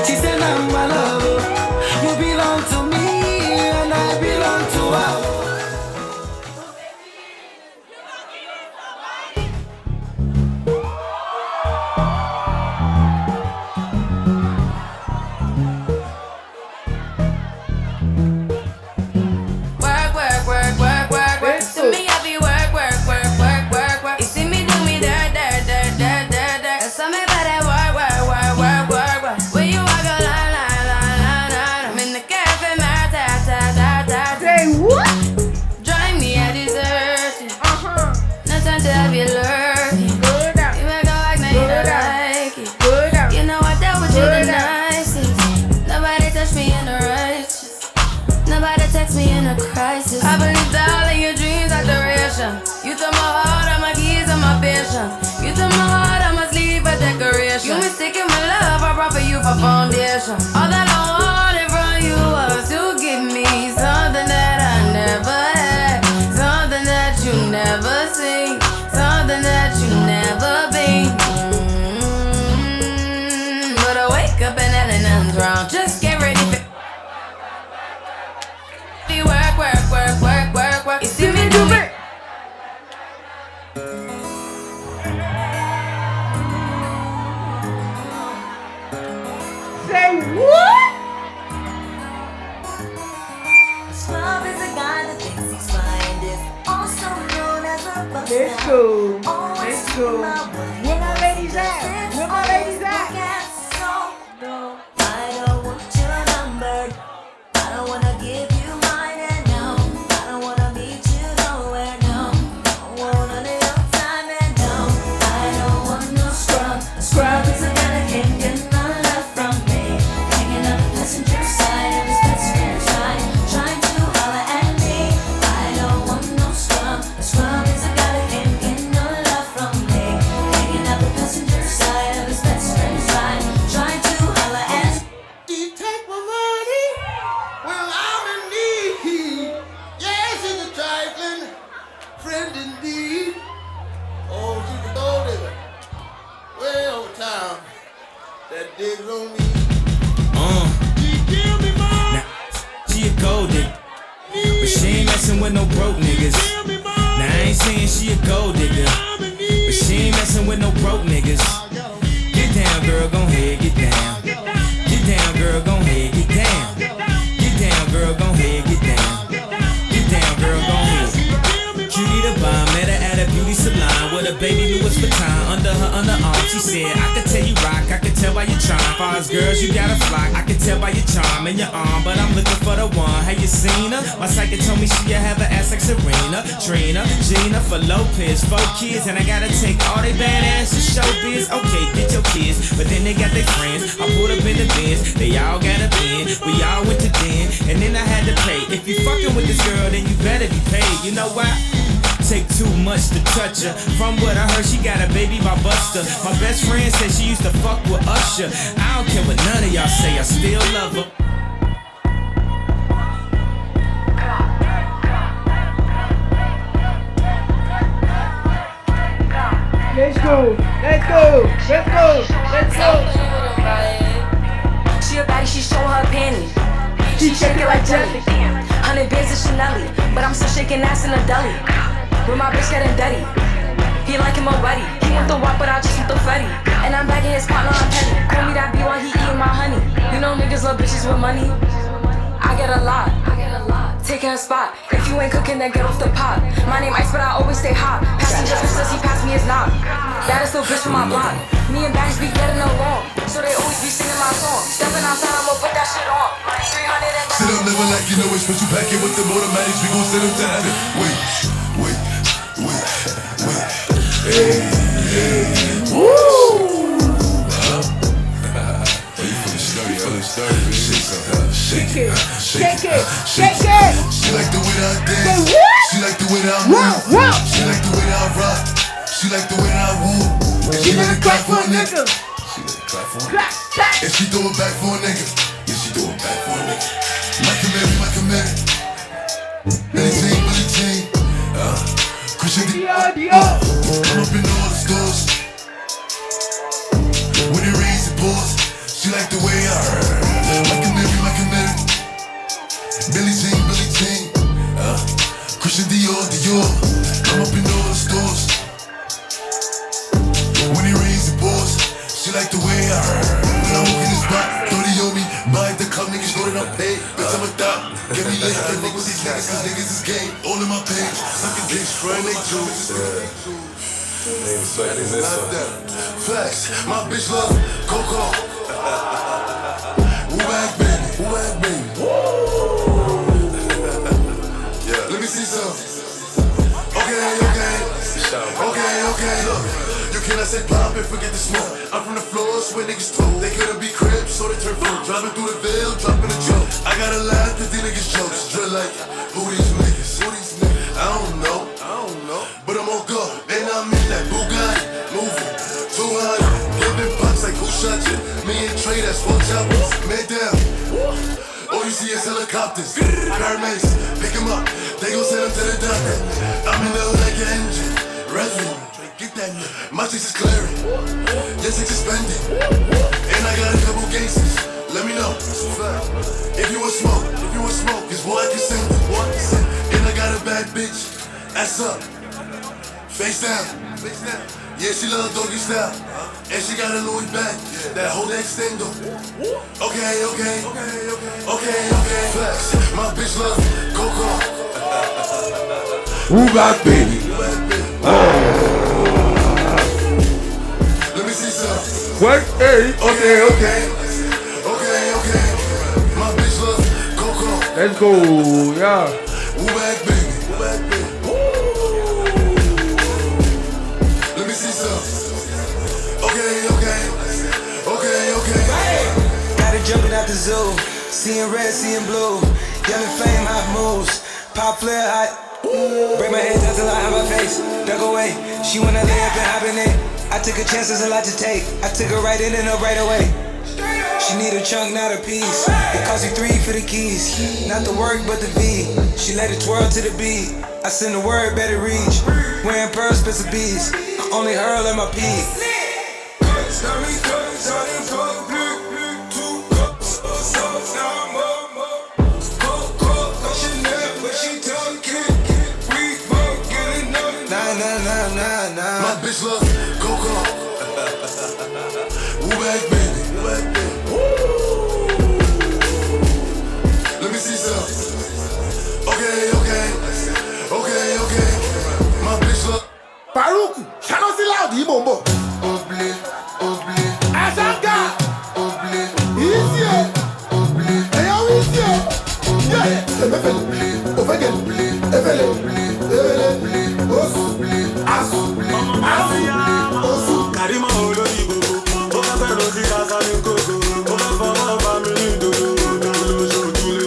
Speaker 2: She said I'm my love. You belong to me and I belong to her.
Speaker 23: Work, work, work, work, work, work. To me, I be work, work, work, work, work, work. You see me do me dirt, dirt, dirt, dirt, dirt, dirt. And some me better work, work, work, work, work, work. When you walk a line, line, line, line, line. I'm in the cafe, my ta, ta, ta, ta. Say what? Drive me a dessert. No time to have you lurking. You make a like, now you don't like it. You know I dealt with you the nicest. Nobody touched me in the righteous. Nobody text me in a crisis. I believed all of your dreams are duration. You took my heart, all my keys, and my patience. You took my heart, I must leave a decoration. You mistaken my love, I brought for you for foundation. All that I wanted from you was to give me something that I never had, something that you never seen, something that you never been. But I wake up and nothing's wrong. Just get ready for work, work, work, work, work, work. You see me do it.
Speaker 5: Say what?
Speaker 10: Scrub is a guy that thinks he's fine, is also known as a buster.
Speaker 5: Let's go. Let's go. Where my ladies at? Where my ladies at?
Speaker 10: No, I don't want your number. I don't wanna give you mine, and no, I don't wanna meet you nowhere, no. I want none of your time, and no, I don't want no scrub. Scrub is a guy that can't get none love from me. Hanging on the passenger side of his best friend's ride, trying to holler at me. I don't want no scrub. Scrub is a guy that can't get no love from me. Hanging on the passenger side of his best friend's ride, trying to holler at me.
Speaker 13: Do you take my money? Well, I'm in need. Yes, it's a trifling friend indeed. Oh, she's a gold digger. Way over town. That digs on me. She give me money.
Speaker 15: Now, she a gold digger, but she ain't messing with no broke niggas. Now, I ain't saying she a gold digger, but she ain't messing with no broke niggas. Get down, girl, gon' head, get down. Get down, girl, gon' head, get down. Get down, girl, gon' head, get down. Get down, girl, gon' head. Cutie the bomb, met her at a beauty salon with a baby Louis Vuitton under her underarm. She said, I could tell you rock, I could tell by your charm. Far as girls, you got a flock, I could tell by your charm and your arm. But I'm looking for the one, have you seen her? My psychic told me she'll have an ass like Serena, Trina, Gina, for Lopez, 4 kids. And I gotta take all they badass to showbiz. Okay, get your kids, but then they got their friends. I pulled up in the Benz, they all got a bin. We all went to den, and then I had to pay. If you fucking with this girl, then you better be paid. You know why? Take too much to touch her. From what I heard, she got a baby by Buster. My best friend said she used to fuck with Usher. I don't care what none of y'all say, I still love her.
Speaker 5: Let's go. Let's go. Let's go. Let's go.
Speaker 23: She a baddie, she show her panties.
Speaker 5: She shake it like jelly.
Speaker 23: 100 bands of Chanel, but I'm still shaking ass in a deli. With my bitch getting dirty. He like him already. He want the walk, but I just want the fatty. And I'm back in his partner, I'm petty. Call me that B while he eating my honey. You know niggas love bitches with money. I get a lot. Taking a spot. If you ain't cooking, then get off the pot. My name Ice, but I always stay hot. Passenger says he passed me his knob. That is still bitch from my block. Me and Banks be getting along, so they always be singing my song. Stepping outside, I'ma put that shit on.
Speaker 13: Sit up, living like you know it. Special packet with the automatics. We gon' send them to heaven. Wait. Hey. Woo! Shake it. She like the way that I dance. She like the way that I move. She like the way that I rock. She like the way that I woo. She let it clap for a nigga. She let it clap for a nigga. And she throw it back for a nigga. Yeah, she throw it back for a nigga. Michael Mary. Billie Jean. Christian Dior. I'm up in all the stores. When it rains, it pours. She like the way I heard. Michael Mary. Billie Jean. Christian Dior. I'm up in all the stores. When it rains, it pours. She like the way I heard. When I walk in the spot, 30 on me. Buy the club, niggas know that I'm paid. Bitch, I'm a thot. Get me lit, can't fuck with these niggas, cause niggas is gay. All in my page. Suckin' dicks, frying they juice. Flex, my bitch love Coco. Who back, baby? Yeah. Let me see some. Okay, look. You cannot say pop and forget the smoke. I'm from the floor, swear niggas told. They couldn't be cribs, so they turn fruit. Driving through the veil, dropping a joke. I gotta laugh cause these niggas jokes. Drill like, who these niggas? I don't know. But I'm on go. And I'm in that Bugatti, moving 200. Giving pops like who shot you? Me and Trey, that's 4 choppers. Man down. All you see is helicopters. Paramedics, pick him up. They gon' send him to the doctor. I'm in the hood like an engine. Revenue, get that nigga. My chicks is clearing. Your chicks is spending. And I got a couple gangsters. Let me know. If you want smoke, it's boy I can send it. And I got a bad bitch. Ass up. Face down. Yeah, she love doggy style. And she got a Louis bag. That whole extendo. Okay. Flex. My bitch love Coco.
Speaker 22: Who back, baby?
Speaker 13: Let me see some.
Speaker 22: What? Hey.
Speaker 13: Okay. My bitch love Coco.
Speaker 22: Let's go, yeah.
Speaker 13: Who back, baby? Let me see some. Okay.
Speaker 3: Got it jumping out the zoo. Seeing red, seeing blue. Yelling flame, hot moves. Pop flare, hot. Break my head down till I have my face. Duck away. She wanna lay up and hibernate. I took a chance, there's a lot to take. I took her right in and up right away. She need a chunk, not a piece. It cost me 3 for the keys. Not the work, but the V. She let it twirl to the beat. I send the word, better reach. Wearing pearls, bits of bees. I only hurl at my peak. Nah.
Speaker 13: My bitch love Coco. Who back, baby? Let me see some. Okay. My bitch love
Speaker 22: Farouk, channel si loud, yi mombo.
Speaker 13: Oblé.
Speaker 22: Asanga.
Speaker 13: Easy.
Speaker 22: Easy.
Speaker 6: Karima olórí gbogbo, ó fẹ́ fẹ́ lọ sí kásá ní kókó, ó fẹ́ fọwọ́ bá mi ní ìdodo, sójúlé.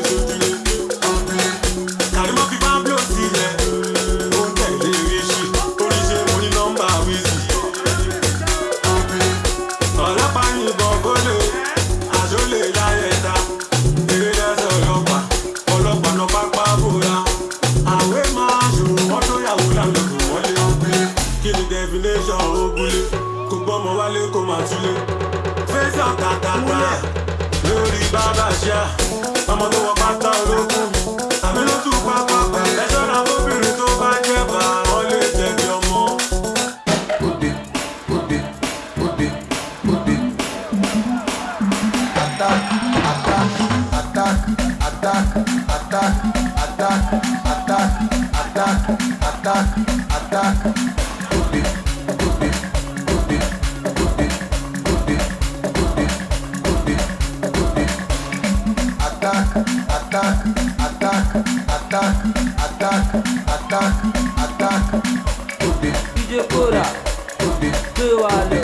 Speaker 6: Karima fi Pablo sílẹ̀, ó ń tẹ̀lé ríṣì, oríṣi mo ní nọ́mbà wíìsì. Ọlọ́pàá yìnbọn kólé, àjọlé láyẹ̀dá, eré lẹ́sẹ̀ ọlọ́pàá náà pápá bóra. Àwẹ̀ máa ṣòro, wọ́n tó yàwó lánàá kò wọlé. Kí ni definition ogúnlé? Kò gbọ́mọ wálé kò máa túlé. Fẹ́sàn kàkàkà lórí bàbá ṣá. Ọmọ tó wọ pátá olókùn. Àmì ló tún pápá. Ẹ ṣọ́ra fóbìnrin tó bá jẹ́ bá wọn lè jẹ̀bi ọmọ.
Speaker 13: Attack.
Speaker 7: DJ Cora, ¿qué vale?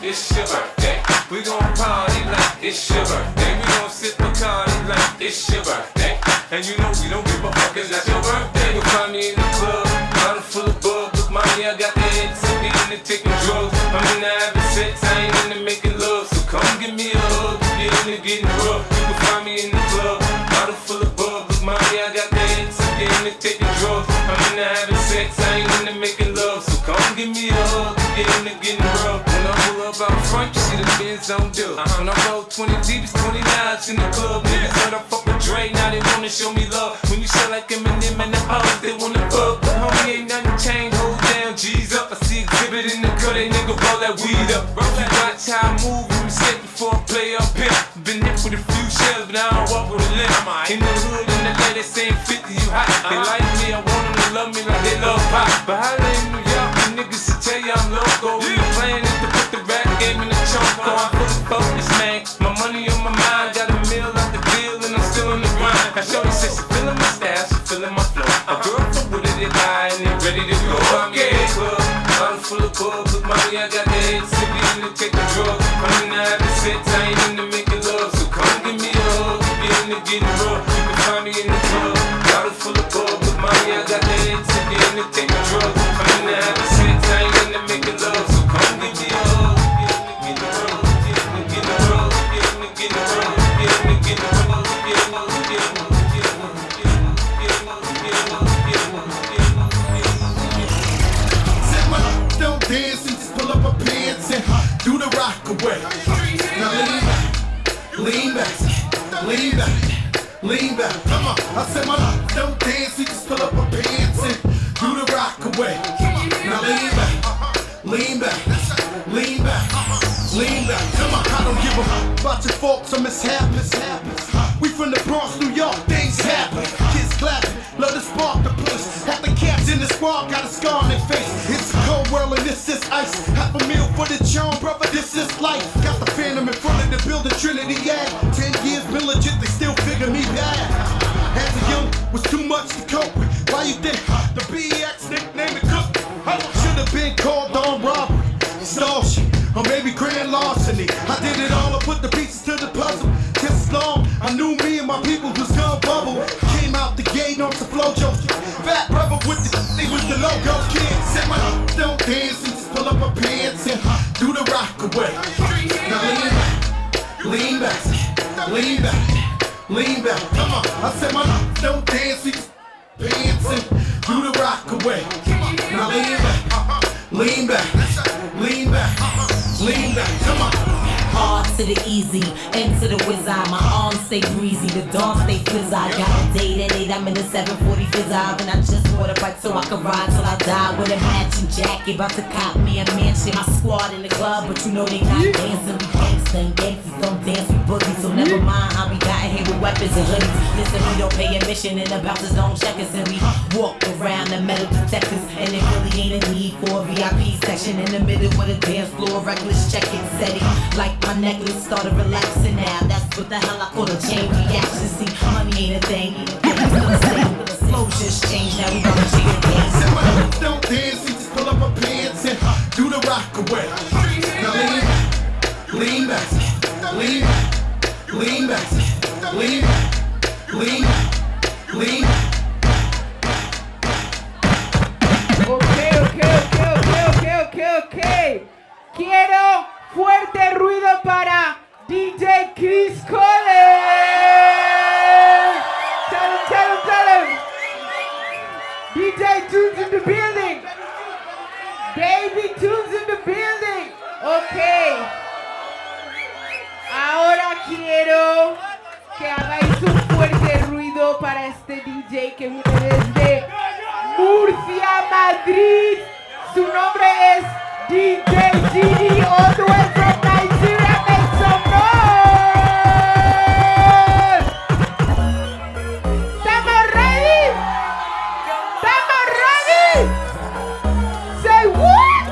Speaker 8: It's your birthday. We gon' party like it's your birthday. We gon' sip Bacardi like it's your birthday. And you know we don't give a fuck, it's not your birthday. You'll find me in the club, bottle full of bug. Look, mommy, I got the head sippy into taking drugs. I'm into having sex, I ain't into making love. So come give me a hug, if you're into getting rough. You can find me in the club, bottle full of bug. Look, mommy, I got the head sippy into taking drugs. I'm into having sex, I ain't into making love. So come give me a hug, if you're into getting rough. When I pull up out front, you see the Benz on dub. When I roll 20 deep, it's 29s in the club. Niggas heard I fuck with Dre, now they wanna show me love. When you sell like Eminem and the hoes, they wanna fuck. But homie, ain't nothing changed, hold down, G's up. I see exhibit in the cut, they nigga roll that weed up. You watch how I move, you mistake before I play up here. Been hit with a few shells, but I don't walk with a limp. In the hood, in the LA, they saying 50, you hot. They like me, I want them to love me like they love pop. But holla in New York, the niggas should tell you I'm loco. The plan is to put the rap game in the trunk. I'm fully focused, man. My money on my mind, got a meal out the deal, and I'm still in the grind. Now shorty said she feeling my style, she feeling my flow. A girl from Wooded, they buy and they ready to go. I'm in the club, bottle full of bug. Look, mommy, I got the head sippy into taking drugs. I'm into having sex, I ain't into making love. So come give me a hug, if you're into getting rough. You can find me in the club, bottle full of bug. Look, mommy, I got the head sippy into taking drugs. I'm into having sex, I ain't into making love. So come give me a hug.
Speaker 13: Don't dance and just pull up my pants and do the rock away. Now lean back, lean back, lean back. Come on, I said my don't dance and just pull up my pants and do the rock away. Now lean back, lean back, lean back, lean back. Come on, I don't give a about your folks or mishaps. We from the Bronx, New York, things happen. Kids clapping, love to spark the place. Half the cats in the squad got a scar on their face. It's a cold world and this is ice. Half a meal for the charm, brother, this is life. Got the Phantom in front of the building, Trinity, yeah. 10 years been legit, they still figure me bad. As a young, was too much to cope with. Why you think the BX nickname it Cook? Should have been called on robbery, extortion, or maybe grand larceny. I did it all, I put the pieces to the puzzle. Just as long, I knew me and my people was gonna bubble. Came out the gate on some flojo. Fat brother with the thing with the logo. Kid said my don't dance and just pull up my pants and do the rock away. Now lean back, lean back, lean back. Come on, I said my don't dance and just pants and do the rock away. Now lean back, lean back, lean back, lean back. Come on.
Speaker 14: Hard to the easy, into the wizard. My arms stay breezy, the dawn stay fizz. I got a date at 8, I'm in the 740 fizz. And I just bought a bike so I can ride till I die with a matching jacket. About to cop me a mansion. My squad in the club, but you know they not dancing. We gangsta and gangsters don't dance, we boogie. So never mind how we got here with weapons and hoodies. Listen, we don't pay admission and the bouncers don't check us. And we walk around the metal detectors. And it really ain't a need for a VIP section. In the middle with a dance floor, reckless check-in setting. Like my necklace started relaxing now. That's what the hell I call a chain reaction. See, money ain't a thing. Flow just changed, now we gonna change the game.
Speaker 13: Don't dance, and just pull up my pants and do the rock away. Now lean back, lean back, lean back, lean back, lean back, lean back.
Speaker 5: Okay. Quiero fuerte ruido para DJ Chris Cole. Tell him. DJ Tunes in the building. Baby Tunes in the building. Ok. Ahora quiero que hagáis un fuerte ruido para este DJ que viene desde Murcia, Madrid. Su nombre es DJ GD all the way from Nigeria, make some noise! Tamo ready? Tamo ready? Say what?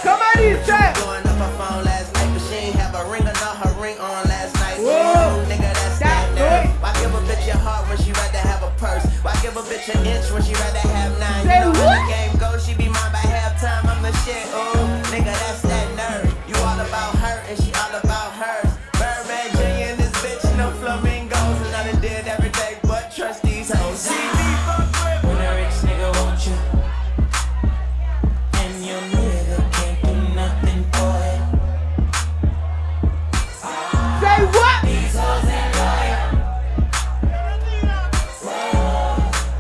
Speaker 5: Somebody say.
Speaker 2: Going up her phone last night, but she ain't have a ring or not her ring on last night.
Speaker 5: Whoa.
Speaker 2: Nigga, that's that nerve. Why give a bitch your heart when she rather have a purse? Why give a bitch an inch when she rather have 9? You know how the game goes, she be mine by halftime. I'm the shit, ooh. Nigga, that's that nerve. You all about her and she all about hers. Birdman Jr. and this bitch, no flamingos. And I done did everything but trust these hoes. See me fuck with when a rich nigga want you. And your nigga can't do nothing for it.
Speaker 5: Say what?
Speaker 2: These hoes ain't loyal.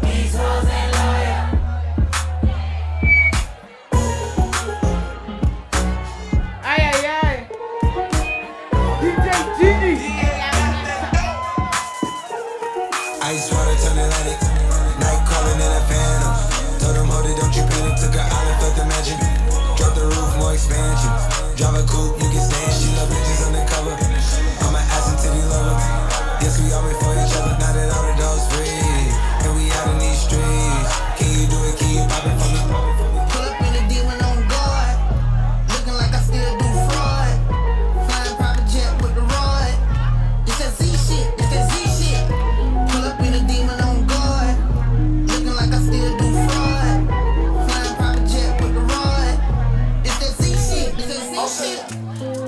Speaker 2: These hoes ain't loyal.
Speaker 5: Ay, ay, ay. DJ Genie.
Speaker 3: Ice water turn Atlantic. Night calling in a phantom. Told them, hold it, don't you panic. Took her island, felt the magic. Drop the roof, more expansion. Drive a coupe, you can stand. She love bitches undercover. I'm an ass and titty lover. Yes, we all made for each other. Now that all the dogs free. And we out in these streets. Can you do it? Can you pop it for me?
Speaker 2: Pull up in a demon on guard. Looking like I still do fraud. Flying private jet with the rod. It's that Z shit. It's that Z shit. Pull up in a demon on guard. Looking like I still do fraud. Flying private jet with the rod. It's that Z shit. It's that Z shit.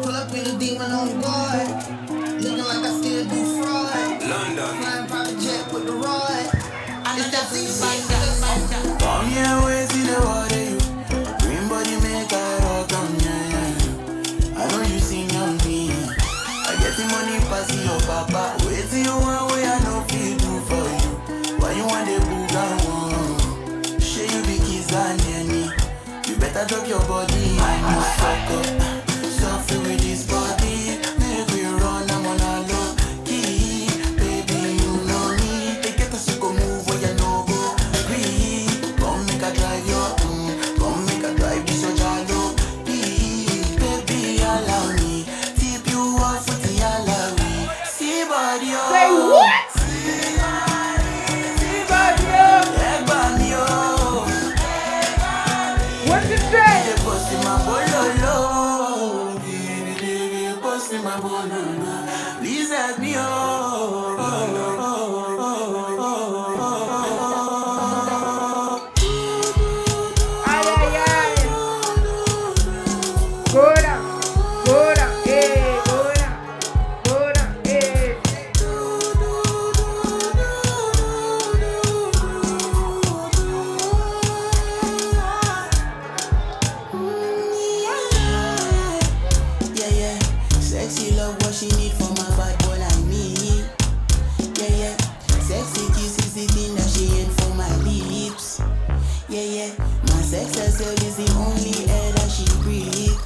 Speaker 2: Pull up in a demon on guard. Looking like I still do fraud.
Speaker 3: London.
Speaker 2: Flying private jet with the rod. It's that Z shit.
Speaker 3: Come here, we see the water, you. Green body make a rock on, yeah. I know you seen on me. I get the money pass your papa. Wait till you want way I know feel do for you. Why you want the booga one? Share you be kiss and me. You better drop your body and you fuck up. Suffer with this body. Make we run, I'm on a low key. Baby, you know me. They get us to go move where you know go. Come make a drive your come make a drive this your jalo. Please, baby, allow me. Tip you off with the alawi. See body, oh.
Speaker 5: Say what?
Speaker 3: See
Speaker 5: body, oh.
Speaker 3: Yeah, body, oh.
Speaker 5: What you say?
Speaker 3: You bust in my bololo. You bust in my bololo. Please help me, oh.
Speaker 5: Ay, ay, ay. Gora, gora, gora, gora,
Speaker 3: Yeah, yeah. Sexy love, what she need for my bad boy like me. Yeah, yeah. Sexy kiss is the thing that she ain't for my lips. Yeah, yeah. My sex herself is the only air that she breathes.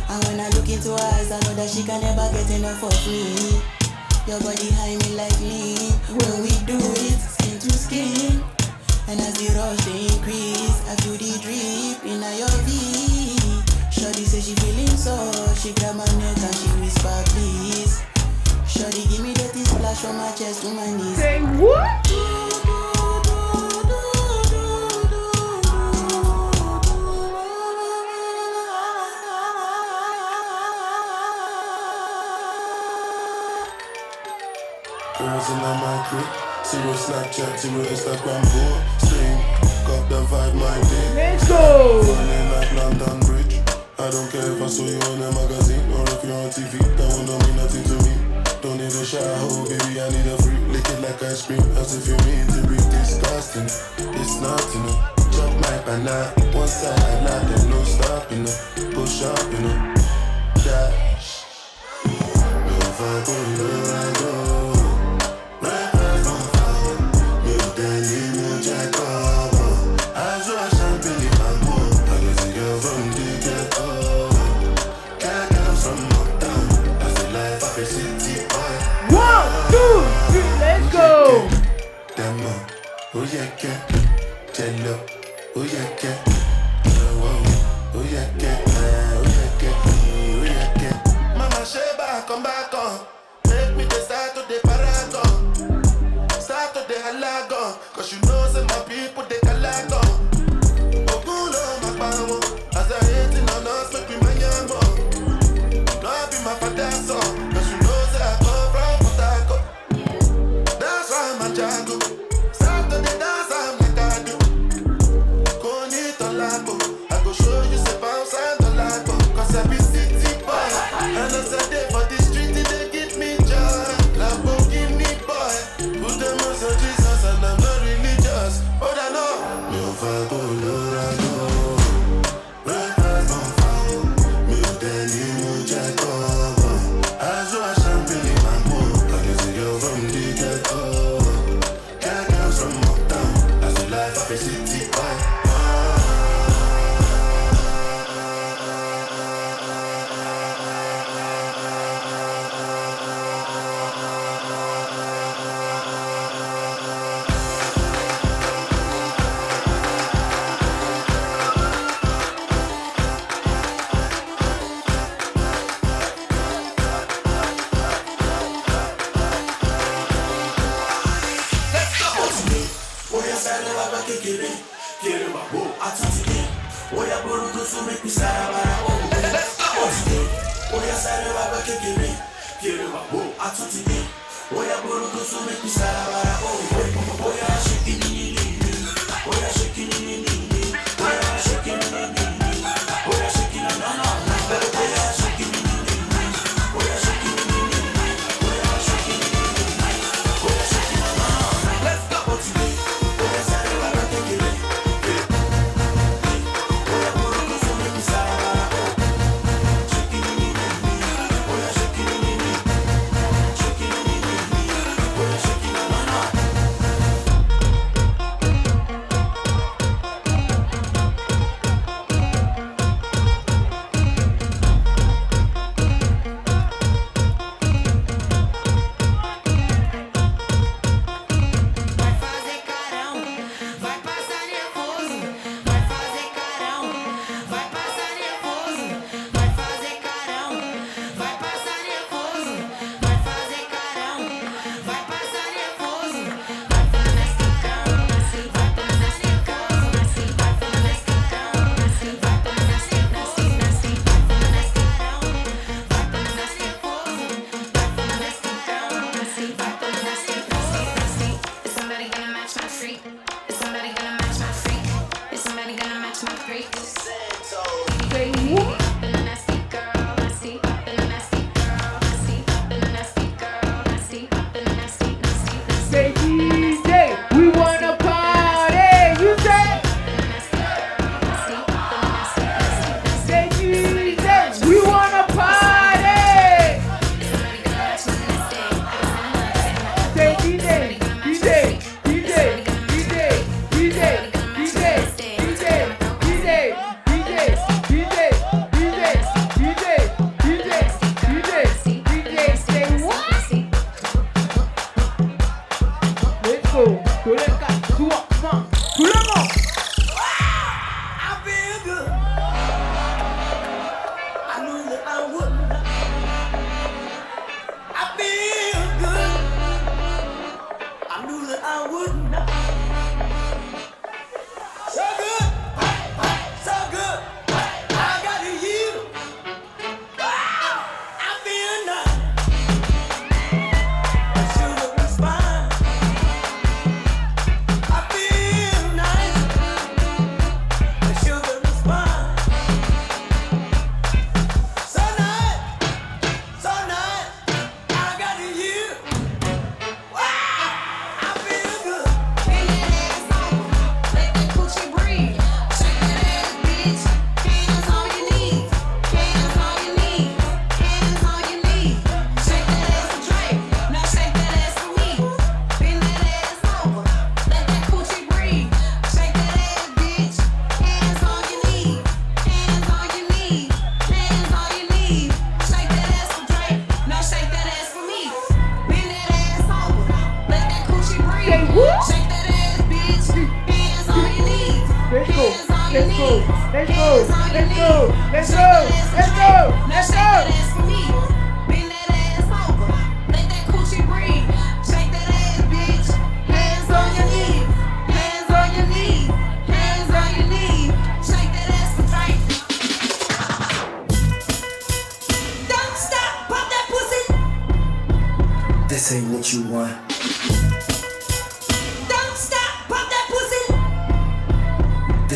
Speaker 3: And when I look into her eyes, I know that she can never get enough of me. Your body high me like me. When we do it, skin to skin. And as the rush they increase, I feel the drip in your V. Shorty say she feeling so. She grab my neck and she whisper please. Shorty give me that splash from my chest to my knees.
Speaker 5: Say what?
Speaker 1: Girls in my crib, zero Snapchat, zero Instagram, boy. Sing, got the vibe, my day.
Speaker 5: Let's go.
Speaker 1: Running like London Bridge. I don't care if I saw you on a magazine or if you're on TV. That one don't mean nothing to me. Don't need a shower, baby, I need a freak. Lick it like ice cream, as if you mean to be disgusting. It's not enough. Chop my banana, one side, not there's no stopping it. Push up, you know. Dash. If I go, I go.
Speaker 5: One, two, three, let's go.
Speaker 1: oh yeah, jello, oh yeah, oh yeah. Mama Sheba, come back on. Make me the start to the paragon. Start to the halagon. Cause you know some my people they calagon. Ogulo mapawo. As I hate in on us, make me my young boy. No, I be my father's son. Cause you know say I come from Potako. That's why I'm a jago. Start to the dance, I'm like I do. Konito lago. I go show you say bounce and the lago. Cause I be city boy. And as I day for the street, they give me joy. Lambo give me boy. Put them on so Jesus and I'm not religious. But I know. Me over go Lurago. Breakfast on fire. Me Danny Mujako. As you are champagne mango. I can see you from the ghetto. Cat girls from uptown. As the life of a city boy.
Speaker 3: I feel nice.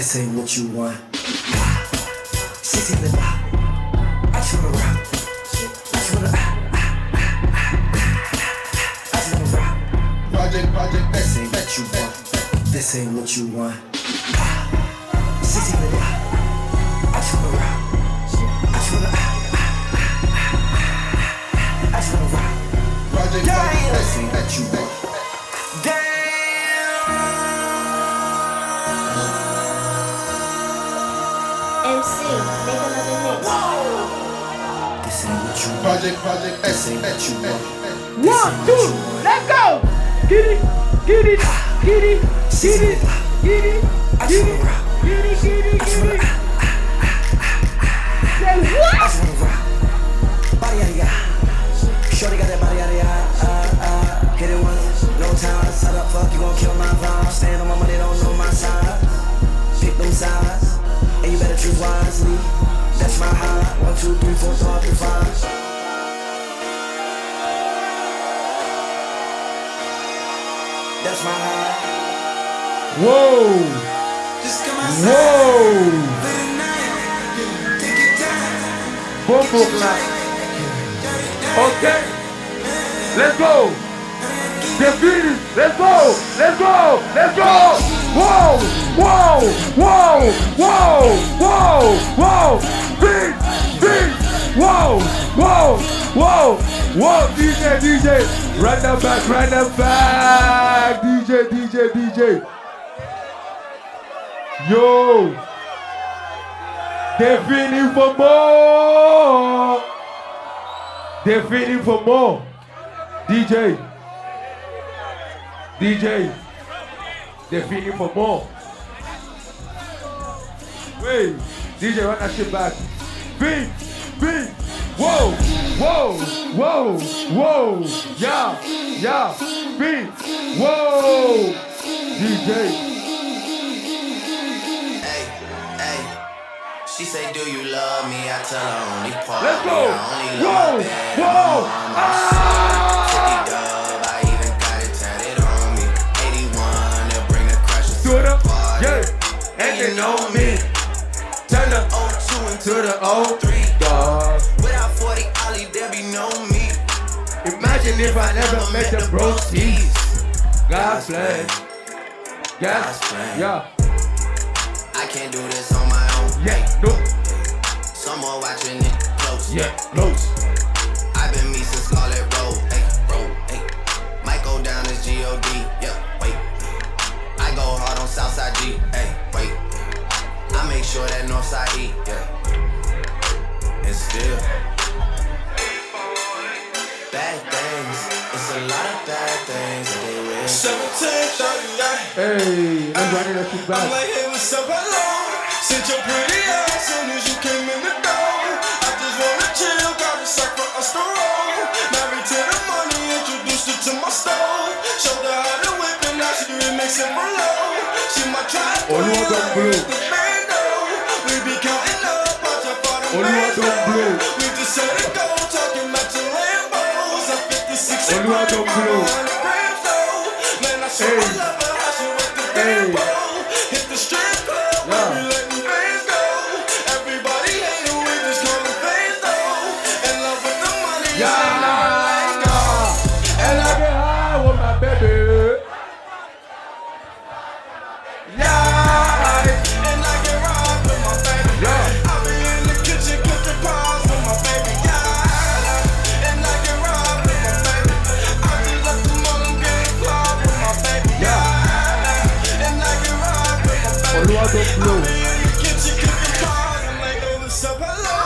Speaker 3: This ain't what you want. 16 I just wanna rock. I just wanna rock. Project, this ain't what you want. This ain't what you want. 16 I just wanna rock. I just wanna rock. Project, this ain't what you want.
Speaker 4: MC, make another mix.
Speaker 3: This ain't what you want. Project, this ain't what you want.
Speaker 5: 1, 2, let's go! Get it, get it, get it, get it, get it, get it, get it, get it, get it. Say what?
Speaker 3: Body out of ya. Shorty got that body out of ya. Hit it once, no time. Set up, fuck, you gon' kill my vibe. Stand on my money, don't know my side. Pick them sides, and you better choose wisely. That's my high. 1, 2, 3, 4, 5. That's my high.
Speaker 5: Whoa! Whoa! Bumbo clap. Okay. Let's go. The finish. Let's go. Let's go. Let's go. Whoa! Whoa! Whoa! Whoa! Whoa! Whoa! Big! Big! Whoa! Whoa! Whoa! Whoa! DJ! Right now back! DJ! Yo! They're feeling for more! They're feeling for more! DJ! They're feeling for more! Wait! DJ, run that shit back! Big! Whoa! Yeah! Big! Whoa! DJ!
Speaker 2: She say, do you love me? I tell her only part.
Speaker 5: Let's go!
Speaker 2: I only love my bed. Dub, I even got it tatted on me. 81, they'll bring the crushes to the party.
Speaker 5: Yeah, and you know me. Turn the 02 into the 03, dog.
Speaker 2: Without 40 Ollie, there be no me.
Speaker 5: Imagine if I never met the broskies. God's plan. Yeah.
Speaker 2: I can't do this on my own.
Speaker 5: Yeah, no.
Speaker 2: Someone watching it close.
Speaker 5: Yeah, close.
Speaker 2: I've been me since Scarlet Road. Hey. Might go down as G.O.D. Yeah, wait. I go hard on Southside G. Hey, wait. I make sure that Northside E. Yeah. And still. Bad things. It's a lot of bad things that they wish.
Speaker 8: 17:39.
Speaker 5: Hey, I'm running that shit back.
Speaker 8: I'm like, hey, what's up, hello? Sent your pretty ass soon as you came in the door. I just wanna chill, got a sack for us to roll. Married to the money, introduced her to my stove. Showed her how to whip and now she remixing for low. She my track queen, with the bando. We be counting up, watch her for the bando. We just set it go, talking about your Lambos. I'm 56 and grams though. Man, I swear I love her, how she with the Rambo. Hit the strip club, we be letting fans go. Everybody hate her, we just call them fans though. In love with the money,
Speaker 5: and I get high with my baby.
Speaker 8: And I get robbed with my baby. I be in the kitchen cooking pies with my baby. And I get robbed with my baby. I just left the mall and get flogged with my baby. And I get robbed with my baby. I be in the kitchen cooking pies. I'm like, hey, what's up, hello?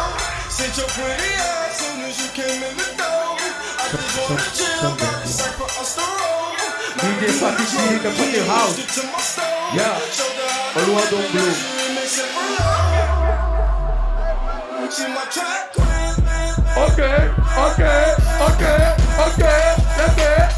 Speaker 8: Sent your pretty ass soon as you came in the door. I just wanna chill, got a sack for us to roll.
Speaker 5: DJ Papi G in the fucking house. Yeah. Oluwa don't blow. Okay. That's it.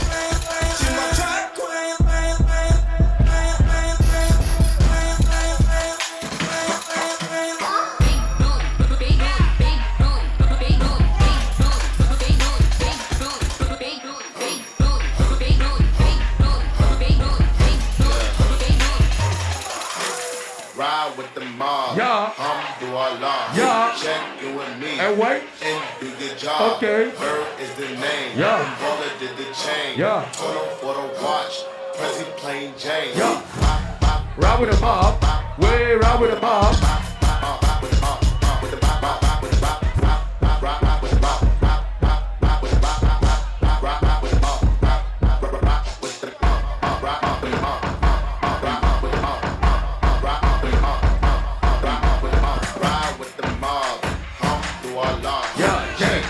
Speaker 2: Ride
Speaker 1: ride with the mob.
Speaker 22: Yeah.
Speaker 1: Alhamdulillah.
Speaker 22: Yeah.
Speaker 1: Check you and me.
Speaker 22: And wait.
Speaker 1: And do your job.
Speaker 22: Okay.
Speaker 1: Bird is the name.
Speaker 22: Yeah.
Speaker 1: And Baller did the chain.
Speaker 22: Yeah.
Speaker 1: Told him for the watch. Prezi plain Jane.
Speaker 22: Yeah. Ride with the mob. Way ride with the mob.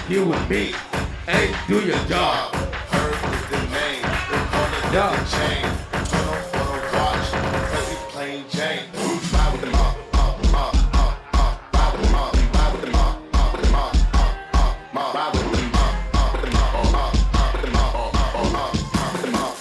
Speaker 22: You and me, and do your job.
Speaker 1: Herb is the name.
Speaker 22: Yeah.
Speaker 1: The chain. Turn on for the watch. Prezi plain Jane. Ride with the mob. Ride with the mob. Ride with the mob. Ride with the mob. Ride with the mob. Ride with the mob.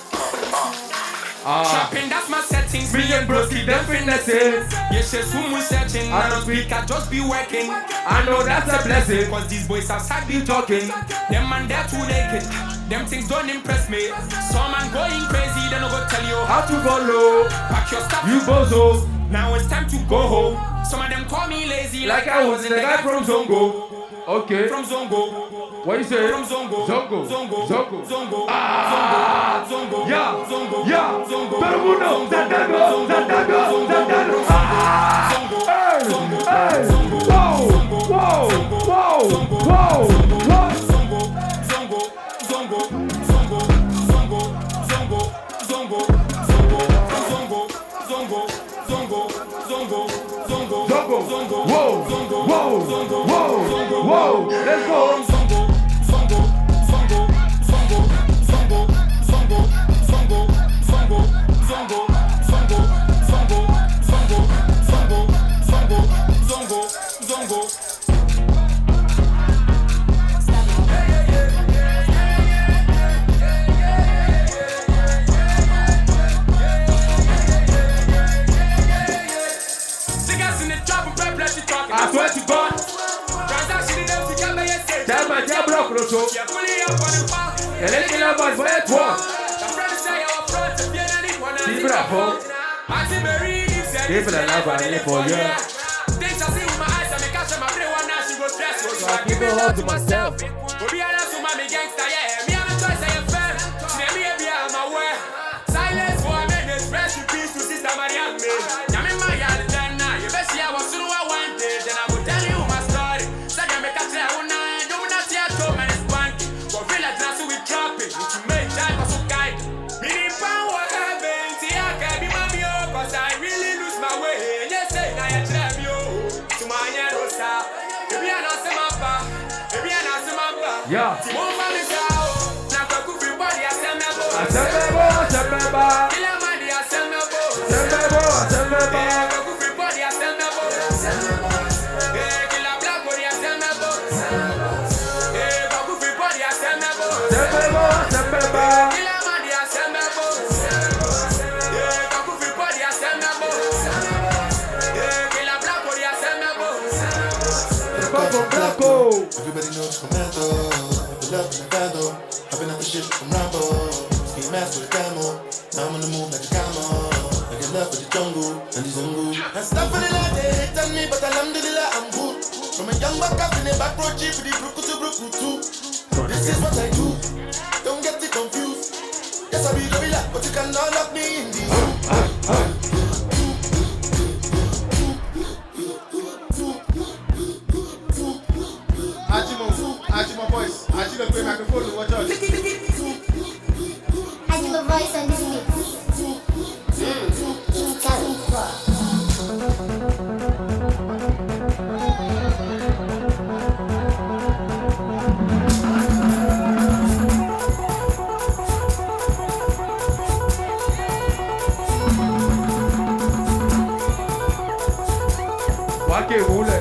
Speaker 11: Trapping, that's my settings. Me and broski, them finesses. Yes, yes, whom we searching. I don't speak, I just be working. I know that's a blessing. Cause these boys outside be talking. Them man, they're too naked. Them things don't impress me. Some man going crazy, they no go tell you
Speaker 22: how to go low.
Speaker 11: Pack your stuff,
Speaker 22: you bozo.
Speaker 11: Now it's time to go home. Some of them call me lazy, like I was in the guy from Zongo.
Speaker 22: Okay.
Speaker 11: From Zongo.
Speaker 22: What you say?
Speaker 11: From Zongo.
Speaker 22: Zongo.
Speaker 11: Zongo.
Speaker 22: Zongo.
Speaker 11: Zongo.
Speaker 22: Ah.
Speaker 11: Zongo.
Speaker 22: Yeah.
Speaker 11: Zongo.
Speaker 22: Yeah.
Speaker 11: Zongo.
Speaker 22: Todo el mundo. Zandago. Zandago. Zandago. Ah. Hey. Hey. Whoa. Whoa. Whoa. Whoa. Whoa.
Speaker 11: Zongo. Zongo. Zongo. Zongo. Zongo. Zongo. Zongo. Zongo. Zongo. Zongo. Zongo. Zongo.
Speaker 22: Zongo. Whoa. Whoa. Whoa. Whoa. Let's go.
Speaker 11: Zongo. Zongo. Zongo. Zongo. Zongo. Zongo. Zongo. Zongo. Zongo. Zongo. Zongo. Zongo. Zongo. Zongo. Zongo. Zongo.
Speaker 22: I swear to God. Tell my diablo crosso. El que la más fue toi. Si bravo. Give it a love and for you. So I keep it all to myself.
Speaker 11: Silence for a minute, rest in peace to Sister Marianne.
Speaker 22: Yeah.
Speaker 13: Everybody knows Commando. The love in the bando. I've been at the shit from Rambo. Ski mask with a camo. Now I'm on the move like a camo. I get love for the jungle and the Zungu. And stuff for the light, they hate on me, but alhamdulillah, I'm good. From a young buck up in the back road, jeep with the brook to brook too. This is what I do. Don't get it confused. Yes, I be the relax, but you cannot lock me in the
Speaker 22: Ajima voice. Ajima play microphone. Watch out.
Speaker 4: Ajima voice on this
Speaker 22: Wake mule,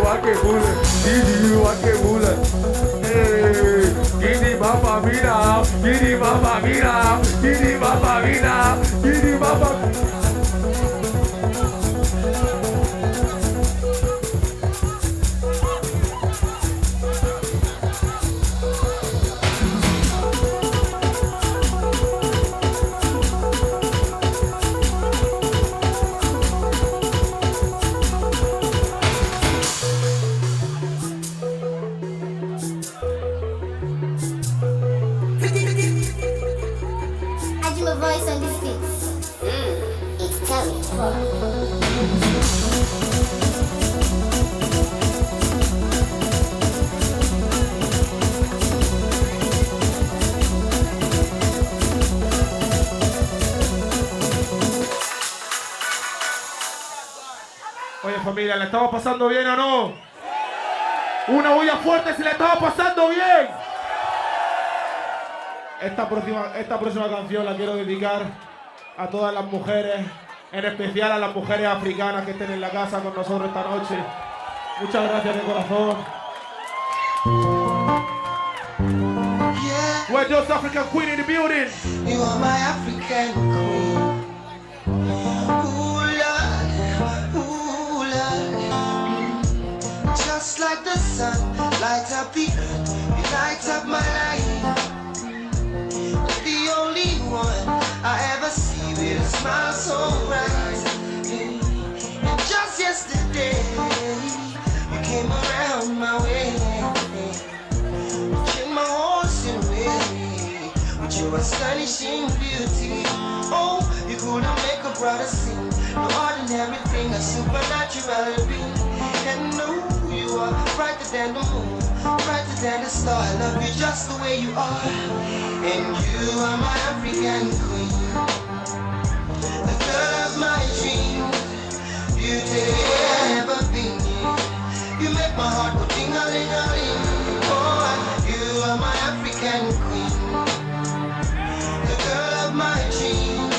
Speaker 22: wake mule, Gidi wake mule, Gidi mama mira, Gidi mama mira, Gidi mama mira, Gidi mama. Oye familia, ¿le estamos pasando bien o no? Una bulla fuerte si le estamos pasando bien. Esta próxima canción la quiero dedicar a todas las mujeres, en especial a las mujeres africanas que estén en la casa con nosotros esta noche. Muchas gracias de corazón. We're just African queen in the building.
Speaker 2: You are my African queen. Just like the sun, light up the earth, you light up my life. You're the only one I ever see with a smile so bright. And just yesterday, you came around my way, changed my horse in way with your astonishing beauty. Oh, you couldn't make a brother sing, no ordinary thing, a supernatural being. And no, you are brighter than the moon, brighter than the star. I love you just the way you are. And you are my African queen, the girl of my dreams. Beauty ever been. You make my heart go ding-a-ling-a-ling. Oh, you are my African queen, the girl of my dreams.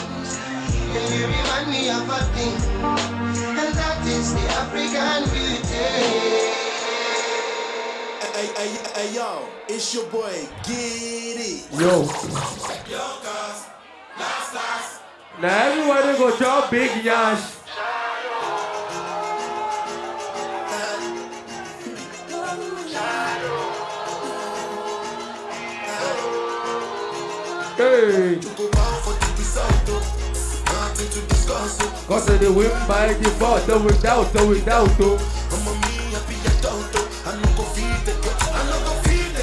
Speaker 2: And you remind me of a thing, and that is the African beauty.
Speaker 12: Hey, yo, it's your boy, get it.
Speaker 22: Yo. Now everybody go drop big yash. Hey. Cause of the win by default, without.
Speaker 12: I'm a me happy I no go feed the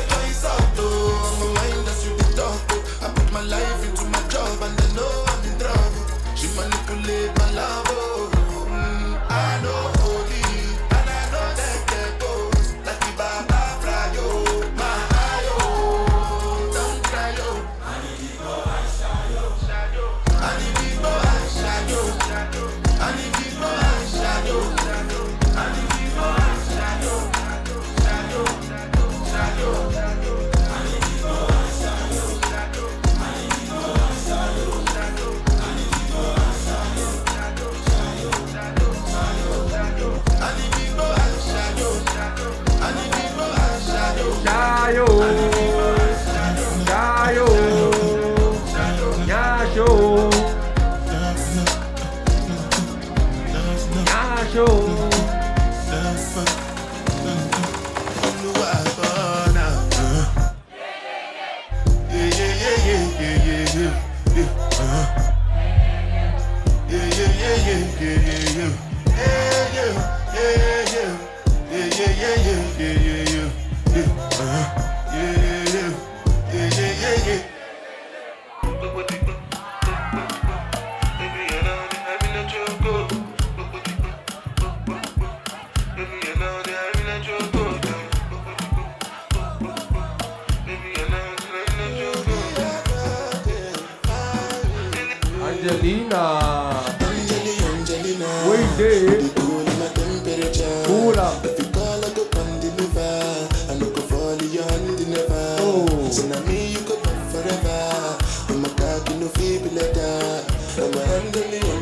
Speaker 12: guys out though. I'm a mind that's you the talk. I put my life into my job and I know I'm in trouble. She manipulate my love. I know holy and I know that goes like the Baba Frayo, my ayo. Don't cry yo. I need it more I shadow. I need it more I shadow. I need it more I shadow. I need it more I shadow.
Speaker 22: Angelina, wait there. Cool up.
Speaker 12: If you call, I go come deliver. I no go fall in your hand never. Oh. So now me you go back forever. I'm a cocky no feeble letter. I'm a Angelina.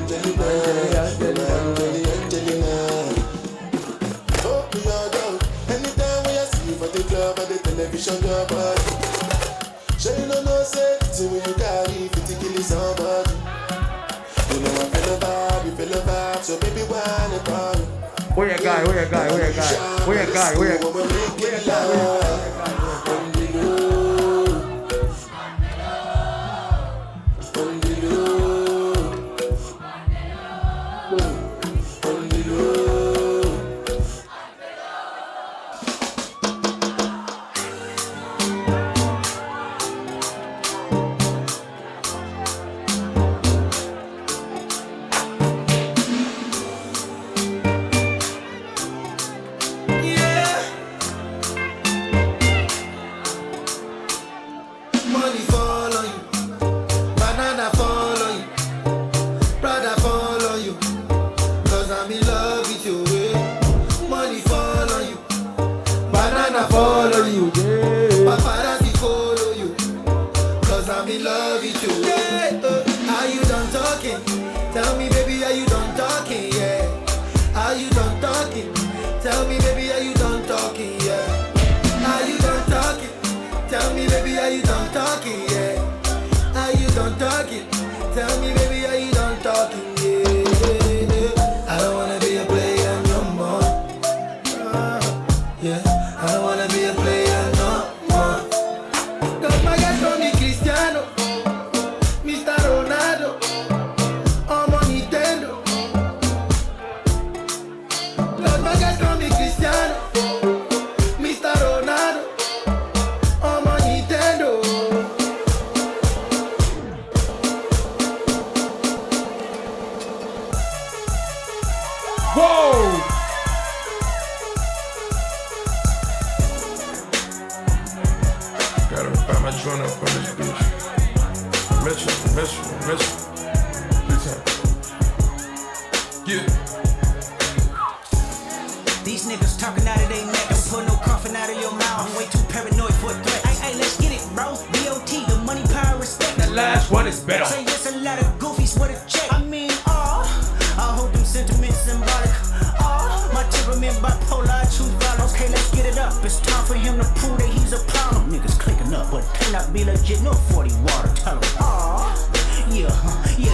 Speaker 12: Oh, me all down. Anytime when I see you for the club or the television, your body. Sure you don't know say, see when you carry 50 kilos somebody. You know I feel a vibe, so baby why not call me?
Speaker 22: Where you guy?
Speaker 3: Tell me, baby, are you done talking? Yeah. Are you done talking? Tell me, baby, are you done talking? Yeah. Are you done talking? Tell me, baby, are you done talking? Yeah. Are you done talking? Tell me, baby, are you done talking? Yeah. I don't wanna be a player no more. Yeah. I don't wanna be a player no more. Cause my guys call me Cristiano, Mr. Ronaldo, I'm on Nintendo. Cause my guys call me Cristiano, Mr. Ronaldo, I'm on Nintendo.
Speaker 22: Whoa!
Speaker 1: Gotta buy my joint up on this bitch. Metro. Good time. Yeah.
Speaker 16: These niggas talking out of their neck. Don't put no coffin out of your mouth. I'm way too paranoid for a threat. Hey, let's get it, bro. BOT, the money, power, respect.
Speaker 11: The last one is better.
Speaker 16: Say yes, a lot of goofies with a check. I mean, I hold them sentiments symbolic. My temperament bipolar, I choose violence. Okay, let's get it up. It's time for him to prove that he's a problem. Niggas clicking up, but cannot be legit. No 40 water, tell him. Yeah,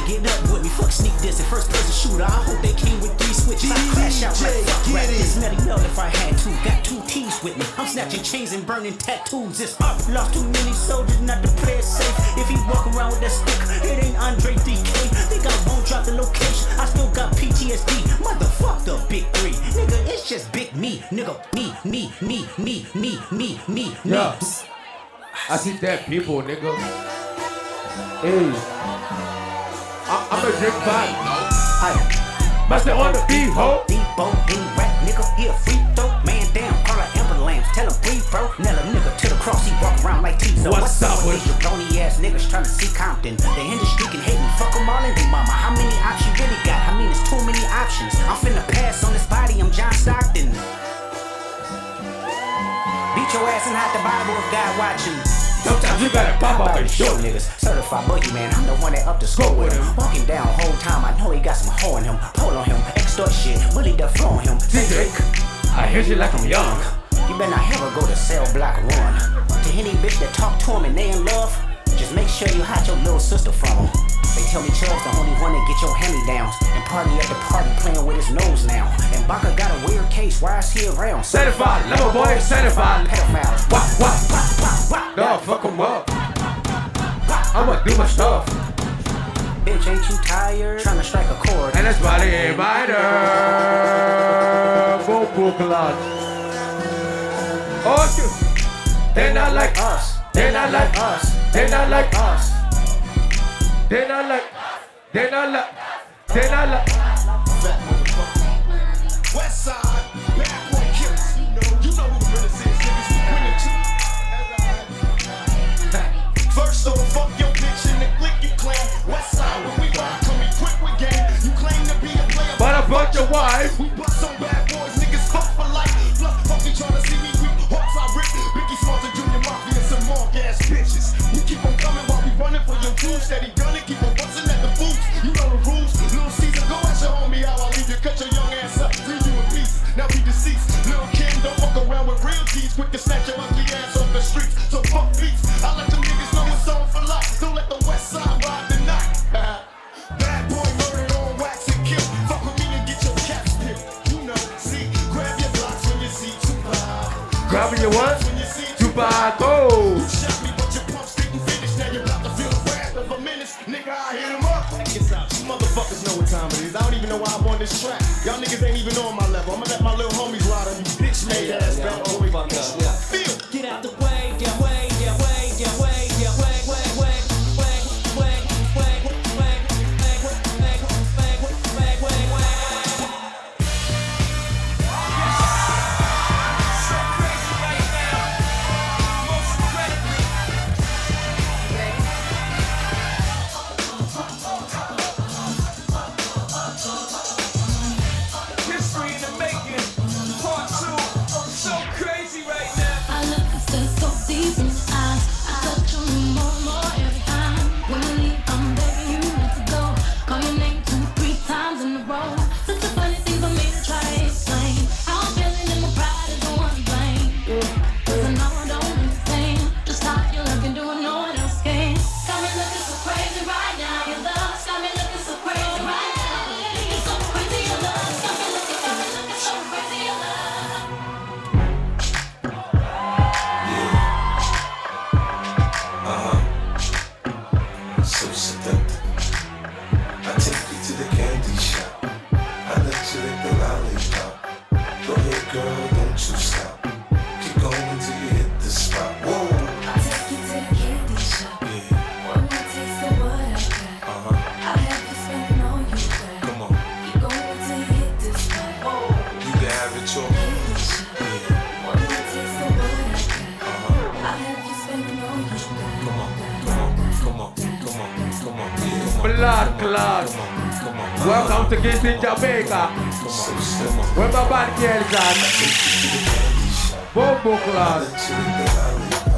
Speaker 16: get up with me. Fuck sneak this and first person shooter. I hope they came with 3 switches. I crash out like fuck rap. This Melly Mel if I had to. Got 2 T's with me. I'm snatching chains and burning tattoos. It's up. Lost too many soldiers not to play it safe. If he walk around with that stick, it ain't Andre DK. Think I won't drop the location. I still got PTSD. Motherfuck the big 3. Nigga, it's just big me. Nigga, me.
Speaker 22: Yeah. I see dead people, nigga. Hey. I'm a drink back. Master on the beat, ho.
Speaker 16: Debo, any rap nigga, he a free throw. Man down, call her ambulance. Tell him breathe, bro. Nella nigga to the cross, he walk around like Tizo.
Speaker 22: What's up with
Speaker 16: you? Brony ass niggas trying to see Compton. They in the street and hating. Fuck them all in they mama. How many options you really got? I mean, it's too many options. I'm finna pass on this body, I'm John Stockton. Beat your ass and hide the Bible if God watching.
Speaker 11: Sometimes you gotta pop up and show
Speaker 16: niggas. Certified boogeyman, I'm the one that up the score with him. Walking down whole time, I know he got some hoe in him. Pull on him, extort shit, bully the flow on him.
Speaker 11: Drake, I hear you like I'm young.
Speaker 16: You better not ever go to cell block 1. To any bitch that talk to him and they in love, just make sure you hide your little sister from him. They tell me Chubb's the only one that get your hand-me-downs. And party at the party playing with his nose now. And Baka got a weird case, why is he around?
Speaker 11: Certified, level boy, certified.
Speaker 16: Pedophile.
Speaker 11: What? No, fuck him up. I'ma do my stuff.
Speaker 16: Bitch, ain't you tired? Trying to strike a chord.
Speaker 11: And that's body ain't miner. Vocal clutch. Oh, you. They're not like us. They're not like us. They're not like us. They're not like. They're not like. They're not like.
Speaker 12: West side, bad boy killers. You know who the realest is, niggas. We winning too. First off, fuck your bitch in the click you claim. West side, when we ride, come equipped with game. You claim to be a player,
Speaker 11: but I fucked your wife.
Speaker 12: We bust on bad boys, niggas fuck for life. Fuck you trying to see me weak, hearts I rip. Biggie Smalls and Junior Mafia and some more gas bitches. We keep on coming while we running for your crew. Steady gunning, keep on busting at the boots. You know the rules. Little Caesar, go at your homie how I leave you. Cut your young ass up, leave you in peace. Now be deceased. Little Kim, don't fuck around with real G's. Quick to snatch your ugly ass off the streets. So fuck beats. I let them niggas know it's on for life. Don't let the West Side ride the night. Bad boy murdered on wax and kill. Fuck with me and get your caps pipped. You know, see, grab your blocks when you see Tupac.
Speaker 11: Grabbing your what?
Speaker 12: When you see
Speaker 11: Tupac. Oh.
Speaker 12: You shot me, but your pumps didn't finish. Now you're about to feel the wrath of a menace. Nigga, I hit him up. Check this out. You motherfuckers know what time it is. I don't even know why I'm on this track. Y'all niggas ain't even on my level. I'ma let my little homies ride on you bitch made ass bad boy. Feel.
Speaker 16: Get out the way, get away, get away, get away, get away, way.
Speaker 10: History in the making, part 2. So crazy right now. I love the sense so
Speaker 22: Class. Welcome to Kids in Jamaica. Where my bad girls at? Bombo Class.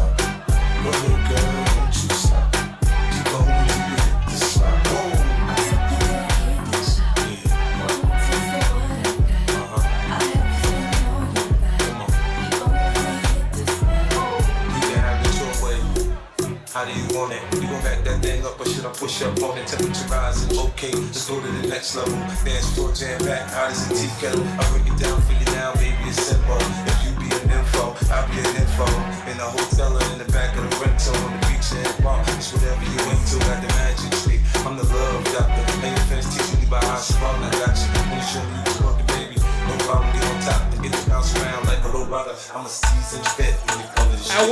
Speaker 18: How do you want it? You gon' back that thing up or should I push up on it? Temperature rising, okay, let's go to the next level. Dance floor jam back, hot as a tea kettle. I break it down for you now, baby, it's simple. If you be an info, I'll be an info. In a hotel or in the back of the rental, on the beach and bar, it's whatever you into, got the magic trick. I'm the love doctor, ain't your fans teaching me about how strong I got you. When you show me you can work it, baby, no problem, get on top and get the bounce around like a low rider. I'm a seasoned vet when it comes to this shit.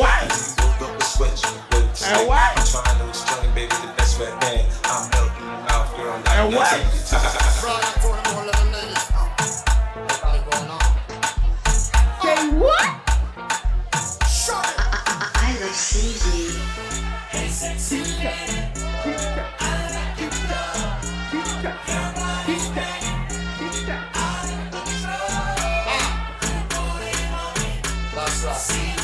Speaker 18: Build up the sweat, you and what? I'm trying to explain, baby, the best way I can. I'm melting your mouth, girl. And what?
Speaker 22: Say what?
Speaker 19: I love CZ.
Speaker 22: Hey, sexy lady. I like you, That's right.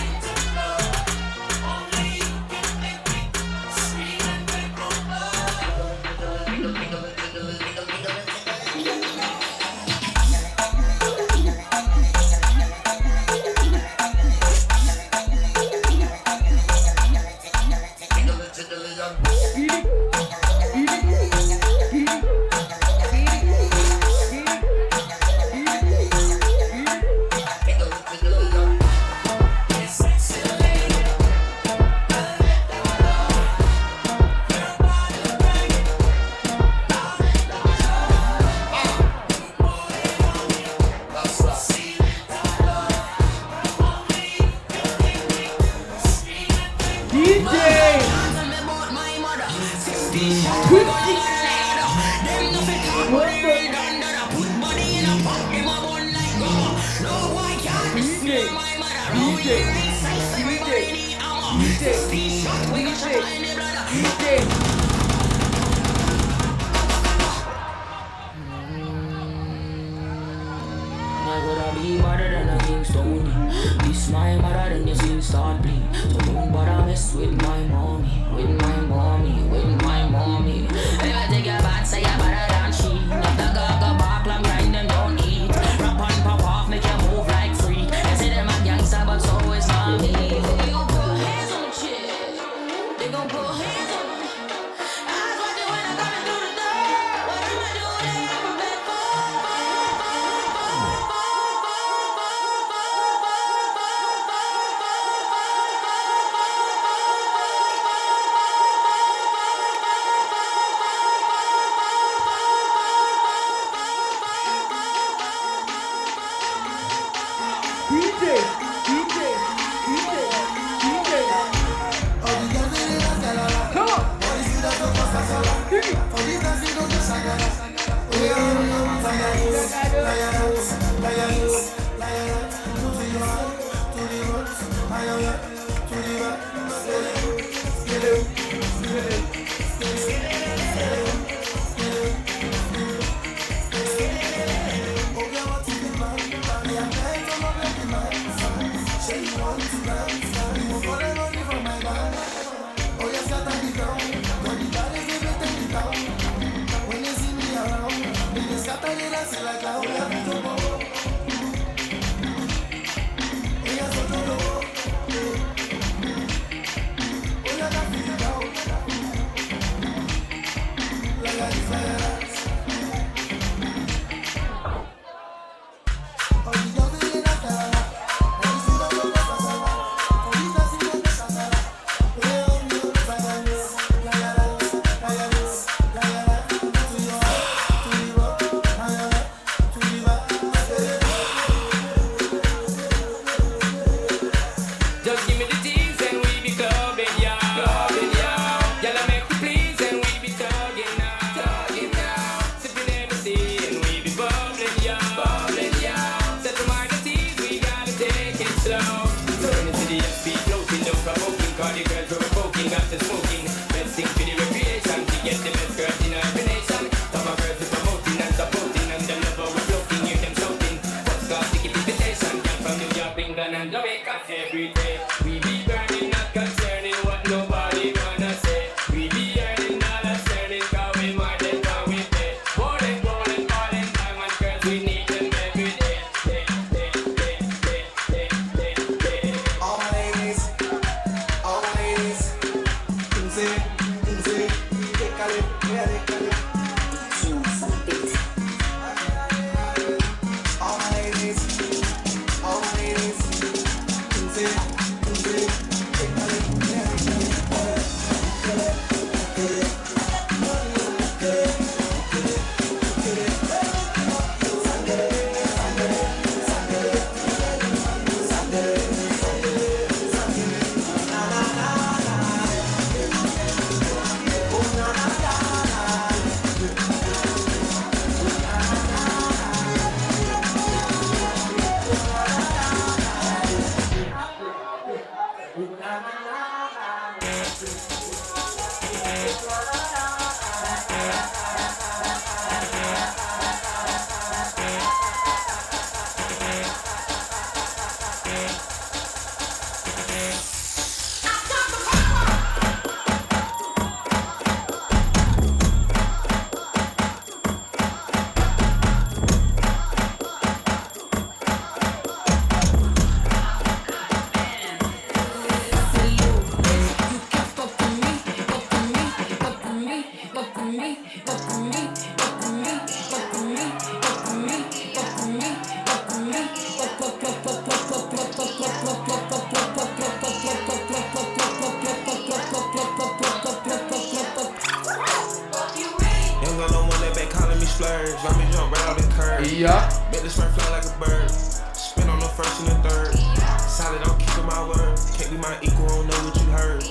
Speaker 1: splurge. Let me jump right off the curb.
Speaker 11: Yeah.
Speaker 1: Bet the spread fly like a bird. Spin on the first and the third. Solid, I'm keeping my word. Can't be my equal, don't know what you heard.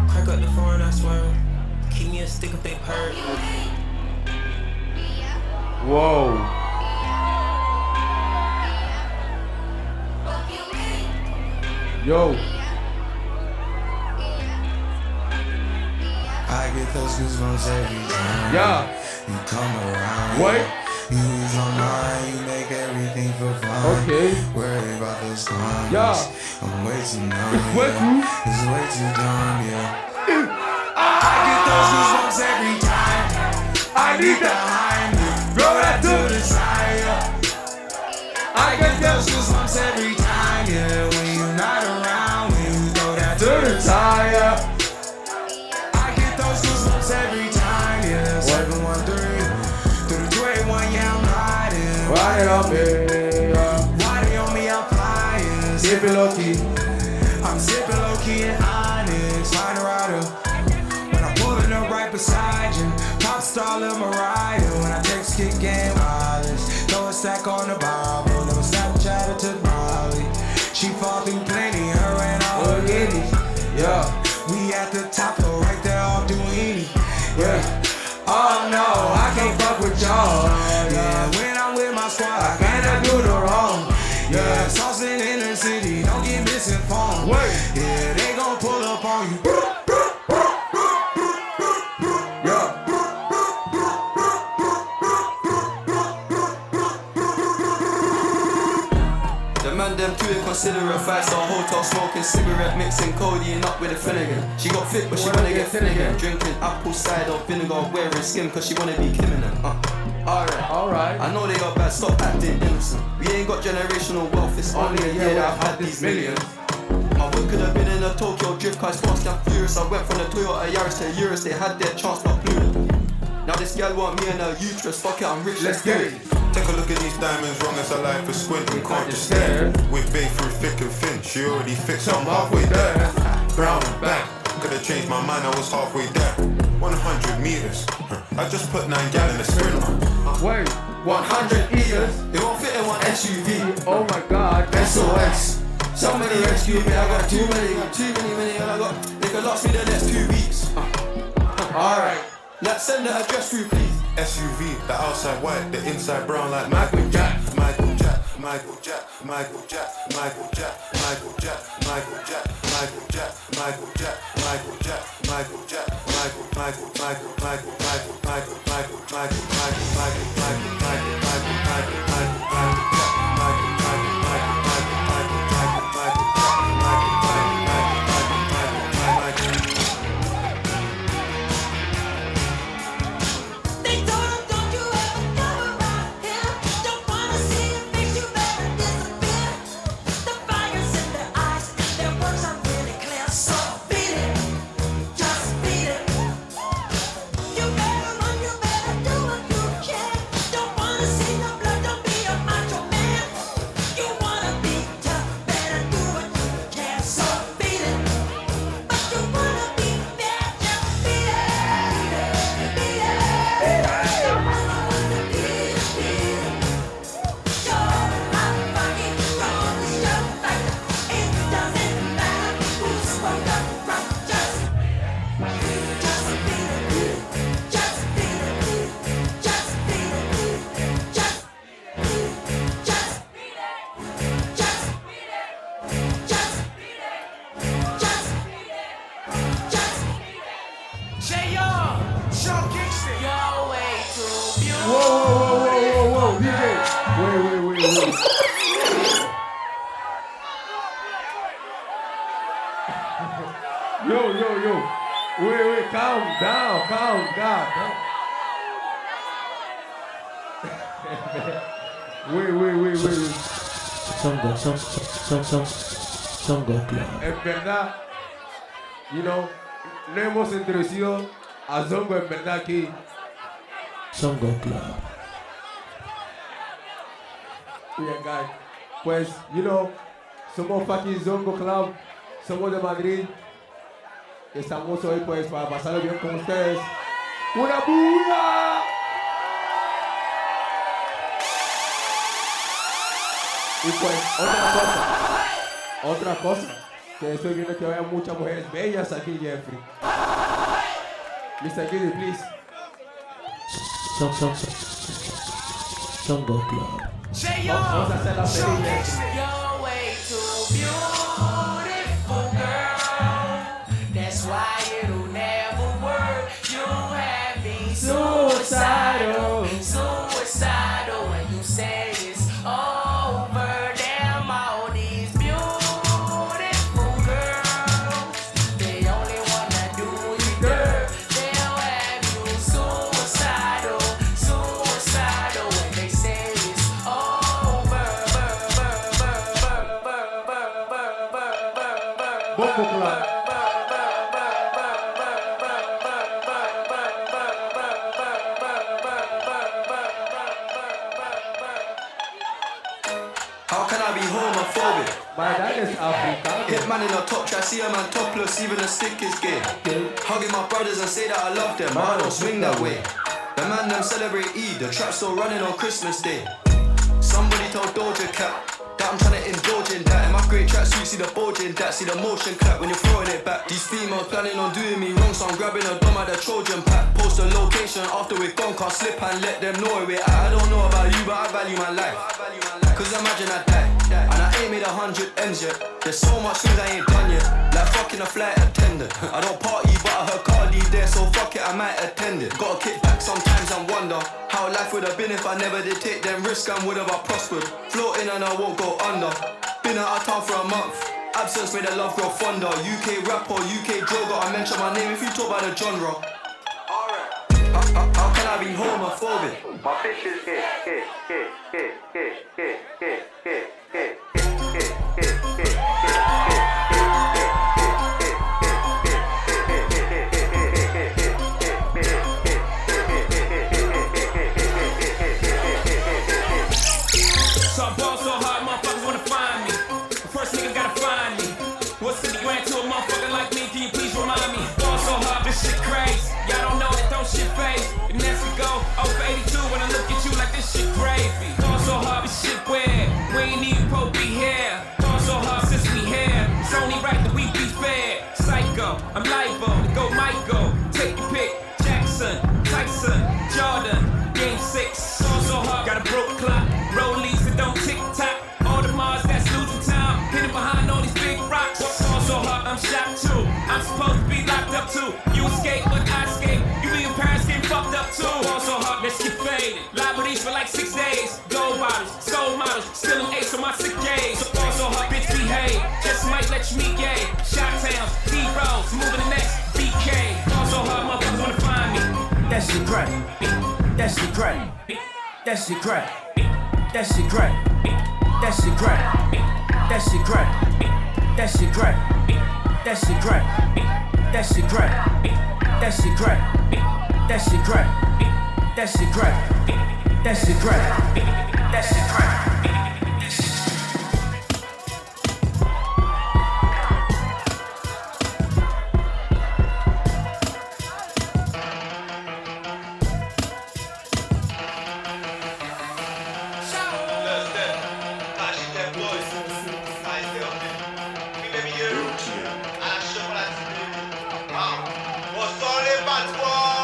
Speaker 1: Crack up the phone, I swear. Keep me a stick if they purr.
Speaker 11: Whoa. Yo.
Speaker 12: I get those goosebumps every time.
Speaker 11: Yeah.
Speaker 12: You come around.
Speaker 11: Wait.
Speaker 12: You lose your mind. You make everything feel fine.
Speaker 11: Okay.
Speaker 12: Worry about those times.
Speaker 11: Yeah.
Speaker 12: I'm way too numb.
Speaker 11: It's way too.
Speaker 12: It's way too dumb. Yeah. I get those goosebumps every time. I need that high. Throw that to the side. Yeah. I get those goosebumps every time. Yeah. When you're not around. When you throw that to the side. Yeah. I get those goosebumps every time, yeah. 713 through the 281, yeah, I'm riding.
Speaker 11: Ride it on me, yeah.
Speaker 12: Riding on me, I'm flying.
Speaker 11: Sipping low key.
Speaker 12: I'm sipping low key in Onyx, find a rider. When I'm pulling up right beside you, pop star Lil Mariah. When I text kick game wireless, throw a stack on the Bible. Never Snapchat to Molly. She fall through plenty, her and all her giddy.
Speaker 11: Yeah.
Speaker 12: We at the top floor, right there off Duini. Yeah. Oh no, I can't fuck with y'all. Yeah, when I'm with my squad, I cannot do the wrong. Yeah, saucing in the city, don't get misinformed. Yeah, they gon' pull up on you.
Speaker 11: Yeah.
Speaker 9: The man them too inconsiderate, 5-star hotel smoking cigarette, mixing codeine up with a Finnegan. She got fit but she wanna get thin again. Drinking apple cider vinegar, wearing skim cause she wanna be criminal. Alright. I know they got bad, stop acting innocent. We ain't got generational wealth, it's only a year that I've had these millions. My book could have been in a Tokyo drift car, fast and furious. I went from the Toyota Yaris to Urus, they had their chance but blew it. Now this gal want me and her uterus, fuck it, I'm rich, let's get it.
Speaker 6: Take a look at these diamonds, wrong as a life for squinting, can't just stare. With babe through thick and thin, she already fixed, I'm halfway there. Brown and black, could've changed my mind, I was halfway there. 100 meters, I just put 9 gal in a sprinter.
Speaker 11: Wait, 100 meters?
Speaker 9: It won't fit in one SUV.
Speaker 11: Oh my god,
Speaker 9: SOS. Somebody rescue me, I got too many, and I got, they could last me the next 2 weeks. Alright, let's send the address through please.
Speaker 6: SUV, the outside white, the inside brown like Michael Jack. Michael Jack, Michael Jack, Michael Jack, Michael Jack, Michael Jack, Michael Jack, Michael Jack, Michael Jack, Michael Jack, Michael Jack, Michael, Michael, Michael, Michael, Michael, Michael, Michael, Michael, Michael, Michael, Michael, Michael, Michael, Michael, Michael, Michael Jack, Michael, Michael, Michael, Michael, Michael, Michael, Michael Jack, Michael, Michael, Michael, Michael, Michael, Michael.
Speaker 11: Yo. Wait, calm down. Wait.
Speaker 5: Songo Club.
Speaker 11: En verdad, no hemos introducido a Zongo en verdad aquí.
Speaker 5: Songo Club.
Speaker 11: Bien, guys. Pues, somos fucking Zongo Club, somos de Madrid. Estamos hoy pues para pasarlo bien con ustedes. ¡Una bulla!
Speaker 5: Y pues, otra cosa, que estoy viendo que hay muchas mujeres bellas aquí, Jeffrey. Mr. Giddy, please. Songo Club. Vamos a hacer la feliz.
Speaker 2: You're way too beautiful, girl. That's why it'll never work. You have me suicidal, suicidal when you say it's over. Damn, all these beautiful girls, they only wanna do you dirt. They'll have you suicidal, suicidal when they say it's over.
Speaker 5: Bongo Club.
Speaker 9: How can I be homophobic?
Speaker 5: My dad is African.
Speaker 9: Hit man in a top try, see a man topless, even a stick is gay. Hugging my brothers and say that I love them, but I don't swing that way. The man them celebrate Eid, the trap still running on Christmas Day. Somebody tell Doja Cat that I'm trying to indulge in that. In my great tracksuit, see the bulge in that, see the motion clap when you're throwing it back. These females planning on doing me wrong, so I'm grabbing a dome at the Trojan pack. Post a location after we're gone, can't slip and let them know where we're at. I don't know about you, but I value my life. Cause imagine I die, and I ain't made 100 M's yet. There's so much things I ain't done yet, like fucking a flight attendant. I don't party, but I heard Cardi there, so fuck it, I might attend it. Gotta kick back sometimes and wonder how life would have been if I never did take them risks and would have I prospered. Floating and I won't go under. Been out of town for a month. Absence made the love grow fonder. UK rapper, UK droga. I mention my name if you talk about the genre. How can I be homophobic? My bitch is gay.
Speaker 8: So I ball so hard, motherfuckers wanna find me. The first nigga gotta find me. What city you ran to a motherfucker like me? Can you please remind me? Ball so hard, this shit crazy. Y'all don't know that don't shit phase. And that's to go over 82 when I look at you like this shit gravy. Ball so hard, this shit weird. We ain't even supposed to be here. Ball so hard since we here. It's only right that we be fair. Psycho, I'm liable to go Michael. Take your pick. Jackson, Tyson, Jordan. Game 6. Ball so hard, got a broke clock. Rollies that don't tick-tock. All the Mars that's losing time. Hidden behind all these big rocks. Ball so hard, I'm shocked too. I'm supposed to be locked up too. You escape, but I escape. You be in Paris getting fucked up too. Ball so hard, let's get faded. Libraries for like 6 days. Gold bottles, soul models. Still an ace on my sick days. So ball so hard, bitch behave. Just might let you meet gay. Shot towns, D-Rolls, moving the next BK. Ball so hard, motherfuckers wanna find me.
Speaker 16: That shit crack. That shit crack. That shit crack. That shit crack. That shit crack. That shit crack. That shit crack. That shit crack. That shit crack. That shit crack. That shit crack. That shit crack. That shit crack. That shit crack.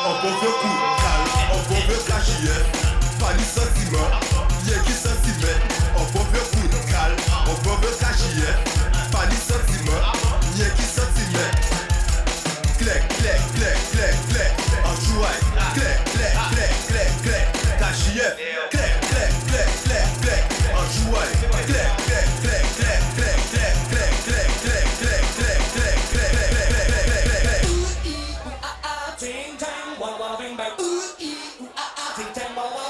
Speaker 12: On veut coup, calme, on veut KJF. Pas ni sentiment, y'a qui sentiment. On veut coup, calme, on veut KJF. Pas ni sentiment, y'a qui sentiment. Clac, clac, clac, clac, clac. En jouaille, clac, clac, clac, clac, clac. KJF, clac, clac, clac, clac, clac. En jouaille, clac, clac, clac, clac, clac, clac, clac, clac, clac, clac, clac, clac, clac, clac.
Speaker 2: Ting tang, walla walla bing bang. Ooh ee ooh ah ah. Ting tang, walla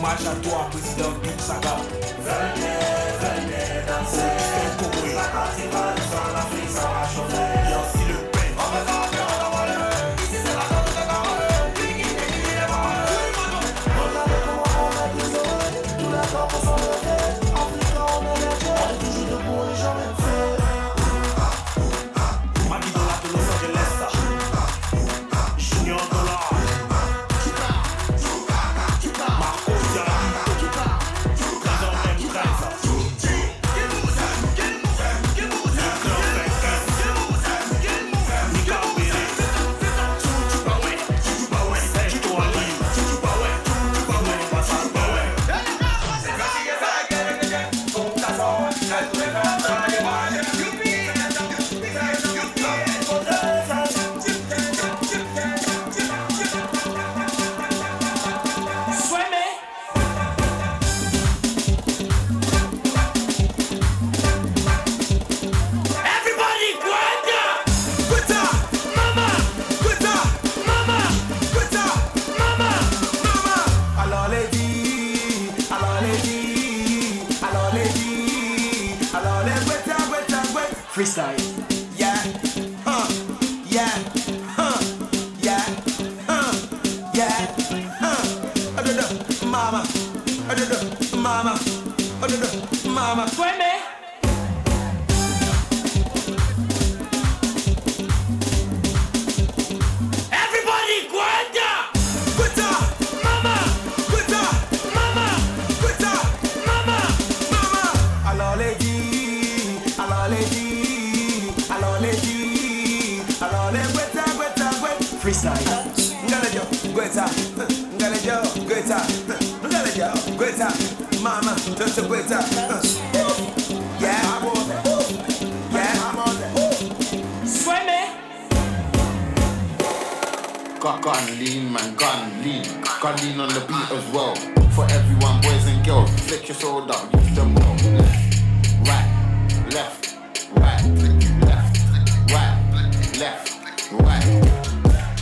Speaker 17: Hommage à toi, président Big Saga.
Speaker 19: Venez danser. La carnival sur l'Afrique, ça va chauffer.
Speaker 17: Il y a aussi le pain.
Speaker 19: Ici c'est la chose de Cameroun. Regardez comment on a désolé. Tous les corps sont levés. Africains, on est les jeux. On est toujours debout, on est jamais fait.
Speaker 17: Maggie Dollar de Los Angeles. Junior Dollar.
Speaker 3: Freestyle. Yeah. Yeah. Yeah. Yeah. Mama. Mama. Mama.
Speaker 11: Sueme. Everybody, Guanta.
Speaker 3: Guanta.
Speaker 11: Mama.
Speaker 3: Guanta.
Speaker 11: Mama.
Speaker 3: Guanta.
Speaker 11: Mama.
Speaker 3: Mama. Alors les freestyle. Ngalejo, Guetta, Mama, just a Guetta. Yeah,
Speaker 11: Sueme.
Speaker 20: Gun lean, man, gun lean. Gun lean on the beat as well. For everyone, boys and girls, flick your soul down, use them well. Right, left, right, left, right, left, right.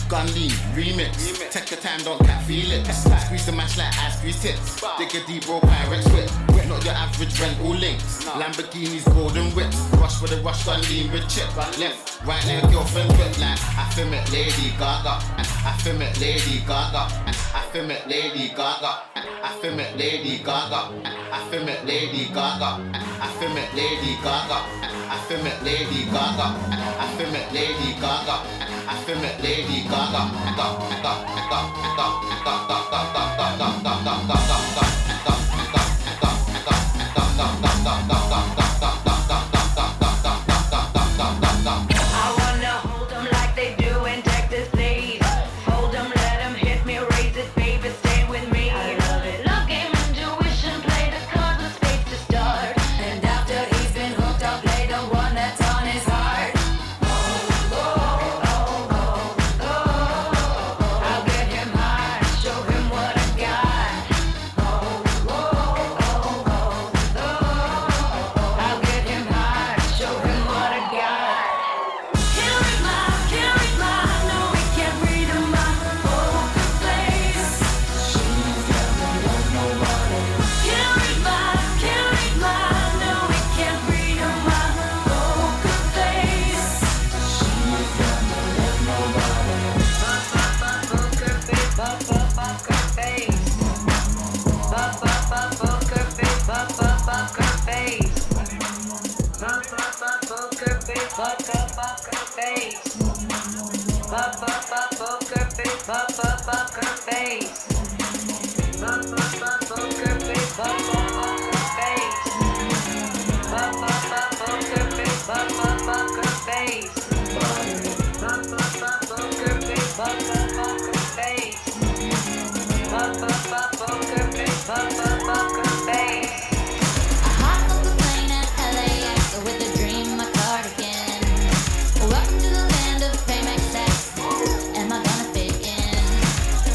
Speaker 20: Gun lean, remix. Take your time, don't cat feel it. Squeeze the mash like I squeeze tits. Dig a deep roll, pirate switch. Not your average rental links. Lamborghinis, golden whips. Rush with a rush, gun lean with chip. Left, right, now girlfriend whip like I film it, Lady Gaga. I film it, Lady Gaga. I film it, Lady Gaga. I film it, Lady Gaga. I film it, Lady Gaga. I film it, Lady Gaga. I film it, Lady Gaga. I film it, Lady Gaga. I film it, Lady Gaga.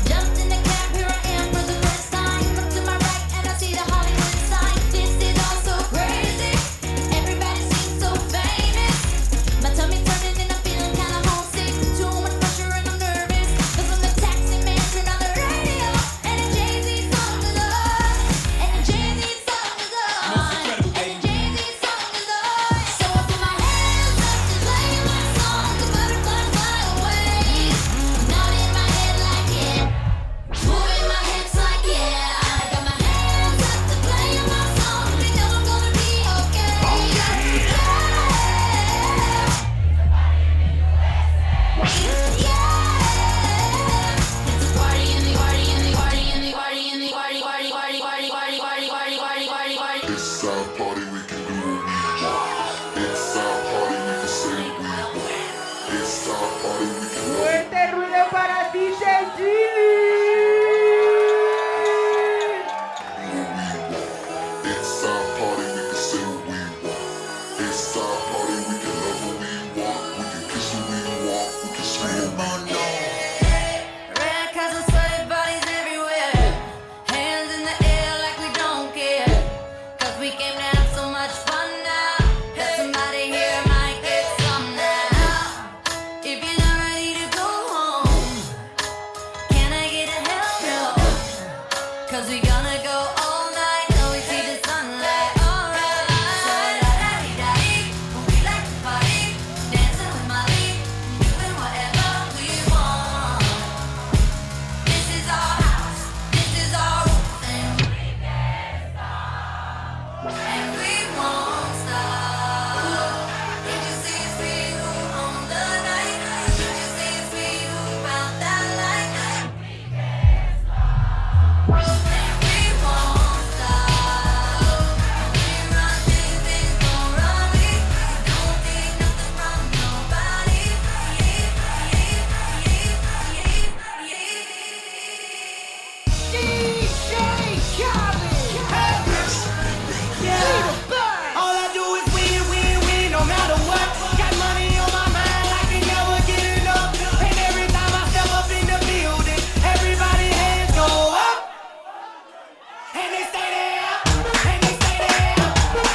Speaker 10: Jump
Speaker 20: Eastside party, we can say what we want. Eastside party, we can love who we want. We can kiss who we want. We can scream who we want.
Speaker 10: Red cars and sweaty bodies everywhere. Hands in the air like we don't care. 'Cause we came to have so much fun now. That somebody here might get some now. If you're not ready to go home, can I get a hell no? 'Cause we gonna go all night till we see the sunlight. Alright. So la-da-dee-da-dee, we like to party, dancing with Molly, doing whatever we want. This is our house, this is our rules, and we can't stop, and we won't stop. Did you see us we move on the night? Did you see us we move out that light? We can't stop, and we won't stop. We run things, things gon' run me. Don't take nothing from nobody.
Speaker 16: All I do is win, win, win, no matter what. Got money on my mind, I can never get enough. And every time I step up in the building, everybody hands go up. And they stay there, and they stay there,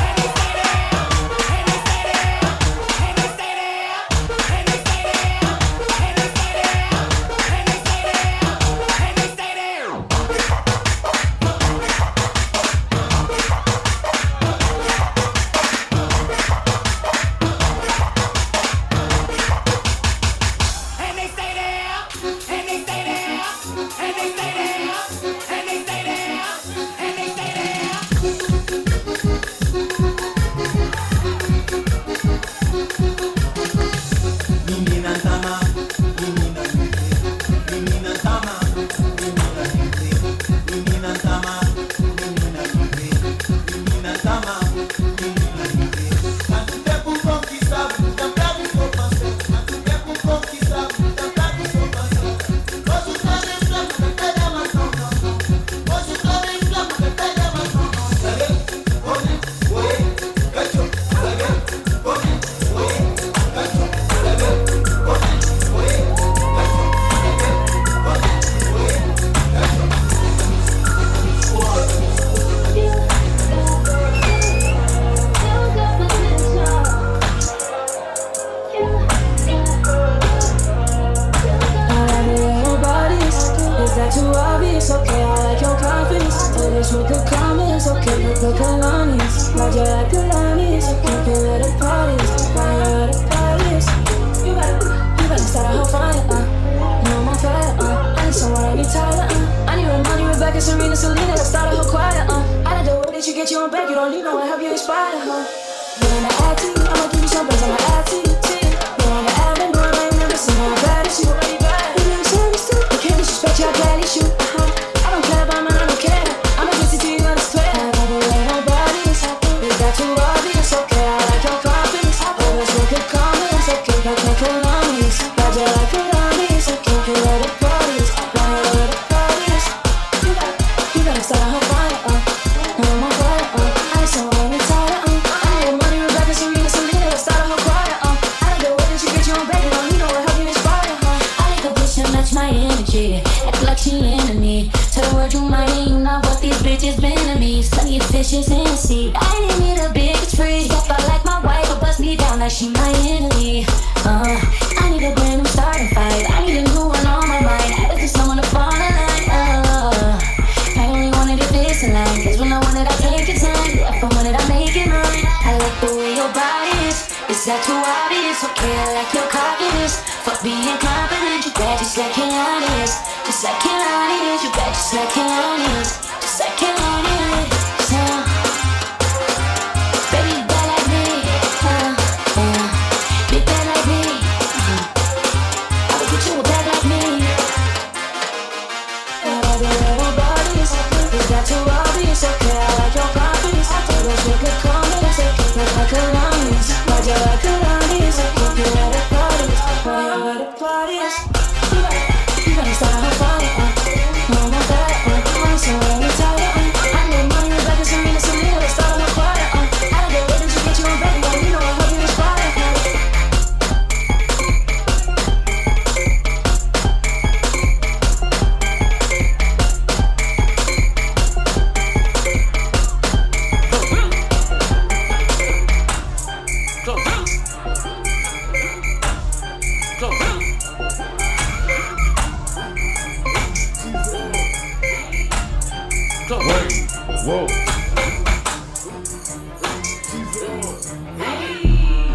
Speaker 16: and they stay there, and they stay there, and they stay there, and they stay there, and they stay there, and they stay there, and they stay there. And they stay there, and they stay there, and they stay there, and they stay there, and they stay there. Menina tama, menina libre. Menina tama, menina libre. Menina tama, menina libre. Menina tama, menina libre. Tanto tempo conquistar, tentado informação. Tanto tempo conquistar, tentado informação. Hoje o cara em flama, que pega mais não. Hoje o cara em flama, que pega mais não. Sabe? Oi, oi, gacho. Sabe? Oi, oi, gacho. Sabe? Oi, oi, gacho. Sabe? Oi,
Speaker 10: Is that too obvious? Okay, I like your confidence. But it's with the comments, okay, with the colonies. Why'd you like colonies? Okay, feel at the parties. Why you at the parties? You better start a whole fire, You know I'm on fire, I need someone to be tired, I need money, Rebecca, Serena, Selena, let's start a whole choir, I like the way that you get your own back. You don't need no one, help you inspire, You wanna add to you, I'ma give you some brains, I'ma add to you, You wanna add me, boy, I ain't never seen no bad as you. You know service too, I can't disrespect you, I gladly shoot, I don't care about man, I don't care. I'm addicted to you, I swear. I never let nobody is that too obvious? Okay, I like your confidence. Always look at comments, okay, like your colonies. Why'd you like colonies? Okay, you let the parties. Why you let the parties? You gotta start a whole fire, No, I'm on fire, I need someone to be tired, I need money, Rebecca, Serena, Selena, let's start a whole choir, I like the way that you get your own back. You don't need no one, help you inspire, I like the bitch that match my energy. Act like she into me. Tell the world you mine, you know what these bitches been to me. Study fishes in the sea. I didn't need a bitch, it's free. Step out like my wife, but bust me down like she my enemy. I need a brand new starting fight. I need a new one on my mind. I just someone to fall in line. I only wanted it this in line. Cause when I want it, I take your time. If I want it, I make it mine. I like the way your body is. Is that too obvious? Okay, I like your cockiness. Fuck being confident, you bad just like Kehlani's. Just like Kehlani's, you bad just like Kehlani's. Just like Kehlani's, Baby, you bad like me, Big bad like me, I would get you a bad like me. I like the little bodies. Is that too obvious? Okay, I like your confidence. Tell us we could comments. Okay, like Kehlani's. Why'd you like Kehlani's? Okay, you at the parties. Why you at the parties? You gotta start a fire, No, I'm on fire, I'm so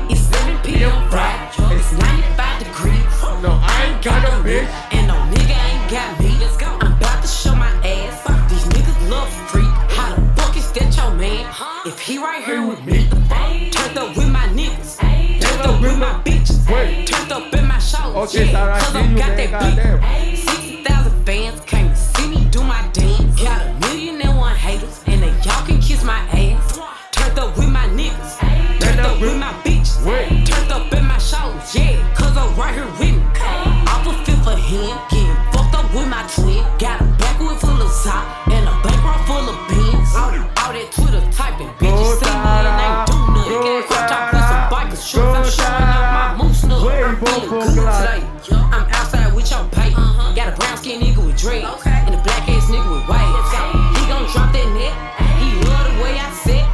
Speaker 15: It's 7 p.m. Friday. It's 95 degrees.
Speaker 11: No, I ain't got no bitch.
Speaker 15: And no nigga ain't got me. Let's go. I'm about to show my ass. These niggas love free. How the fuck is that your man? If he right here with me, turned up with my niggas. Turned up with my bitches. Turned up in my shows.
Speaker 11: Okay,
Speaker 15: yeah, cause I got that beat. 60,000 fans came to see me do my dance. Got 1,000,001 haters. And they y'all can kiss my ass. Turned up with my niggas. Turned up with my bitches. Turned up in my shows. Yeah, cause I'm right here with me. Off a fifth of hand. Getting fucked up with my twin. Got a backwood full of sock. And a background full of beans. All that Twitter typing. Bitches say me and ain't do nothing. I'm trying to put some bikers shorts. I'm showing up my moose nut. I'm feeling good today. I'm outside with your pay. Got a brown skin nigga with dreads. And a black ass nigga with waves. He gon' drop that net. He love the way I sit.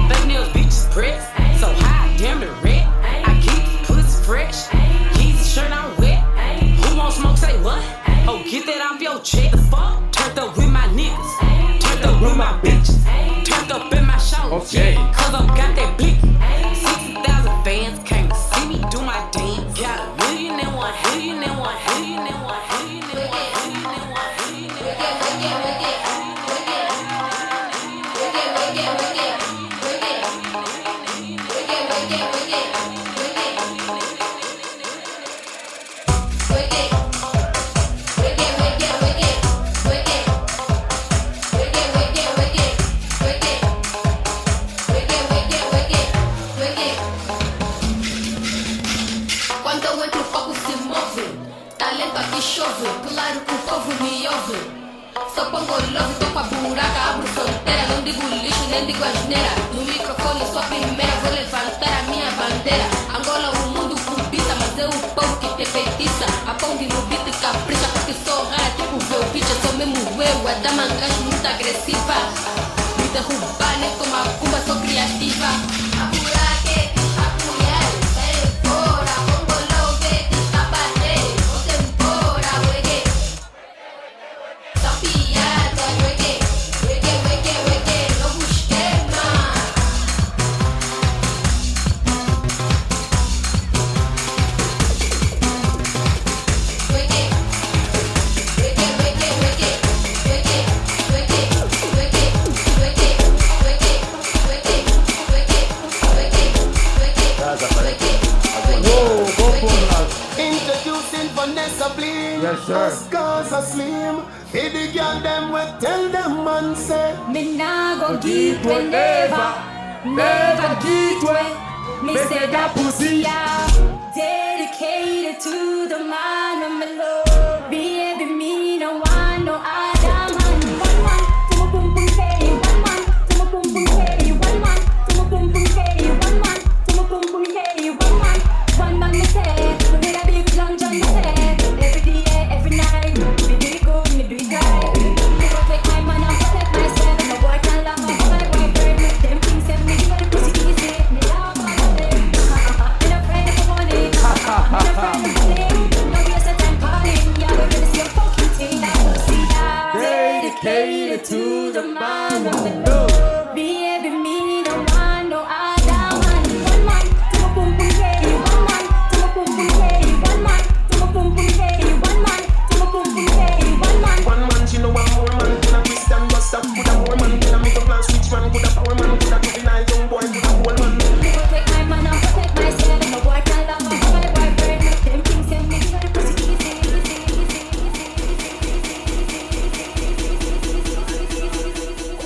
Speaker 15: Fake nails, bitches press. So high, damn the red. I keep pussy fresh. Yeezy shirt on wet. Who won't smoke, say what? Oh, get that off your chest. Turned up with my niggas. Turned up with my bitches. Turned up in my shows.
Speaker 11: Okay.
Speaker 15: Cause I got that blicky. 60,000 fans came to see me do my dance. Got 1,000,001, 1,000,001, 1,000,001,
Speaker 21: Quando eu entro o fogo se move. Talento aqui chove, claro que o povo me ouve. Só pongo love, tô com a buraca, abro fronteira. Não digo lixo, nem digo asneira. No microfone sou a primeira, vou levantar a minha bandeira. Angola o mundo cobiça, mas é o povo que te feitiça. A pongue no beat capricha, porque sou rara, tipo Velvicha. Sou mesmo eu, a dama gajo muito agressiva. Me derrubar, nem com macumba, sou criativa. A buraque, a mulher, é fora. Pongo love, tá batendo, você embora, reggae. Só piada, reggae, reggae, reggae, reggae, novo esquema. Reggae, reggae, reggae, reggae, reggae, reggae, reggae, reggae, reggae,
Speaker 12: Introducing Vanessa Bling.
Speaker 11: Yes, sir.
Speaker 12: Scars are slim. Hey, the girl them will tell them man say.
Speaker 10: Me nah go give way, never, never give way. Me say that pussy out, dedicated to the man of my love. Baby, me no want no other man. One man to my boom boom hey, one man to my boom boom hey, one man to my boom boom hey, one man to my boom boom hey, one man me say, me need a big long John me say, every day, every night, me do it good, me do it right. Me protect my man and protect myself, no boy can love me, my boyfriend. Them things say me do the pussy easy, me love my money. Me no friend for money, me no friend for money. No waste of time calling, yeah, we really see a fucking thing. See that dedicated to the man of the Lord. Baby, me no want no other man. One man to my boom boom hey, one man to my boom boom hey, one man to my boom boom hey, one man to my boom boom hey, one man.
Speaker 12: One man, she know one more man. Could have twist and bust up. Could have more man. Could have make a plan switch man. Could have power man. Could have tough nice young boy. Could have whole man.
Speaker 10: Me protect my man and protect myself. No boy can love me, my boyfriend. Them things say me do the pussy easy, easy,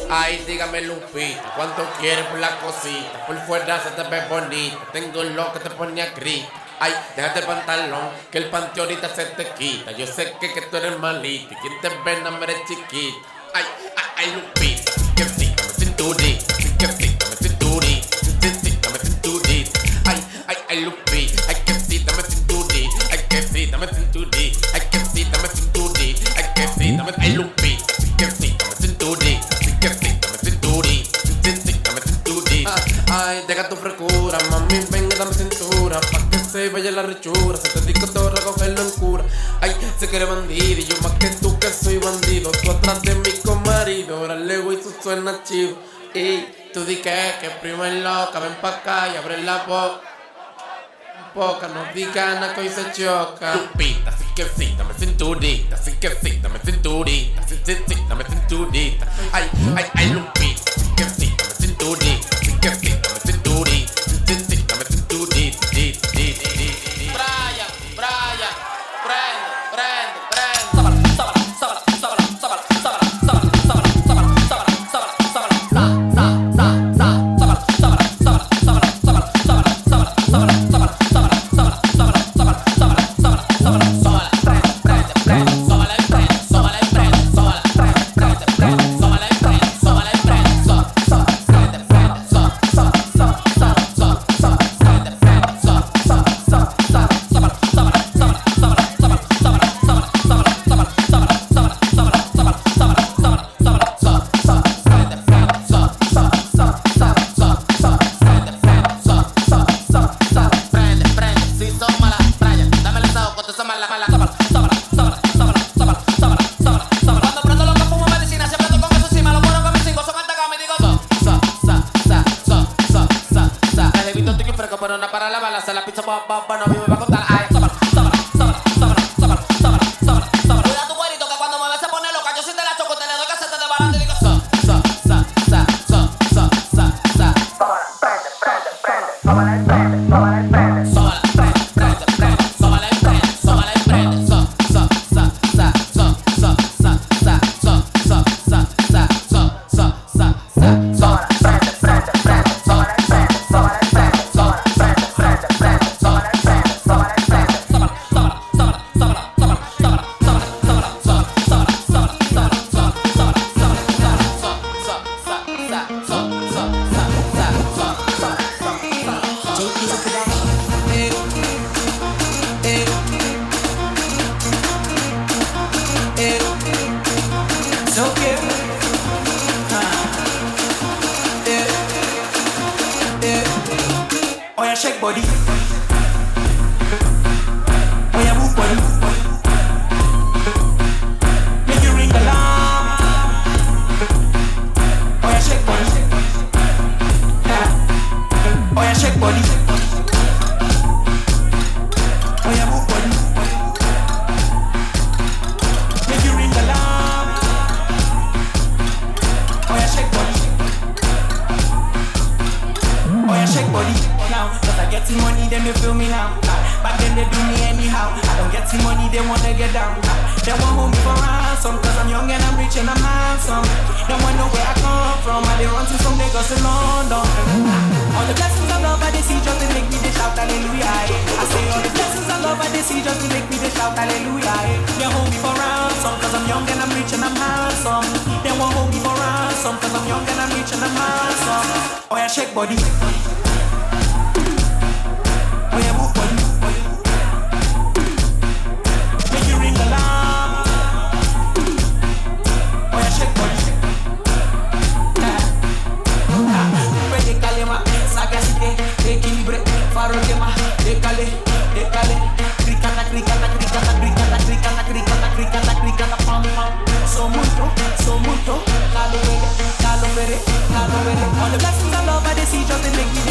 Speaker 23: Ay, dígame Lupita, ¿cuánto quieres por la cosita? Por fuera se te ve bonita, tengo lo que te pone a gritar. Ay, déjate el pantalón, que el panty ahorita se te quita. Yo sé que tú eres malita, y quien te ve no me eres chiquita. Ay, ay, ay, Lupita, que sí, dame cinturita, que sí, dame cinturita, que sí, dame cinturita. Ay, ay, ay, Lupita, ay, que sí, dame cinturita, ay, que sí, dame cinturita, ay, que sí, dame cinturita, ay, que sí, dame, ay, Lupita, que sí, dame cinturita, que sí, dame cinturita, que sí, dame cinturita. Ay, deja tu frescura, mami, venga, dame cintura, pa' que se vaya la rechura, se te digo todo, recogerlo en cura. Ay, sé que eres bandido, y yo más que tú que soy bandido, tú atrás de mi comarido, ahora le voy y tú suena chido. Y tú di que primo es loca, ven pa' acá y abre la boca. Poca, no diga nada que hoy se choca. Lupita, sí que sí, dame cinturita. Sí que sí, dame cinturita. Sí, sí, sí, dame cinturita. Ay, ay, ay, Lupita, sí que sí, dame cinturita. Sí que sí, dame cinturita. Sí, sí, sí, dame cinturita. Brian, prende.
Speaker 3: Shake body. Oh yeah, move body. Make you ring alarm. Oh yeah, shake body. Oh yeah, shake body. Oh yeah, move body. Make you ring alarm. Oh yeah, shake body. Oh yeah, shake body. Cause I get the money, then they feel me now. But then they do me anyhow. I don't get the money, they wanna get down. They want hold me for ransom. Cause I'm young and I'm rich and I'm handsome. They want know where I come from. I they run to some Lagos to London. All the blessings of love I they see just to make me they shout hallelujah. I say all the blessings of love I they see just to make me they shout hallelujah. They hold me for ransom. Cause I'm young and I'm rich and I'm handsome. They want hold me for ransom. Cause I'm young and I'm rich and I'm handsome. Oh yeah, shake body. Oh yeah, move body. Make you ring alarm. Oh yeah, shake body. Predicale ma, sagacité, équilibré, faroquema, décalé, cricata, pam pam. So mucho, calo vere. All the blessings of love I they see just to make me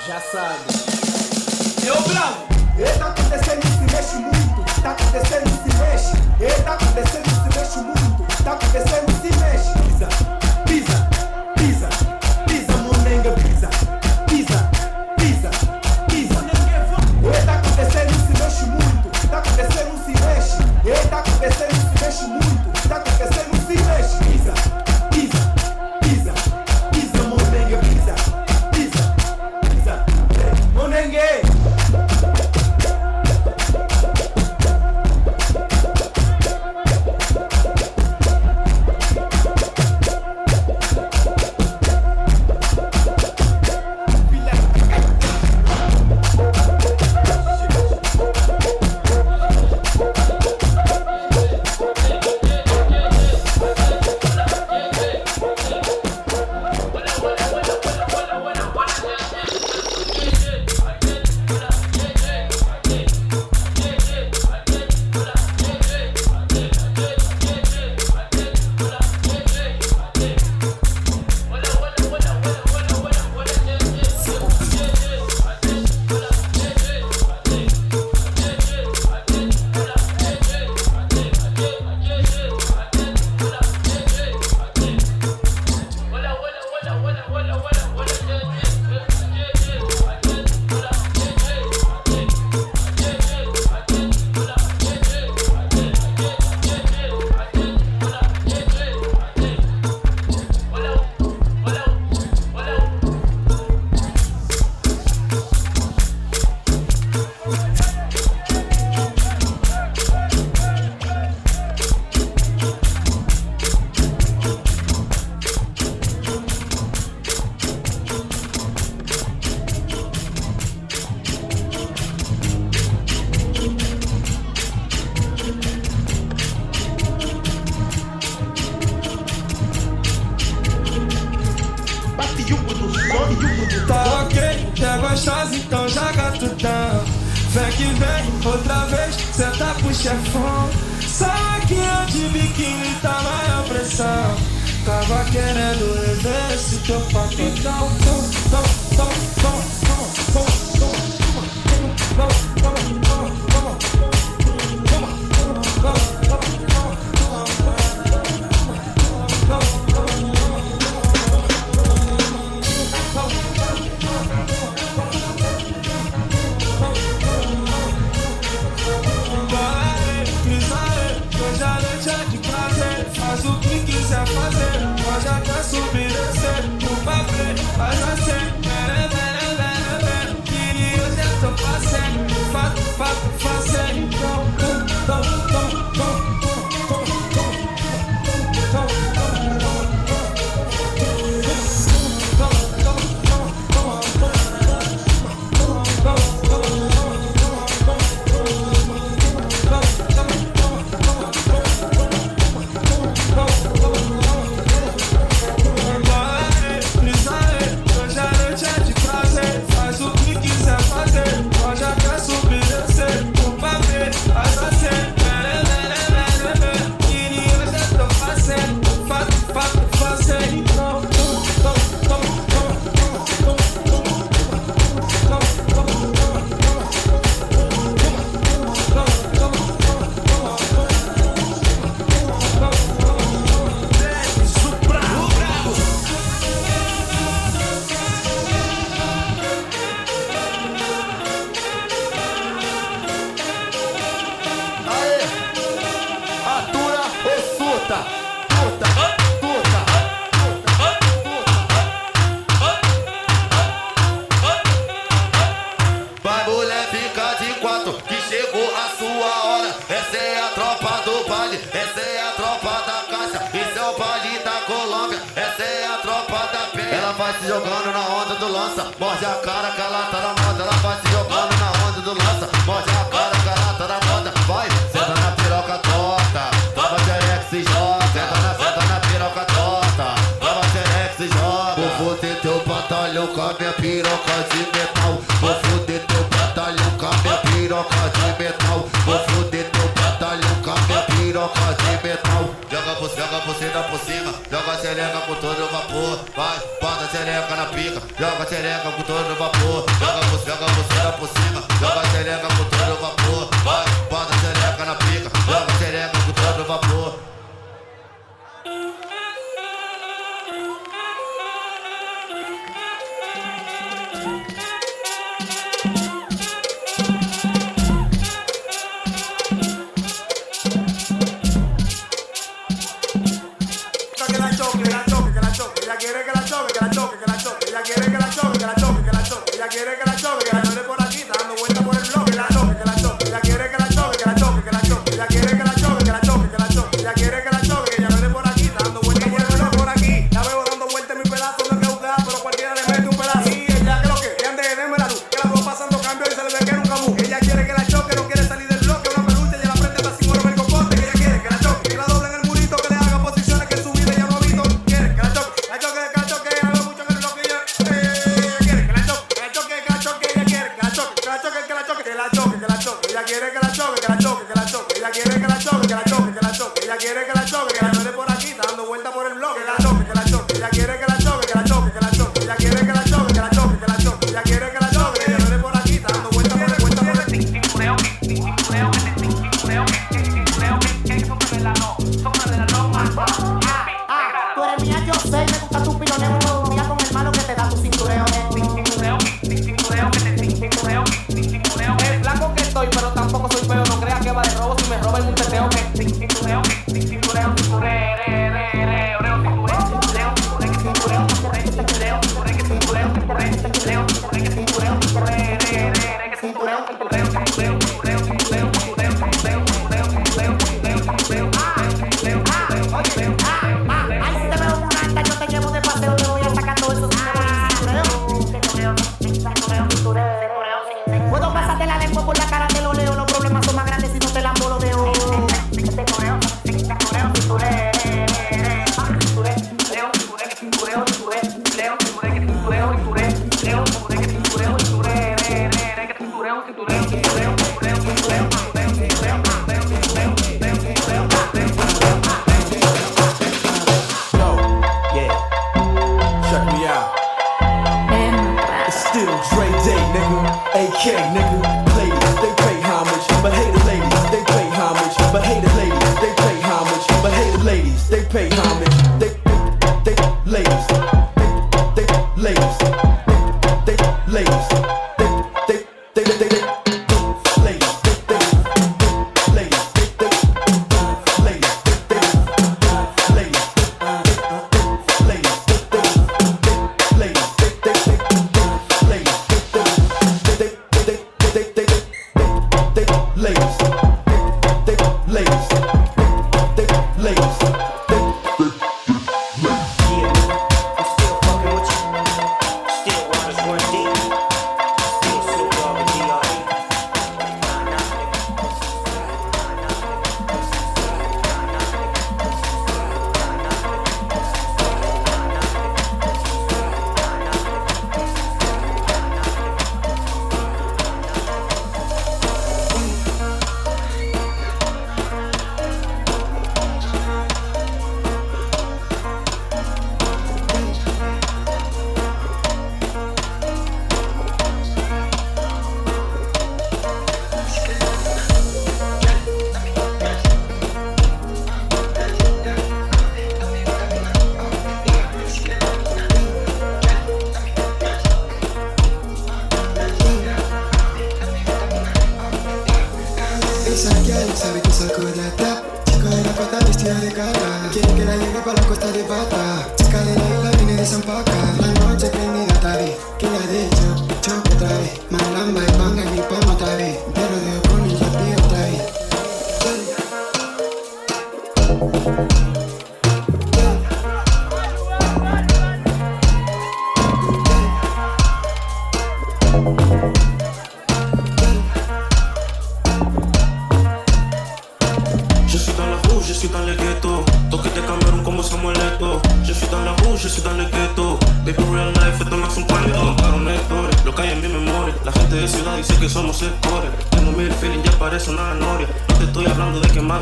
Speaker 16: Já sabe.
Speaker 5: Eu bravo.
Speaker 16: Tá acontecendo, se mexe muito. Tá acontecendo, se mexe. Tá acontecendo, se mexe muito. Tá acontecendo, se mexe. Pisa, pisa, pisa, pisa, monenga, pisa, pisa, pisa, pisa. Tá acontecendo, se mexe muito. Tá acontecendo, se mexe. Tá acontecendo, se mexe muito. Tá acontecendo, se mexe. Pisa, pisa, pisa, pisa, monenga, pisa, pisa, pisa, monenga.
Speaker 11: Tá ok, quer gostosa, então joga tudão. Vem que vem, outra vez, senta pro chefão. Saquinha de biquíni, tá maior pressão. Tava querendo rever esse teu papelão. Hoje a noite é de prazer, faz o que quiser fazer. Pode até subir, descer, no papel, faz assim. Que eu já tô fazendo, fazendo.
Speaker 12: Vai mulher, fica de quatro, que chegou a sua hora. Essa é a tropa do baile, essa é a tropa da caixa. Esse é o baile da Colômbia, essa é a tropa da penha. Ela vai se jogando na onda do lança, morde a cara que ela tá na moda. Ela vai se jogando na onda do lança, morde a cara que ela tá na moda. Vai, senta na piroca torta, toma xereca se joga. Senta na piroca torta, toma xereca se joga. Vou foder teu batalhão com a minha piroca de metal. Vou foder teu batalhão com a minha piroca de metal. Vou foder teu batalhão com a minha piroca de metal. Joga você por cima, joga
Speaker 7: xereca com todo vapor. Vai, bota a xereca na pica. Joga a xereca com todo vapor. Joga você por cima. Joga a xereca com todo vapor. Vai, bota a xereca na pica. Joga a xereca com todo vapor.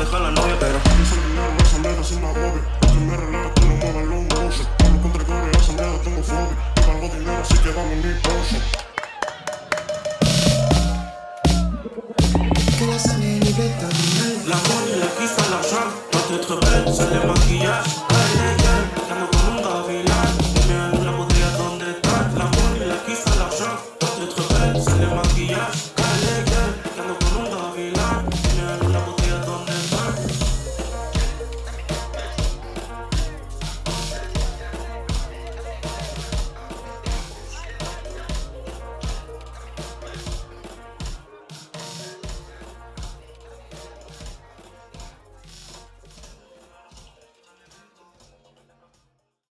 Speaker 12: Deja la novia, pero si tu ramènes les poches.
Speaker 4: La monnaie, la cristal, l'argent, doit être belle, c'est le maquillage.